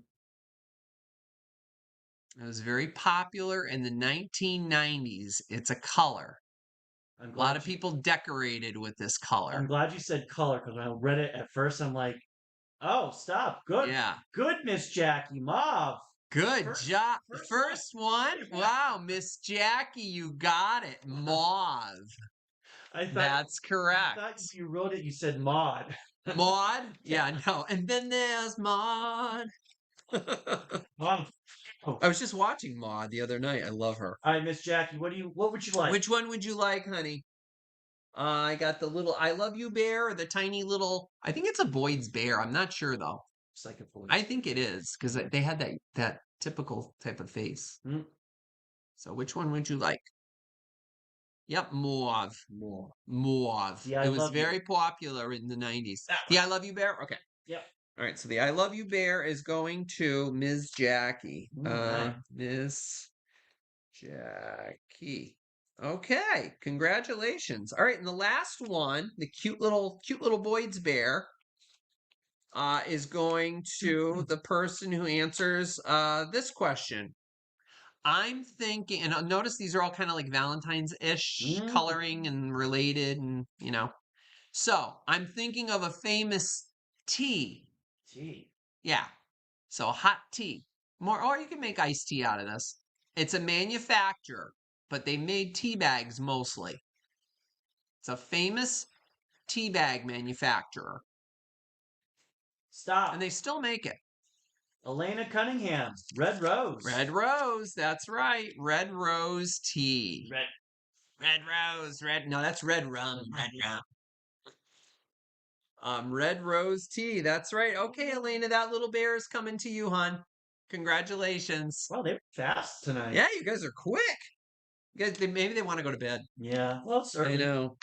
It was very popular in the 1990s. It's a color. I'm A lot glad of people decorated with this color. I'm glad you said color because when I read it at first, I'm like, oh, stop. Good. Yeah. Good, Miss Jackie. Mauve. Good job. First First one. Wow, Miss Jackie, you got it. Mauve. I thought That's I correct. thought you wrote it, you said Maud. Maud? Yeah, no. And then there's Maud. Mauve. Oh. I was just watching Maud the other night. I love her. All right, Miss Jackie, what would you like? Which one would you like, honey? I got the little I love you bear or the tiny little I think it's a Boyd's bear. I'm not sure though. Psychophone. I think it is because they had that typical type of face. Hmm? So which one would you like? Yep, mauve. More. Mauve. The I It was love you. very popular in the 90s. That The one. I love you bear? Okay. Yep. All right, so the I love you bear is going to Ms. Jackie. Right. Miss Jackie. Okay, congratulations. All right, and the last one, the cute little Boyd's bear, is going to the person who answers this question. I'm thinking, and notice these are all kind of like Valentine's-ish coloring and related, and So I'm thinking of a famous tea. Tea. Yeah. So hot tea. Or you can make iced tea out of this. It's a manufacturer, but they made tea bags mostly. It's a famous tea bag manufacturer. Stop. And they still make it. Elena Cunningham. Red Rose. Red Rose, that's right. Red Rose tea. Red Rose, no, that's red rum. Red rum. Red Rose tea, that's right. Okay, Elena, that little bear is coming to you, hon. Congratulations. Well, they were fast tonight. Yeah, you guys are quick. You guys, maybe they want to go to bed. Yeah, well, certainly. I know.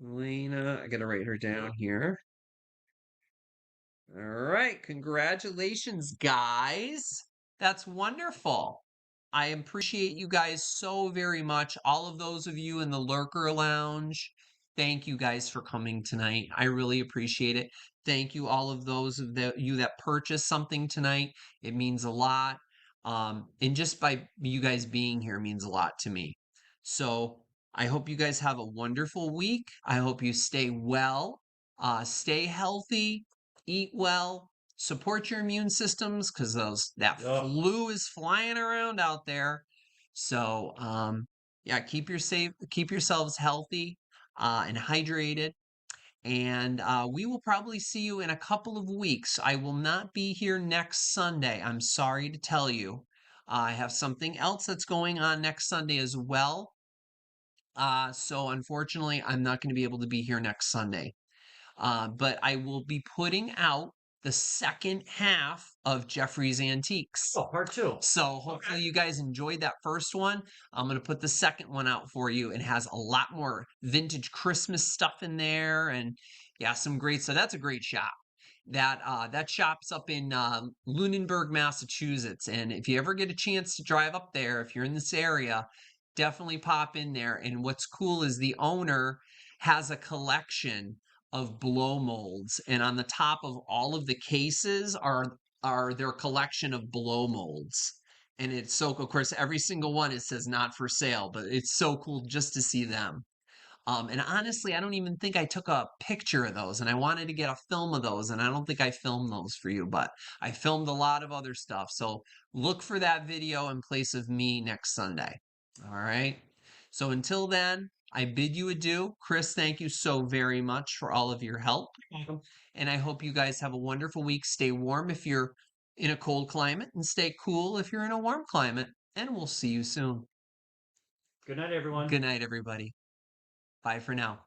Elena, I gotta write her down here. All right, congratulations, guys. That's wonderful. I appreciate you guys so very much. All of those of you in the Lurker Lounge, thank you guys for coming tonight. I really appreciate it. Thank you, all of those of you that purchased something tonight. It means a lot. And just by you guys being here means a lot to me. So I hope you guys have a wonderful week. I hope you stay well, stay healthy, eat well, support your immune systems because that flu is flying around out there. So yeah, keep yourselves healthy and hydrated. And we will probably see you in a couple of weeks. I will not be here next Sunday. I'm sorry to tell you. I have something else that's going on next Sunday as well. So unfortunately, I'm not going to be able to be here next Sunday. But I will be putting out the second half of Jeffrey's Antiques. Oh, part two. So hopefully you guys enjoyed that first one. I'm going to put the second one out for you. It has a lot more vintage Christmas stuff in there and yeah, some great stuff. That's a great shop. That shop's up in Lunenburg, Massachusetts. And if you ever get a chance to drive up there, if you're in this area, definitely pop in there. And what's cool is the owner has a collection of blow molds, and on the top of all of the cases are their collection of blow molds. And it's so cool. Of course, every single one it says not for sale, but it's so cool just to see them. And honestly, I don't even think I took a picture of those, and I wanted to get a film of those, and I don't think I filmed those for you, but I filmed a lot of other stuff. So look for that video in place of me next Sunday. All right. So until then, I bid you adieu. Chris, thank you so very much for all of your help. Welcome. And I hope you guys have a wonderful week. Stay warm if you're in a cold climate, and stay cool if you're in a warm climate. And we'll see you soon. Good night, everyone. Good night, everybody. Bye for now.